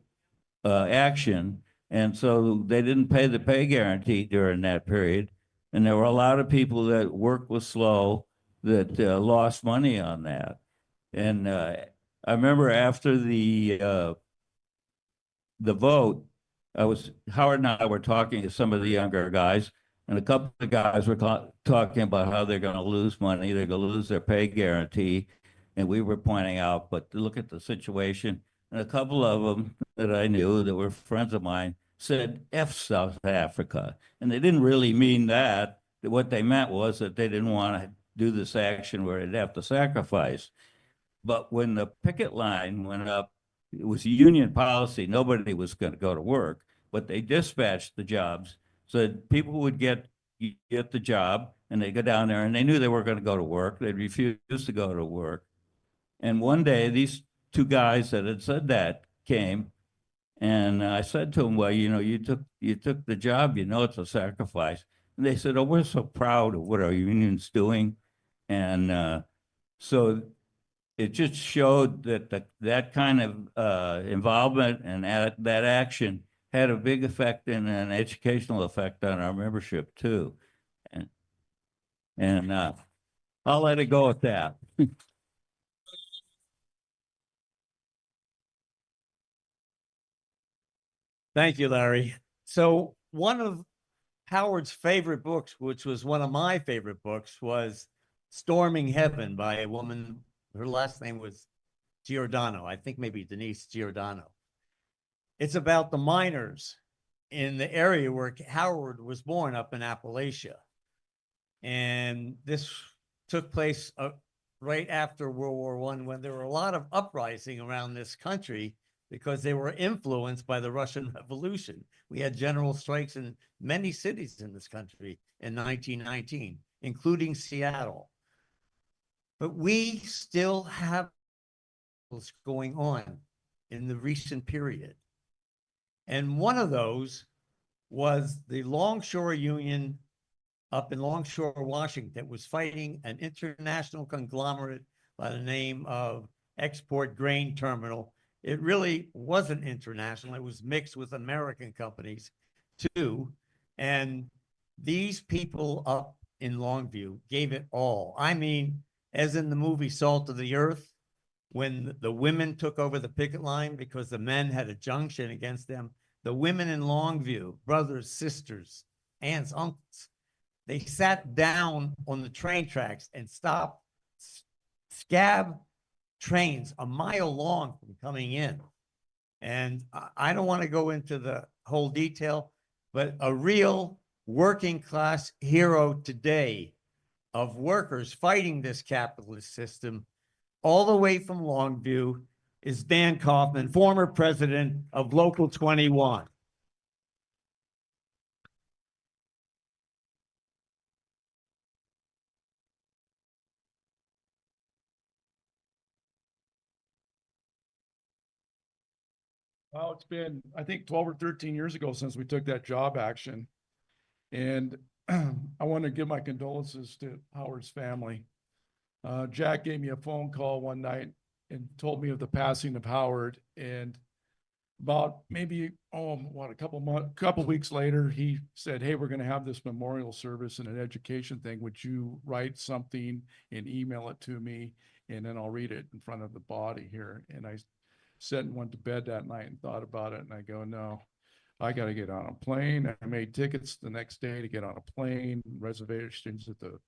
action. And so they didn't pay the pay guarantee during that period. And there were a lot of people that work was slow that lost money on that. And I remember after the the vote, Howard and I were talking to some of the younger guys, and a couple of guys were talking about how they're going to lose money, they're going to lose their pay guarantee. And we were pointing out, but look at the situation. And a couple of them that I knew that were friends of mine said, F South Africa. And they didn't really mean that. What they meant was that they didn't want to do this action where they'd have to sacrifice. But when the picket line went up, it was union policy. Nobody was going to go to work, but they dispatched the jobs so that people would get the job and they go down there and they knew they were going to go to work. They'd refuse to go to work. And one day, these two guys that had said that came, and I said to them, well, you took the job, it's a sacrifice. And they said, oh, we're so proud of what our union's doing. And so it just showed that that kind of involvement and that action had a big effect and an educational effect on our membership too. And I'll let it go at that. Thank you, Larry. So one of Howard's favorite books, which was one of my favorite books, was Storming Heaven by a woman. Her last name was Giordano. I think maybe Denise Giordano. It's about the miners in the area where Howard was born, up in Appalachia. And this took place right after World War I, when there were a lot of uprising around this country because they were influenced by the Russian Revolution. We had general strikes in many cities in this country in 1919, including Seattle. But we still have what's going on in the recent period. And one of those was the Longshore Union up in Longshore, Washington, that was fighting an international conglomerate by the name of Export Grain Terminal. It really wasn't international. It was mixed with American companies too. And these people up in Longview gave it all. I mean, as in the movie Salt of the Earth, when the women took over the picket line because the men had a junction against them, the women in Longview, brothers, sisters, aunts, uncles, they sat down on the train tracks and stopped scab trains a mile long from coming in. And I don't want to go into the whole detail, but a real working class hero today of workers fighting this capitalist system all the way from Longview is Dan Kaufman, former president of Local 21. Well, it's been, I think, 12 or 13 years ago since we took that job action. And I want to give my condolences to Howard's family. Jack gave me a phone call one night and told me of the passing of Howard. And about maybe, a couple weeks later, he said, hey, we're going to have this memorial service and an education thing. Would you write something and email it to me? And then I'll read it in front of the body here. And I sat and went to bed that night and thought about it. And I go, no, I got to get on a plane. I made tickets the next day to get on a plane, reservations at the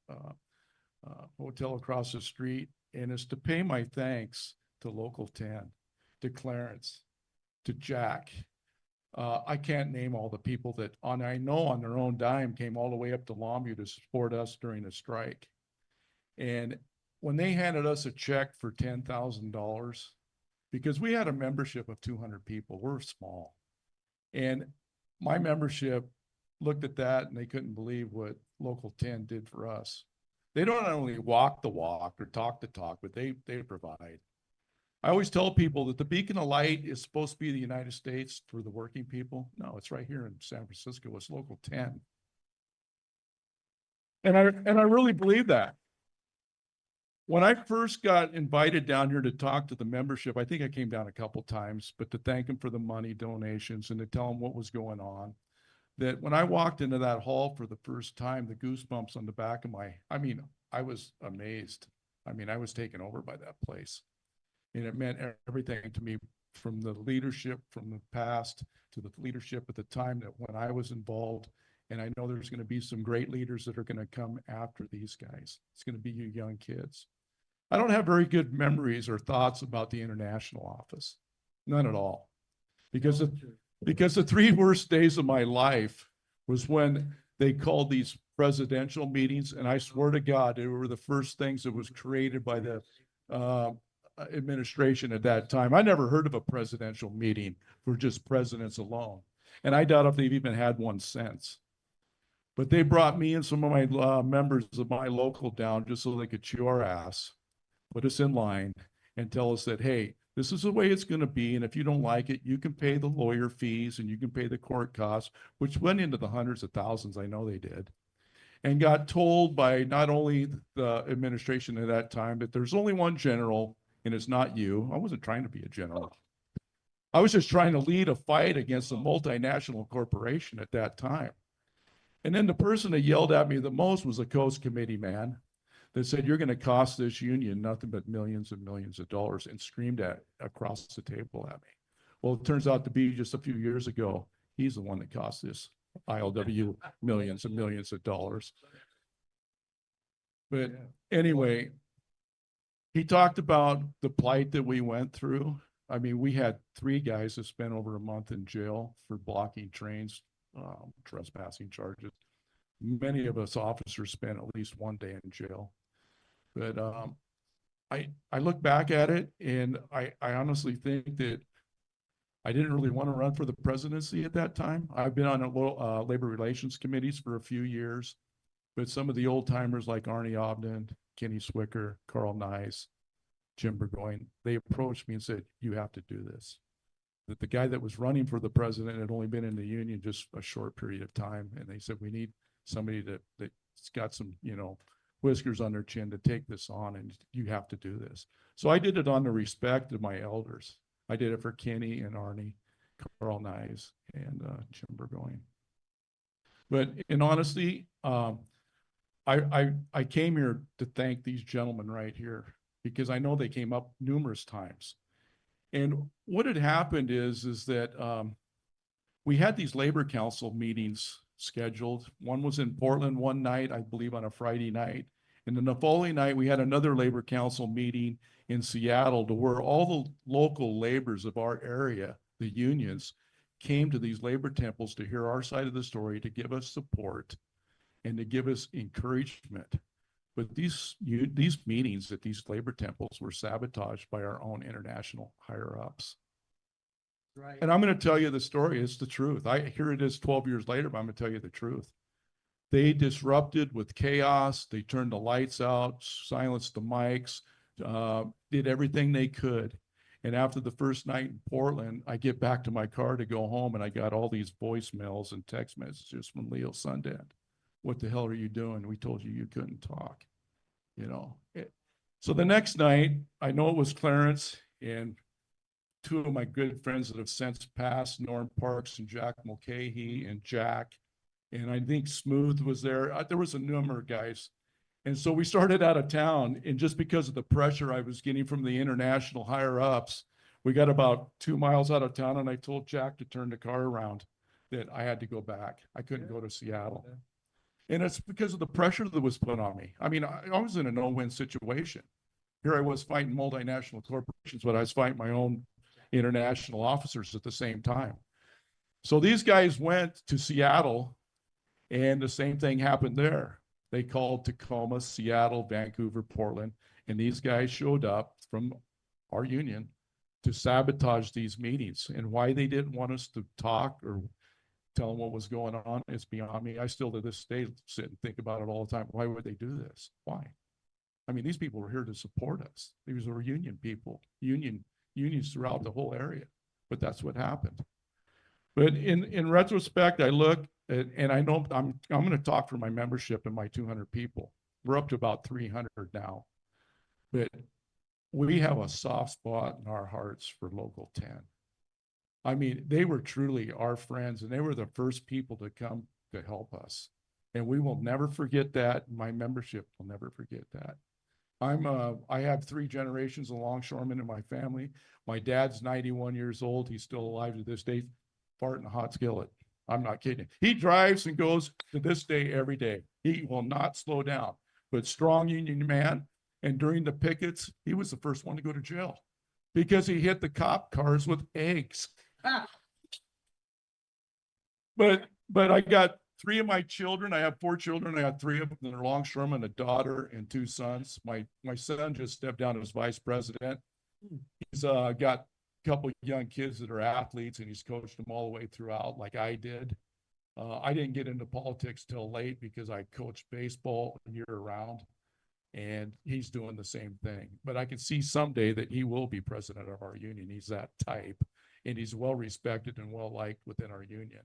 hotel across the street. And it's to pay my thanks to Local 10, to Clarence, to Jack. I can't name all the people that I know on their own dime came all the way up to Longview to support us during the strike. And when they handed us a check for $10,000, because we had a membership of 200 people, we're small. And my membership looked at that and they couldn't believe what Local 10 did for us. They don't only walk the walk or talk the talk, but they provide. I always tell people that the beacon of light is supposed to be the United States for the working people. No, it's right here in San Francisco. It's Local 10. And I really believe that. When I first got invited down here to talk to the membership, I think I came down a couple times, but to thank them for the money donations and to tell them what was going on, that when I walked into that hall for the first time, the goosebumps on the back of I was amazed. I mean, I was taken over by that place. And it meant everything to me, from the leadership from the past to the leadership at the time that when I was involved. And I know there's going to be some great leaders that are going to come after these guys. It's going to be you young kids. I don't have very good memories or thoughts about the international office. None at all. Because the three worst days of my life was when they called these presidential meetings. And I swear to God, they were the first things that was created by the administration at that time. I never heard of a presidential meeting for just presidents alone. And I doubt if they've even had one since. But they brought me and some of my members of my local down just so they could chew our ass, put us in line, and tell us that, hey, this is the way it's going to be. And if you don't like it, you can pay the lawyer fees and you can pay the court costs, which went into the hundreds of thousands. I know they did. And got told by not only the administration at that time that there's only one general and it's not you. I wasn't trying to be a general. I was just trying to lead a fight against a multinational corporation at that time. And then the person that yelled at me the most was a Coast Committee man that said, you're going to cost this union nothing but millions and millions of dollars, and screamed at across the table at me. Well, it turns out to be just a few years ago, he's the one that cost this ILWU millions and millions of dollars. But anyway, he talked about the plight that we went through. I mean, we had 3 guys that spent over a month in jail for blocking trains, trespassing charges. Many of us officers spent at least 1 day in jail. But I look back at it, and I honestly think that I didn't really want to run for the presidency at that time. I've been on a labor relations committees for a few years, but some of the old timers like Arnie Ogden, Kenny Swicker, Carl Nice, Jim Burgoyne, they approached me and said, you have to do this. That the guy that was running for the president had only been in the union just a short period of time. And they said, we need somebody that's got some, whiskers on their chin to take this on, and you have to do this. So I did it on the respect of my elders. I did it for Kenny and Arnie, Carl Nice, and Jim Burgoyne. But in honesty, I came here to thank these gentlemen right here, because I know they came up numerous times. And what had happened is that we had these labor council meetings scheduled. One was in Portland one night, I believe on a Friday night. And then the following night, we had another labor council meeting in Seattle, to where all the local laborers of our area, the unions, came to these labor temples to hear our side of the story, to give us support and to give us encouragement. But these meetings at these labor temples were sabotaged by our own international higher ups. Right. And I'm going to tell you the story. It's the truth. Here it is 12 years later, but I'm going to tell you the truth. They disrupted with chaos. They turned the lights out, silenced the mics, did everything they could. And after the first night in Portland, I get back to my car to go home, and I got all these voicemails and text messages from Leo Sundand. What the hell are you doing? We told you you couldn't talk, So the next night, I know it was Clarence and 2 of my good friends that have since passed, Norm Parks and Jack Mulcahy and Jack. And I think Smooth was there. There was a number of guys. And so we started out of town, and just because of the pressure I was getting from the international higher ups, we got about 2 miles out of town, and I told Jack to turn the car around, that I had to go back. I couldn't go to Seattle. And it's because of the pressure that was put on me. I mean, I was in a no-win situation. Here I was fighting multinational corporations, but I was fighting my own international officers at the same time. So these guys went to Seattle, and the same thing happened there. They called Tacoma, Seattle, Vancouver, Portland, and these guys showed up from our union to sabotage these meetings. And why they didn't want us to talk or tell them what was going on is beyond me. I still to this day sit and think about it all the time. Why would they do this? Why? I mean, these people were here to support us. These were union people, unions throughout the whole area. But that's what happened. But in retrospect, I look and I know I'm going to talk for my membership and my 200 people. We're up to about 300 now. But we have a soft spot in our hearts for Local 10. I mean, they were truly our friends, and they were the first people to come to help us. And we will never forget that. My membership will never forget that. I have 3 generations of longshoremen in my family. My dad's 91 years old. He's still alive to this day, farting a hot skillet. I'm not kidding. He drives and goes to this day every day. He will not slow down, but strong union man. And during the pickets, he was the first one to go to jail because he hit the cop cars with eggs. But I got 3 of my children. I have 4 children. I got 3 of them. They're longshoremen, a daughter and 2 sons. My son just stepped down as vice president. He's got a couple young kids that are athletes, and he's coached them all the way throughout, like I did. I didn't get into politics till late because I coached baseball year round, and he's doing the same thing. But I can see someday that he will be president of our union. He's that type, and he's well respected and well liked within our union,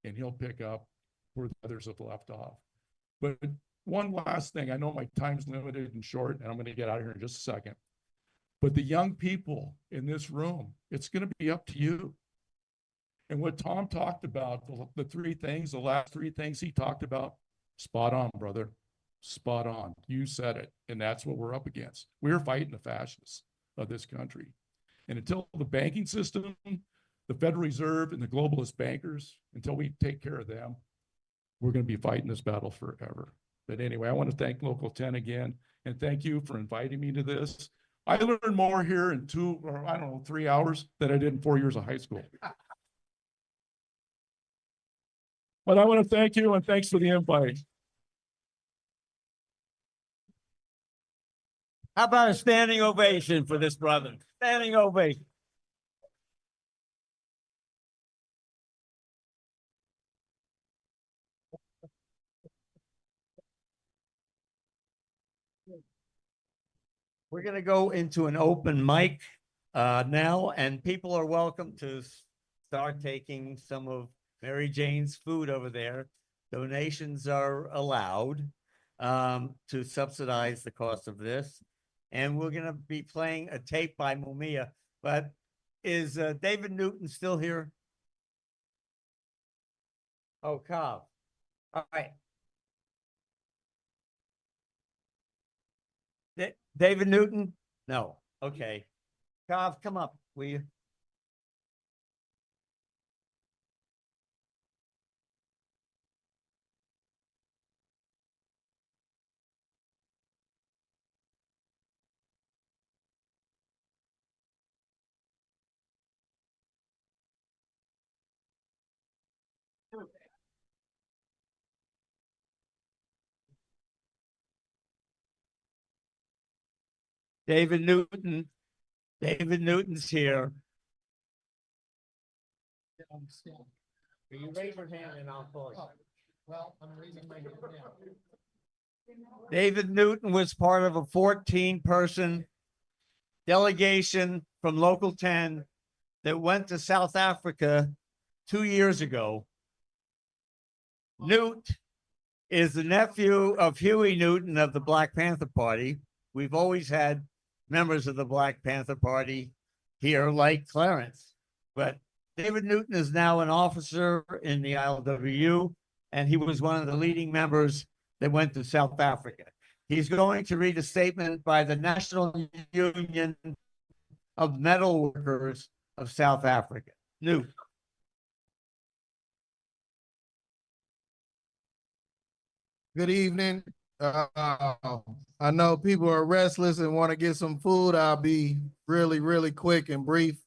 and he'll pick up where the others have left off. But one last thing, I know my time's limited and short, and I'm going to get out of here in just a second. But the young people in this room, it's going to be up to you. And what Tom talked about, the 3 things, the last 3 things he talked about, spot on, brother. Spot on. You said it. And that's what we're up against. We're fighting the fascists of this country. And until the banking system, the Federal Reserve, and the globalist bankers, until we take care of them, we're going to be fighting this battle forever. But anyway, I want to thank Local 10 again, and thank you for inviting me to this. I learned more here in 2 or I don't know, 3 hours than I did in 4 years of high school. But I want to thank you, and thanks for the invite. How about a standing ovation for this brother? Standing ovation. We're going to go into an open mic now, and people are welcome to start taking some of Mary Jane's food over there. Donations are allowed to subsidize the cost of this. And we're going to be playing a tape by Mumia. But is David Newton still here? Oh, Cobb. All right. David Newton? No. Okay. Cobb, come up, will you? David Newton. David Newton's here. Will you raise your hand and I'll call you? Well, I'm raising my hand now. David Newton was part of a 14-person delegation from Local 10 that went to South Africa 2 years ago. Newt is the nephew of Huey Newton of the Black Panther Party. We've always had members of the Black Panther Party here, like Clarence. But David Newton is now an officer in the ILWU, and he was one of the leading members that went to South Africa. He's going to read a statement by the National Union of Metal Workers of South Africa. Newt. Good evening. I know people are restless and want to get some food. I'll be really quick and brief.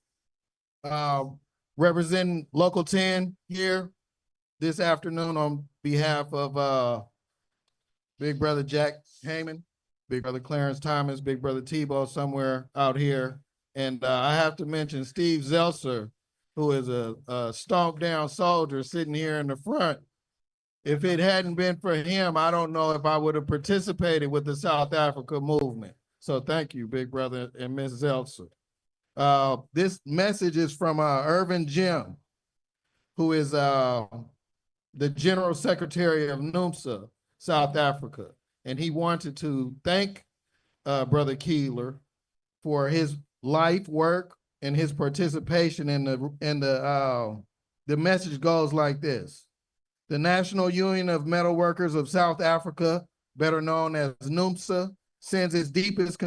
Representing Local 10 here this afternoon on behalf of Big Brother Jack Heyman, Big Brother Clarence Thomas, Big Brother Tebow somewhere out here. And I have to mention Steve Zeltzer, who is a stomped down soldier sitting here in the front. If it hadn't been for him, I don't know if I would have participated with the South Africa movement. So thank you, Big Brother and Ms. Zeltzer. This message is from Irvin Jim, who is the General Secretary of NUMSA, South Africa. And he wanted to thank Brother Keylor for his life work and his participation in the message goes like this. The National Union of Metal Workers of South Africa, better known as NUMSA, sends its deepest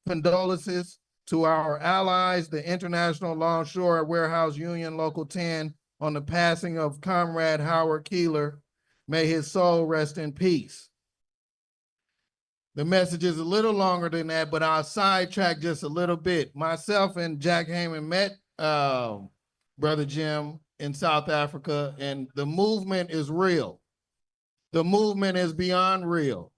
condolences to our allies, the International Longshore Warehouse Union Local 10, on the passing of Comrade Howard Keylor. May his soul rest in peace. The message is a little longer than that, but I'll sidetrack just a little bit. Myself and Jack Heyman met Brother Jim in South Africa, and the movement is real. The movement is beyond real.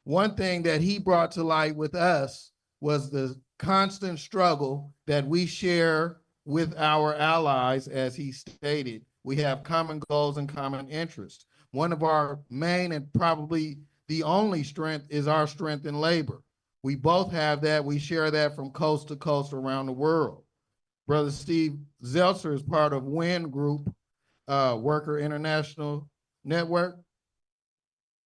One thing that he brought to light with us was the constant struggle that we share with our allies. As he stated, we have common goals and common interests. One of our main and probably the only strength is our strength in labor. We both have that. We share that from coast to coast around the world. Brother Steve Zeltzer is part of WIN Group, Worker International Network,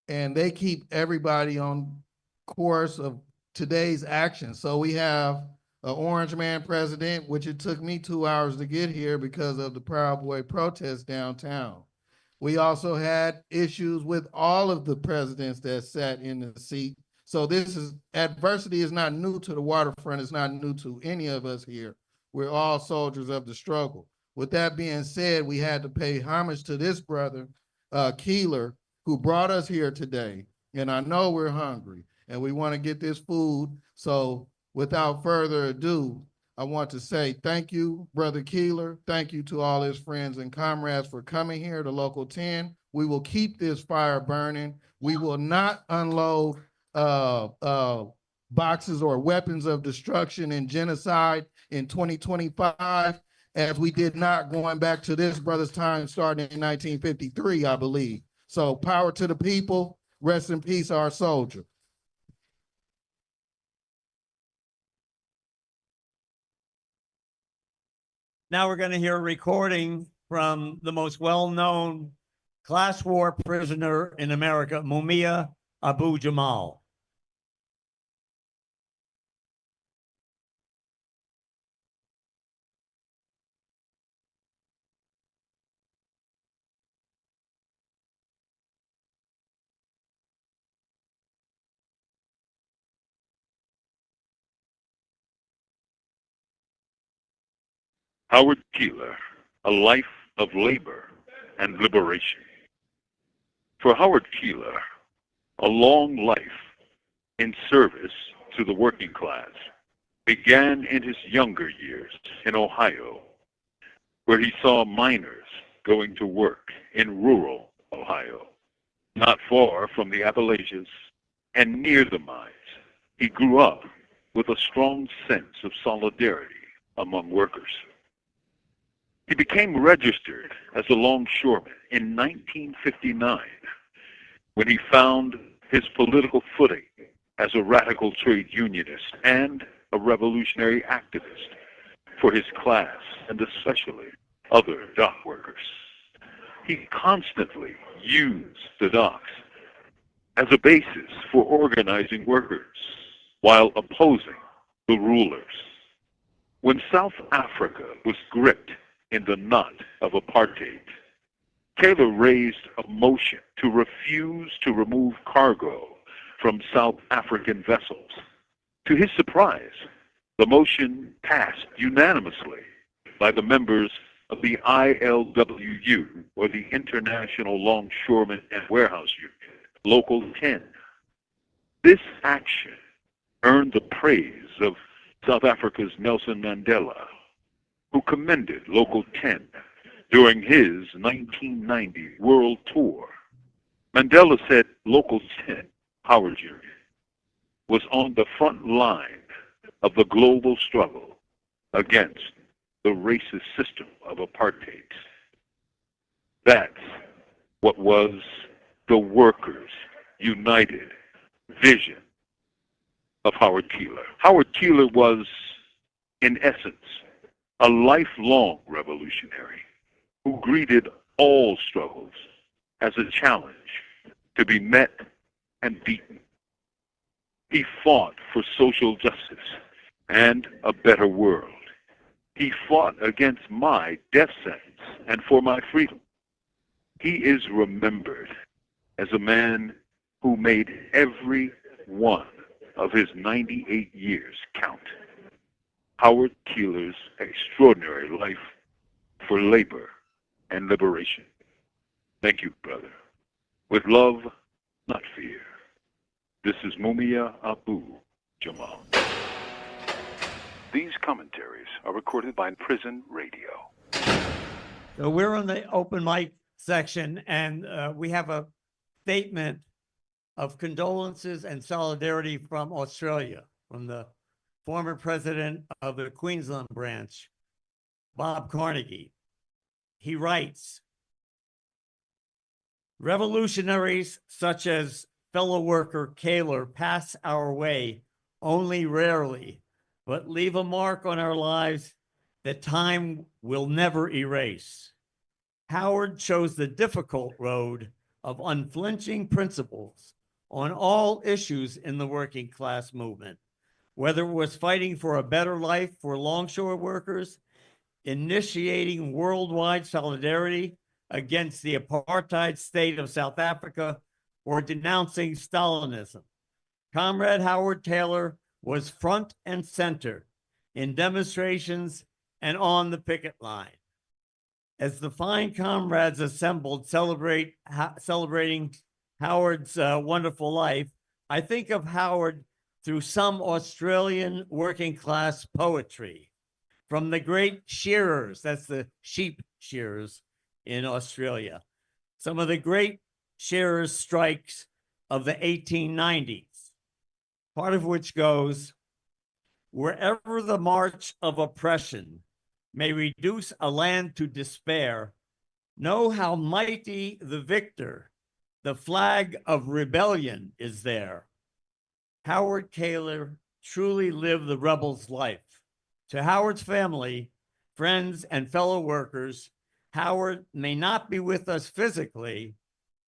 and they keep everybody on course of today's action. So we have an Orange Man president, which it took me 2 hours to get here because of the Proud Boy protest downtown. We also had issues with all of the presidents that sat in the seat. So adversity is not new to the waterfront. It's not new to any of us here. We're all soldiers of the struggle. With that being said, we had to pay homage to this brother, Keylor, who brought us here today. And I know we're hungry and we want to get this food. So without further ado, I want to say thank you, Brother Keylor. Thank you to all his friends and comrades for coming here to Local 10. We will keep this fire burning. We will not unload boxes or weapons of destruction and genocide in 2025, as we did not going back to this brother's time starting in 1953, I believe. So power to the people. Rest in peace, our soldier. Now we're going to hear a recording from the most well-known class war prisoner in America, Mumia Abu Jamal. Howard Keylor, A Life of Labor and Liberation. For Howard Keylor, a long life in service to the working class began in his younger years in Ohio, where he saw miners going to work in rural Ohio, not far from the Appalachians and near the mines. He grew up with a strong sense of solidarity among workers. He became registered as a longshoreman in 1959 when he found his political footing as a radical trade unionist and a revolutionary activist for his class and especially other dock workers. He constantly used the docks as a basis for organizing workers while opposing the rulers. When South Africa was gripped in the knot of apartheid, Keylor raised a motion to refuse to remove cargo from South African vessels. To his surprise, the motion passed unanimously by the members of the ILWU, or the International Longshoremen and Warehouse Union, Local 10. This action earned the praise of South Africa's Nelson Mandela, who commended Local 10 during his 1990 world tour. Mandela said Local 10, Howard Union, was on the front line of the global struggle against the racist system of apartheid. That's what was the workers' united vision of Howard Keylor. Howard Keylor was, in essence, a lifelong revolutionary who greeted all struggles as a challenge to be met and beaten. He fought for social justice and a better world. He fought against my death sentence and for my freedom. He is remembered as a man who made every one of his 98 years count. Howard Keylor's extraordinary life for labor and liberation. Thank you, brother. With love, not fear. This is Mumia Abu Jamal. These commentaries are recorded by Prison Radio. So we're on the open mic section, and we have a statement of condolences and solidarity from Australia, from the former president of the Queensland branch, Bob Carnegie. He writes, revolutionaries such as fellow worker Keylor pass our way only rarely, but leave a mark on our lives that time will never erase. Howard chose the difficult road of unflinching principles on all issues in the working class movement, whether it was fighting for a better life for Longshore workers, initiating worldwide solidarity against the apartheid state of South Africa, or denouncing Stalinism. Comrade Howard Keylor was front and center in demonstrations and on the picket line. As the fine comrades assembled celebrating Howard's wonderful life, I think of Howard through some Australian working class poetry. From the great shearers, that's the sheep shearers in Australia, some of the great shearers' strikes of the 1890s, part of which goes, wherever the march of oppression may reduce a land to despair, know how mighty the victor, the flag of rebellion is there. Howard Keylor truly lived the rebel's life. To Howard's family, friends, and fellow workers, Howard may not be with us physically,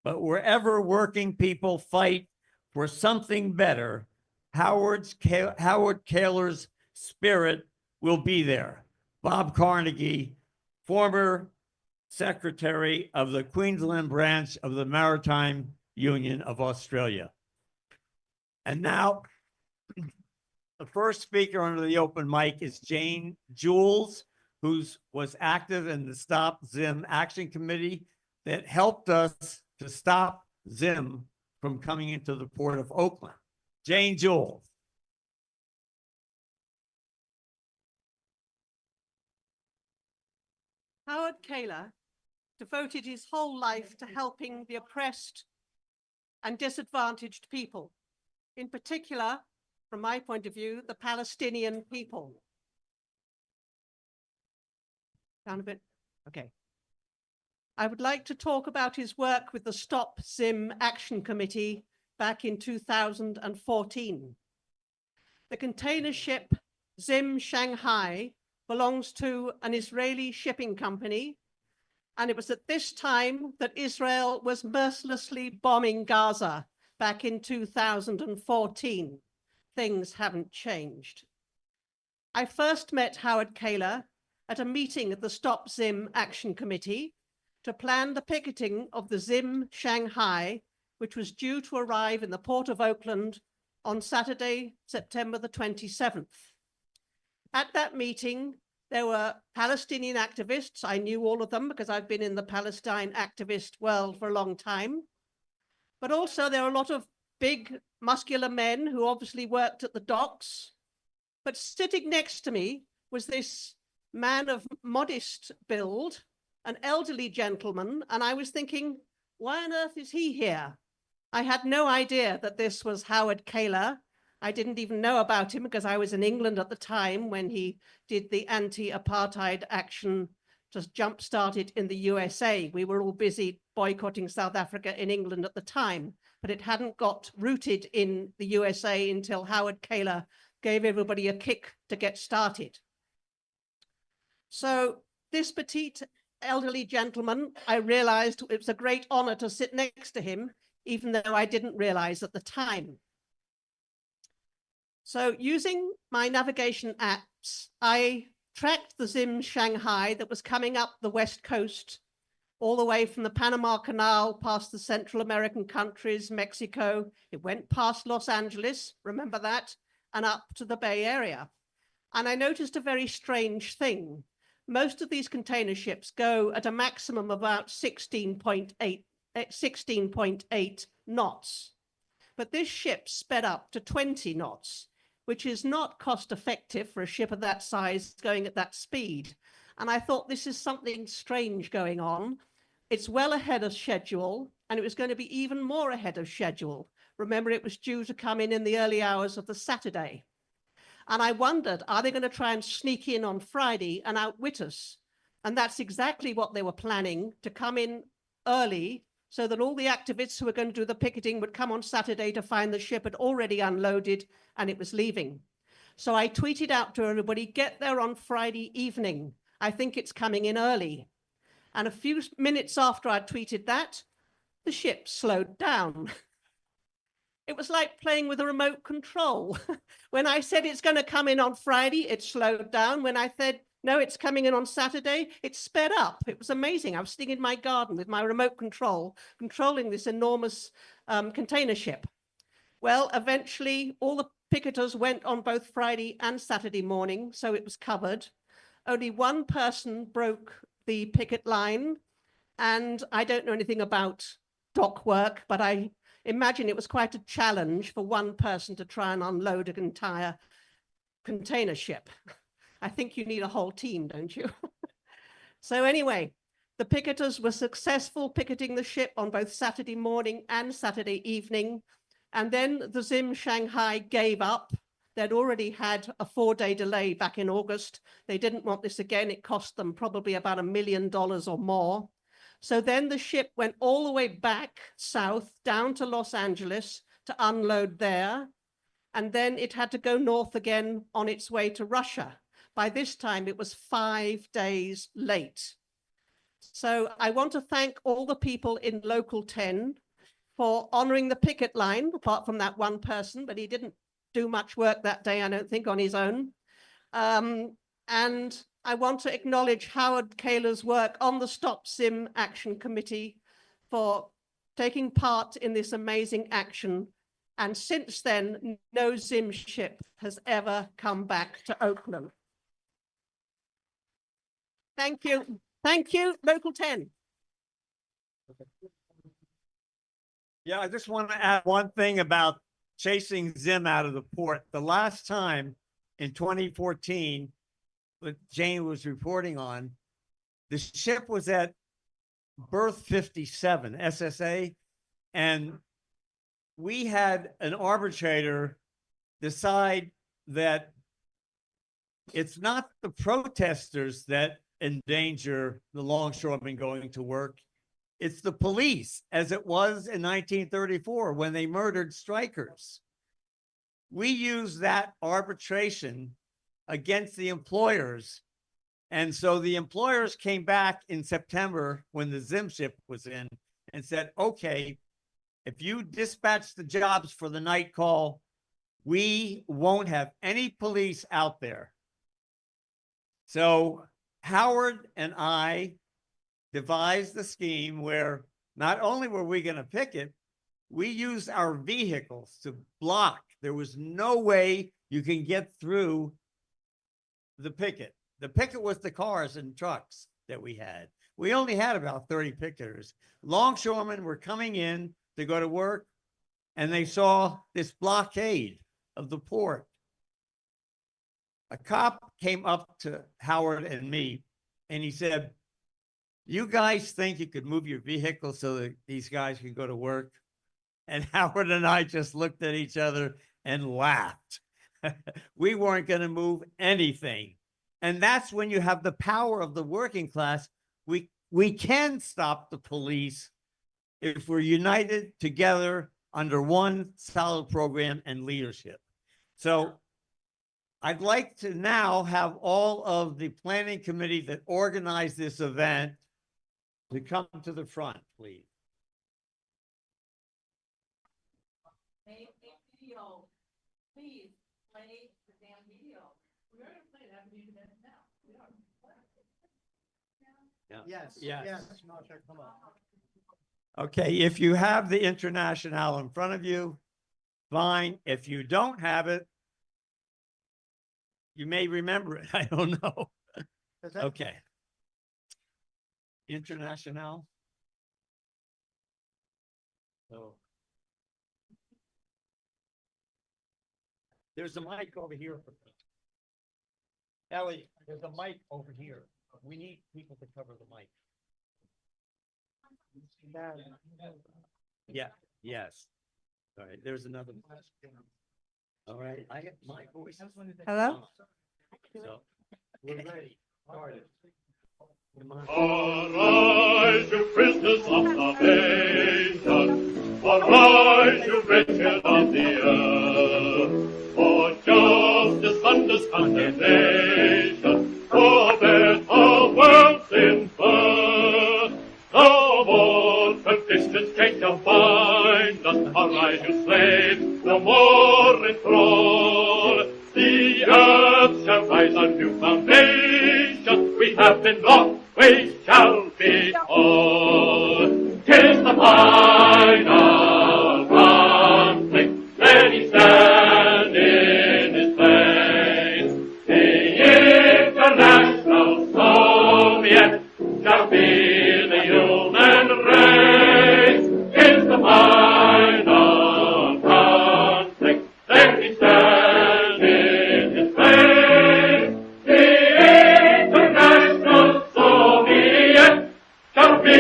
but wherever working people fight for something better, Howard Keylor's spirit will be there. Bob Carnegie, former secretary of the Queensland branch of the Maritime Union of Australia. And now, the first speaker under the open mic is Jane Jules, who was active in the Stop Zim Action Committee that helped us to stop Zim from coming into the port of Oakland. Jane Jules. Howard Keylor devoted his whole life to helping the oppressed and disadvantaged people, in particular, from my point of view, the Palestinian people. Down a bit? Okay. I would like to talk about his work with the Stop Zim Action Committee back in 2014. The container ship Zim Shanghai belongs to an Israeli shipping company, and it was at this time that Israel was mercilessly bombing Gaza back in 2014. Things haven't changed. I first met Howard Keylor at a meeting at the Stop Zim Action Committee to plan the picketing of the Zim Shanghai, which was due to arrive in the port of Oakland on Saturday, September the 27th. At that meeting, there were Palestinian activists. I knew all of them because I've been in the Palestine activist world for a long time. But also there were a lot of big, muscular men who obviously worked at the docks. But sitting next to me was this man of modest build, an elderly gentleman, and I was thinking, why on earth is he here? I had no idea that this was Howard Keylor. I didn't even know about him because I was in England at the time when he did the anti-apartheid action just jump-started in the USA. We were all busy boycotting South Africa in England at the time, but it hadn't got rooted in the USA until Howard Keylor gave everybody a kick to get started. So this petite elderly gentleman, I realized it was a great honor to sit next to him, even though I didn't realize at the time. So using my navigation apps, I tracked the Zim Shanghai that was coming up the west coast all the way from the Panama Canal, past the Central American countries, Mexico. It went past Los Angeles, remember that, and up to the Bay Area. And I noticed a very strange thing. Most of these container ships go at a maximum of about 16.8 knots. But this ship sped up to 20 knots, which is not cost effective for a ship of that size going at that speed. And I thought, this is something strange going on. It's well ahead of schedule, and it was going to be even more ahead of schedule. Remember, it was due to come in the early hours of the Saturday. And I wondered, are they going to try and sneak in on Friday and outwit us? And that's exactly what they were planning, to come in early so that all the activists who were going to do the picketing would come on Saturday to find the ship had already unloaded and it was leaving. So I tweeted out to everybody, get there on Friday evening. I think it's coming in early. And a few minutes after I tweeted that, the ship slowed down. It was like playing with a remote control. When I said it's going to come in on Friday, it slowed down. When I said, no, it's coming in on Saturday, it sped up. It was amazing. I was sitting in my garden with my remote control, controlling this enormous container ship. Well, eventually, all the picketers went on both Friday and Saturday morning, so it was covered. Only one person broke the picket line, and I don't know anything about dock work, but I imagine it was quite a challenge for one person to try and unload an entire container ship. I think you need a whole team, don't you? So anyway, the picketers were successful picketing the ship on both Saturday morning and Saturday evening. And then the Zim Shanghai gave up. They'd already had a 4-day delay back in August. They didn't want this again. It cost them probably about $1 million or more. So then the ship went all the way back south down to Los Angeles to unload there. And then it had to go north again on its way to Russia. By this time, it was 5 days late. So I want to thank all the people in Local 10 for honoring the picket line, apart from that one person, but he didn't do much work that day, I don't think, on his own. And I want to acknowledge Howard Keylor's work on the Stop Zim Action Committee for taking part in this amazing action. And since then, no Zim ship has ever come back to Oakland. Thank you. Thank you, Local 10. Yeah, I just want to add one thing about chasing Zim out of the port. The last time in 2014, that Jane was reporting on, the ship was at berth 57, SSA, and we had an arbitrator decide that it's not the protesters that endanger the longshoremen going to work. It's the police, as it was in 1934 when they murdered strikers. We used that arbitration against the employers. And so the employers came back in September when the Zim ship was in and said, okay, if you dispatch the jobs for the night call, we won't have any police out there. So Howard and I devised the scheme where not only were we going to picket, we used our vehicles to block. There was no way you can get through the picket. The picket was the cars and trucks that we had. We only had about 30 picketers. Longshoremen were coming in to go to work, and they saw this blockade of the port. A cop came up to Howard and me, and he said, you guys think you could move your vehicle so that these guys can go to work? And Howard and I just looked at each other and laughed. We weren't going to move anything. And that's when you have the power of the working class. We can stop the police if we're united together under one solid program and leadership. So I'd like to now have all of the planning committee that organized this event to come to the front, please. Play a video. Please play the damn video. We're going to play that video now. Yes. come on. Okay, if you have the Internationale in front of you, fine. If you don't have it, you may remember it. I don't know. Okay. Internationale. So. There's a mic over here. Ellie, there's a mic over here. We need people to cover the mic. Yeah, yes. All right, there's another. All right, I get my voice. Hello? So, we're ready. Started. Come on. Arise, you prisoners of salvation. Arise, you wretched of the earth. For justice thunders condemnation. For better worlds in birth. No more traditions can confine us. Arise, you slaves, no more enthrall. The earth shall rise on new foundation. We have been lost, we shall be all. 'Tis the final conflict, let he stand in his place. The International Soviet shall be the human race. 'Tis the final conflict, let he stand in his place. The International Soviet shall be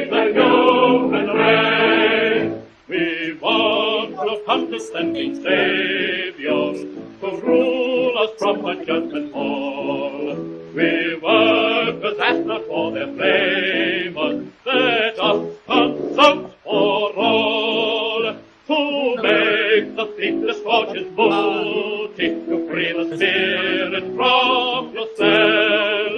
the human race. We want no condescending saviors to rule us from a judgment hall. We workers ask not for their favors, let us consult for all. To make the sleepless watches booty, to free the spirit from your cell.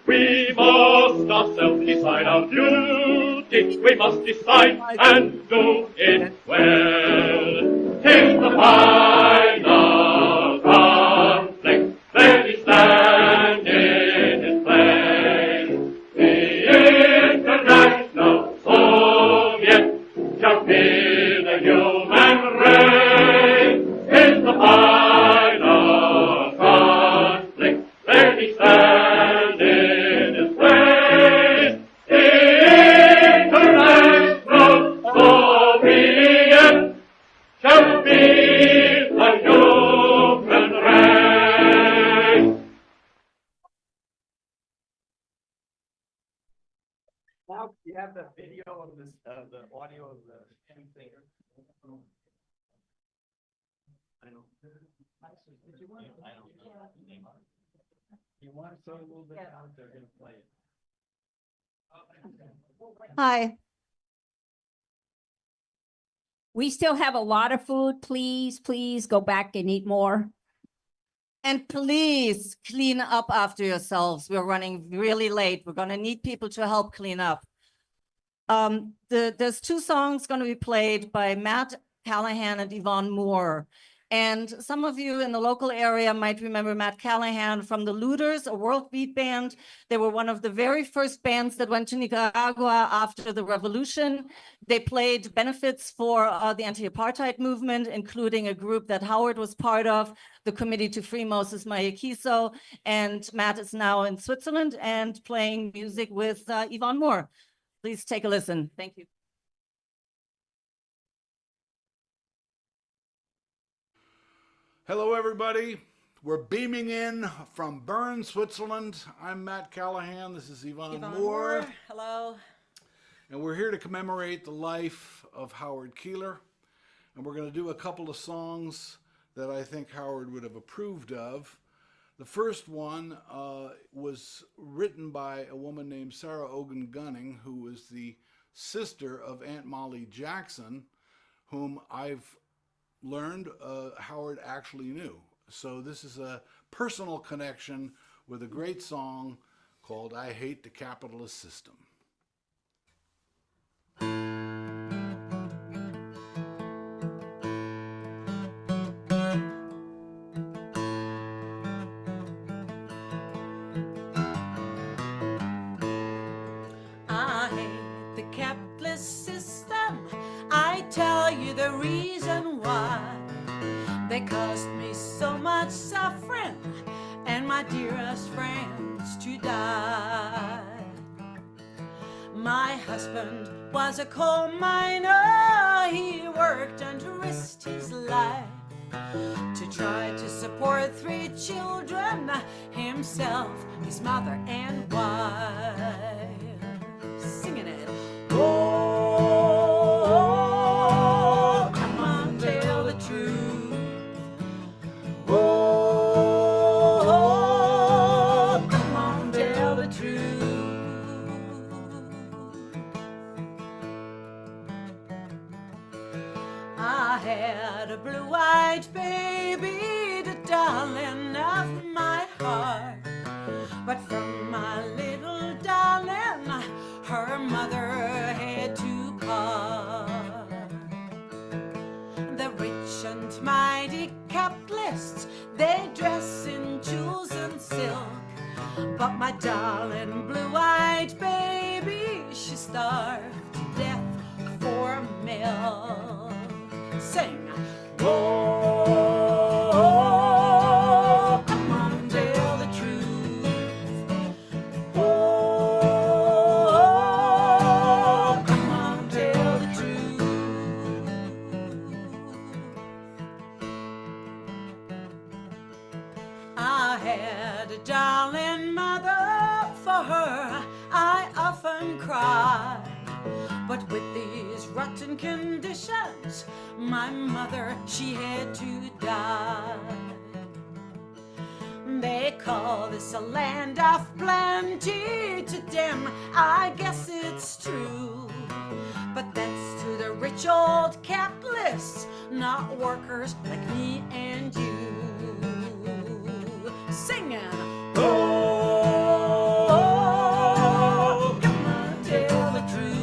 We must ourselves decide our duty, we must decide and do it well. 'Tis the final conflict, let it stand in its place. The International Soviet shall be the human race. 'Tis the final conflict, let it stand in its place. The International Soviet shall be the human race. Now, you have the video of this, the audio of the two things. I don't. Did you want? I don't. You want to throw a little bit out, they're gonna play it. Hi. We still have a lot of food. Please, please go back and eat more. And please clean up after yourselves. We're running really late. We're going to need people to help clean up. There's two songs going to be played by Matt Callahan and Yvonne Moore. And some of you in the local area might remember Matt Callahan from the Looters, a world beat band. They were one of the very first bands that went to Nicaragua after the revolution. They played benefits for the anti-apartheid movement, including a group that Howard was part of, the Committee to Free Moses Mayekiso. And Matt is now in Switzerland and playing music with Yvonne Moore. Please take a listen. Thank you. Hello, everybody. We're beaming in from Bern, Switzerland. I'm Matt Callahan. This is Yvonne Moore. Hello. And we're here to commemorate the life of Howard Keylor. And we're going to do a couple of songs that I think Howard would have approved of. The first one was written by a woman named Sarah Ogun Gunning, who was the sister of Aunt Molly Jackson, whom I've learned Howard actually knew. So this is a personal connection with a great song called I Hate the Capitalist System. the reason why they caused me so much suffering and my dearest friends to die. My husband was a coal miner. He worked and risked his life to try to support 3 children, himself, his mother, and wife. Singing it. Oh, come on, tell the truth. Oh, come on, tell the truth. I had a blue-eyed baby, the darling of my heart. But from my little darling, her mother had to part. The rich and mighty capitalists, they dress in jewels and silk. But my darling blue-eyed baby, she starved to death for milk. Sing. Oh, come on, tell the truth. Oh, come on, tell the truth. I had a darling mother, for her I often cried. But with these rotten conditions, my mother, she had to die. They call this a land of plenty. To them, I guess it's true. But that's to the rich old capitalists, not workers like me and you. Singing. Oh, come on, tell the truth.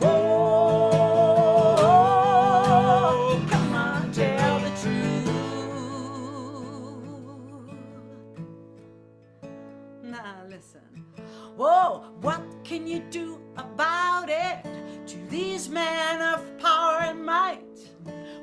Oh, come on, tell the truth. Now listen. Whoa, what can you do about it to these men of power and might?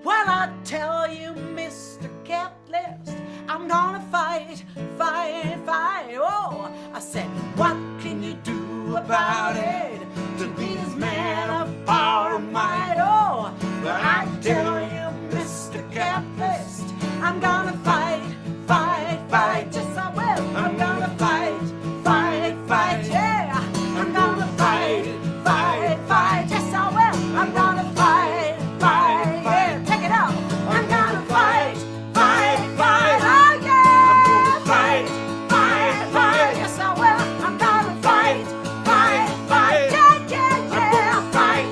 Well, I tell you, Mr. Capitalist, I'm gonna fight, fight, fight. Oh, I said, what can you do about it to these men of power and might? Oh, but I tell you, Mr. Capitalist, I'm gonna fight, fight, fight. Yes, I will. I'm gonna fight, fight, fight. Yeah, I'm gonna fight, fight, fight. Yes, I will. I'm gonna fight, fight. Yeah, take it out. I'm gonna fight, fight, fight. Oh yeah, fight, fight, fight. Yes, I will. I'm gonna fight, fight, fight. Yeah, yeah, yeah. Fight,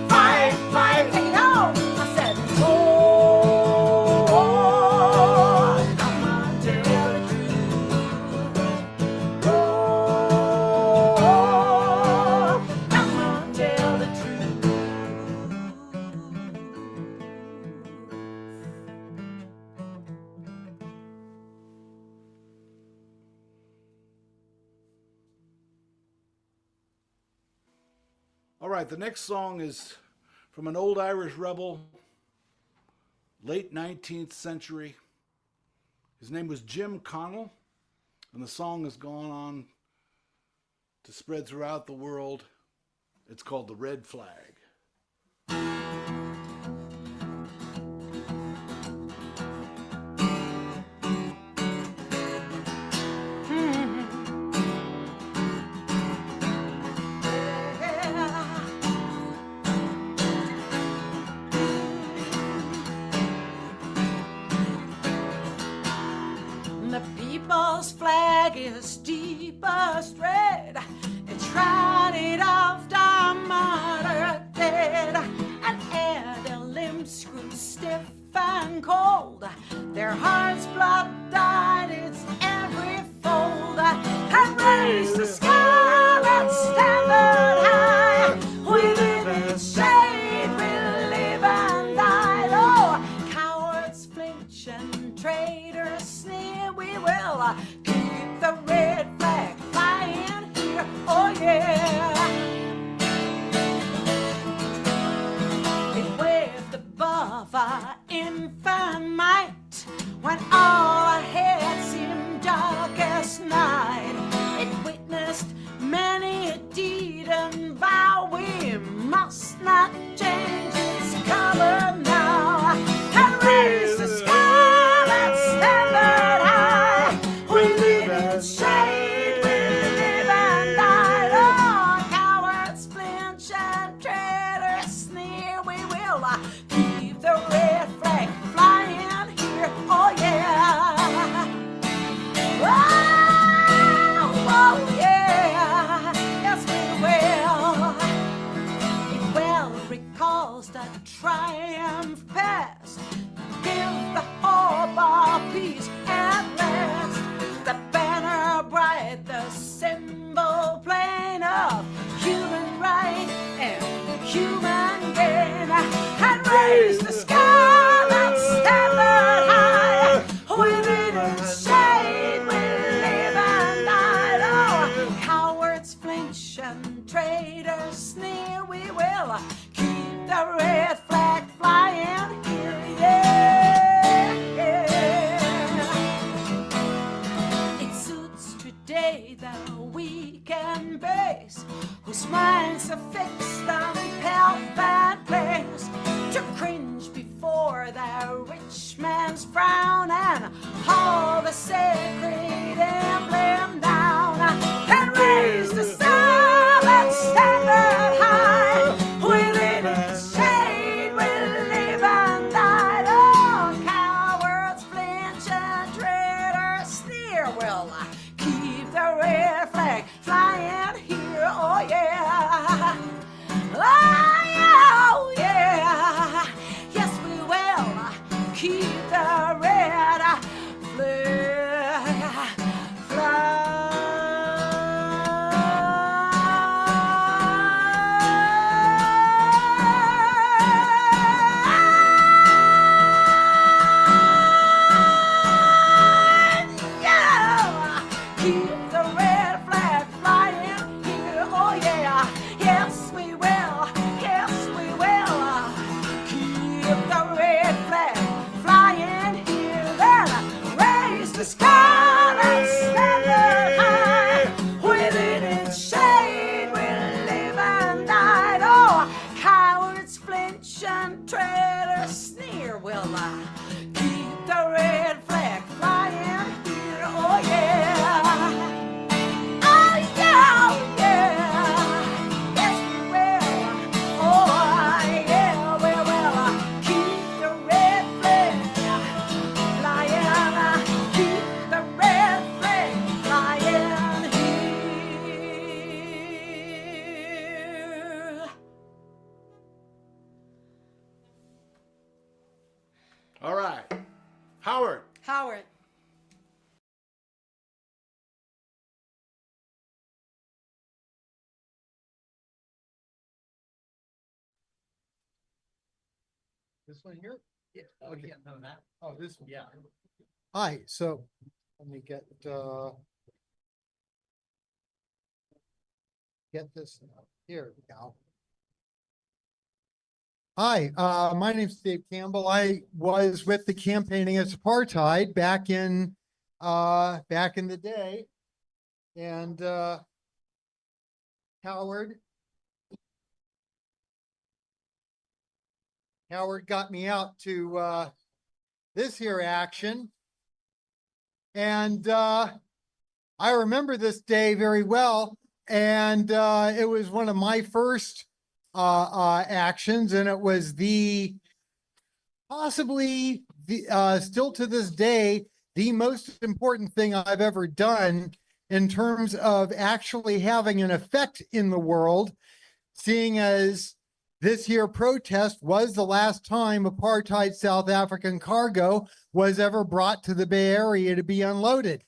fight, fight. Take it out. I said, oh, come on, tell the truth. Oh, come on, tell the truth. All right, the next song is from an old Irish rebel, late 19th century. His name was Jim Connell, and the song has gone on to spread throughout the world. It's called The Red Flag. The people's flag is deepest red. It's shrouded of the martyr dead, and ere their limbs grew stiff and cold, their hearts' blood dyed its every fold, and raised the scarlet standard high. Within its shade we'll live and die. Oh, cowards flinch and traitors sneer. We will keep the red flag flying here. Oh yeah. It a deed and vow we must not change its color now. And raise the scarlet standard high. We live in shade, we live and die. Oh, cowards flinch and traitors sneer. We will keep the red flag flying here. Oh yeah. Oh yeah, yes we will. It well recalls the triumph past. Give the hope of peace at last. The banner bright, the symbol plain of human right and human gain. And raise the scarlet standard high. We live in shade, we live and die. Oh, cowards flinch and traitors sneer. We will keep the red flag flying here. Yeah, yeah. It suits today the weak and base, whose minds are fixed on health and place, to cringe before the rich man's frown and haul the sacred emblem down and raise the silent standard high. We live in shade, we live and die. Oh, cowards flinch and traitors sneer. We'll keep the red flag flying here. Oh yeah. Oh yeah. Yes we will keep the red flag flying. Yeah. Keep the red flag flying here. Oh yeah. Yes we will. Yes we will. Keep the red flag flying here. Then raise the scarlet standard high. With it in shade, we live and die. Oh, cowards flinch and traitors sneer. Will keep the red flag flying here. Oh yeah. Oh yeah, oh yeah. Yes we will. Oh yeah, we will keep the red flag flying. Keep the red flag flying here. All right. Howard. Howard. This one here? Yeah, oh, yeah, no, that. Oh, this one. Yeah. Hi, so let me get this here we go. Hi, my name's Dave Campbell. I was with the campaigning against apartheid back in the day. And Howard got me out to this here action. And I remember this day very well. And it was one of my first actions, and it was possibly still to this day, the most important thing I've ever done in terms of actually having an effect in the world, seeing as this here protest was the last time apartheid South African cargo was ever brought to the Bay Area to be unloaded.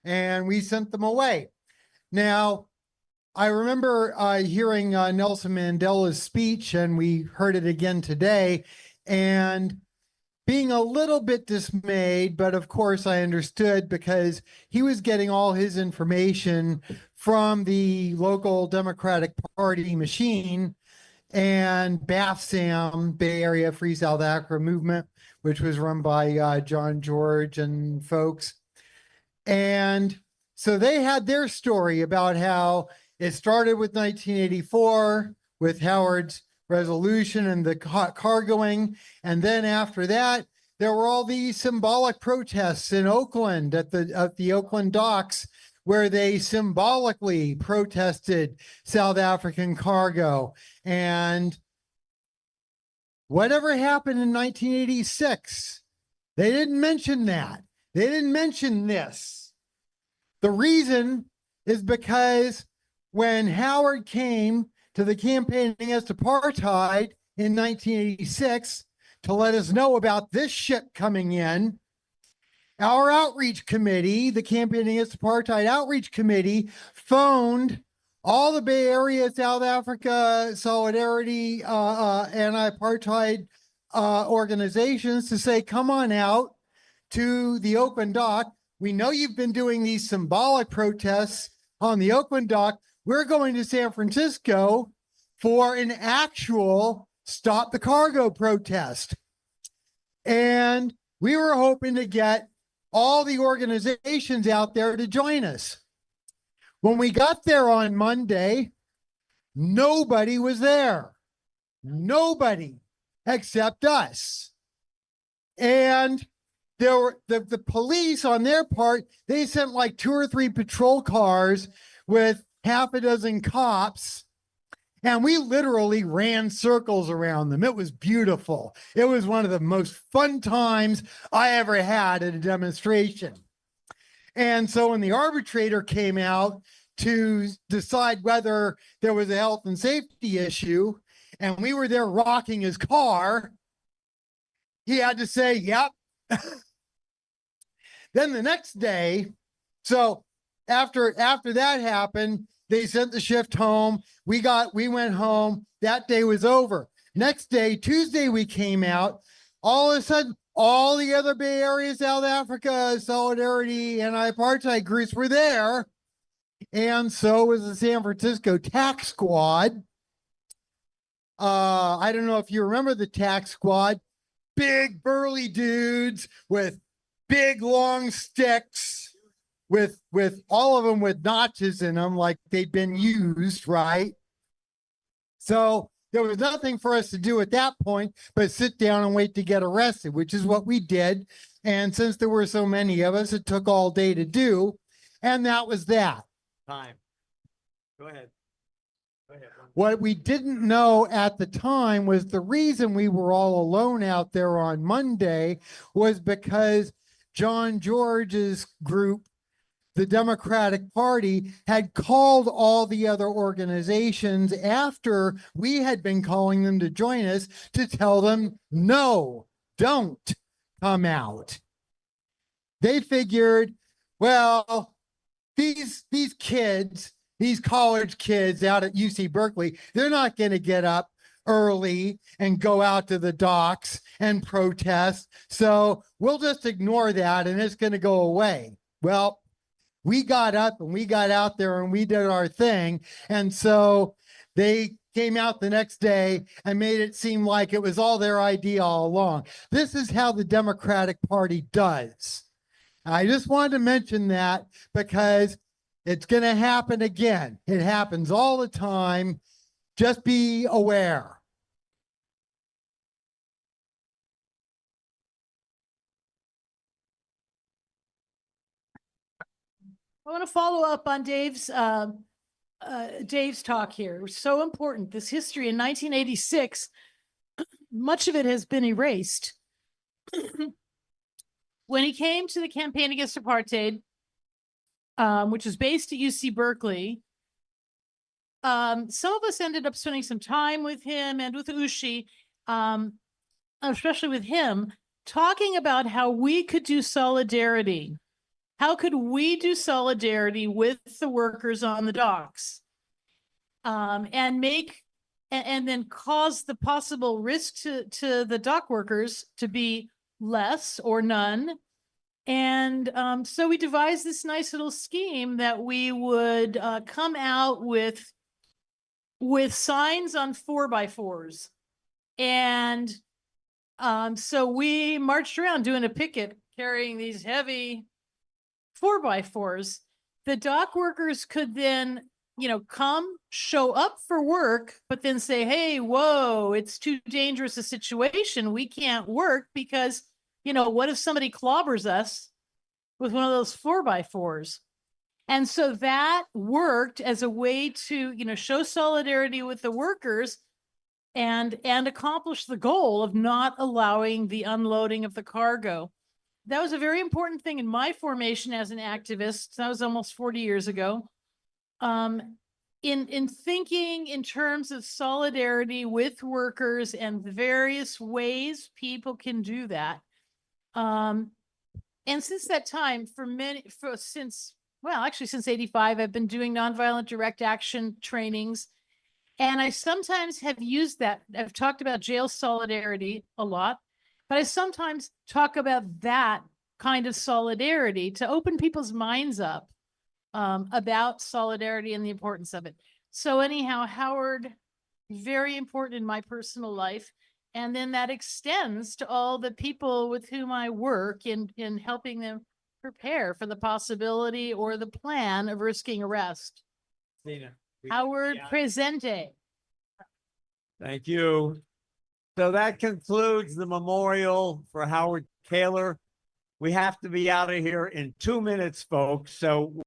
And we sent them away. Now, I remember hearing Nelson Mandela's speech, and we heard it again today, and being a little bit dismayed, but of course I understood because he was getting all his information from the local Democratic Party machine and BAFSAM, Bay Area Free South Africa movement, which was run by John George and folks. And so they had their story about how it started with 1984 with Howard's resolution and the cargoing. And then after that, there were all these symbolic protests in Oakland at the Oakland docks, where they symbolically protested South African cargo. And whatever happened in 1986, they didn't mention that. They didn't mention this. The reason is because when Howard came to the campaign against apartheid in 1986 to let us know about this shit coming in, our outreach committee, the Campaign Against Apartheid Outreach Committee, phoned all the Bay Area, South Africa, Solidarity, anti-apartheid organizations to say, come on out to the Oakland dock. We know you've been doing these symbolic protests on the Oakland dock. We're going to San Francisco for an actual Stop the Cargo protest. And we were hoping to get all the organizations out there to join us. When we got there on Monday, nobody was there. Nobody except us. And there were the police on their part, they sent like 2 or 3 patrol cars with half a dozen cops. And we literally ran circles around them. It was beautiful. It was one of the most fun times I ever had at a demonstration. And so when the arbitrator came out to decide whether there was a health and safety issue, and we were there rocking his car, he had to say, yep. Then the next day, so after that happened, they sent the shift home. We went home. That day was over. Next day, Tuesday, we came out. All of a sudden, all the other Bay Area, South Africa, Solidarity, and anti-apartheid groups were there. And so was the San Francisco tax squad. I don't know if you remember the tax squad. Big burly dudes with big long sticks, with all of them with notches in them, like they'd been used, right? So there was nothing for us to do at that point but sit down and wait to get arrested, which is what we did. And since there were so many of us, it took all day to do. And that was that. Time. Go ahead. Go ahead. What we didn't know at the time was the reason we were all alone out there on Monday was because John George's group, the Democratic Party, had called all the other organizations after we had been calling them to join us to tell them, no, don't come out. They figured, well, these kids, these college kids out at UC Berkeley, they're not going to get up early and go out to the docks and protest. So we'll just ignore that and it's going to go away. Well, we got up and we got out there and we did our thing. And so they came out the next day and made it seem like it was all their idea all along. This is how the Democratic Party does. I just wanted to mention that because it's going to happen again. It happens all the time. Just be aware. I want to follow up on Dave's talk here. It was so important. This history in 1986, much of it has been erased. When he came to the Campaign Against Apartheid, which is based at UC Berkeley, some of us ended up spending some time with him and with Ushi, especially with him, talking about how we could do solidarity. How could we do solidarity with the workers on the docks, and then cause the possible risk to the dock workers to be less or none. And so we devised this nice little scheme that we would come out with signs on 4x4s. And so we marched around doing a picket carrying these heavy 4x4s. The dock workers could then come show up for work, but then say, hey, whoa, it's too dangerous a situation. We can't work because, what if somebody clobbers us with one of those 4x4s? And so that worked as a way to, show solidarity with the workers and accomplish the goal of not allowing the unloading of the cargo. That was a very important thing in my formation as an activist. That was almost 40 years ago. In thinking in terms of solidarity with workers and the various ways people can do that. And since that time, since 85, I've been doing nonviolent direct action trainings. And I sometimes have used that. I've talked about jail solidarity a lot, but I sometimes talk about that kind of solidarity to open people's minds up about solidarity and the importance of it. So anyhow, Howard, very important in my personal life. And then that extends to all the people with whom I work in helping them prepare for the possibility or the plan of risking arrest. Howard Presente. Thank you. So that concludes the memorial for Howard Keylor. We have to be out of here in 2 minutes, folks. So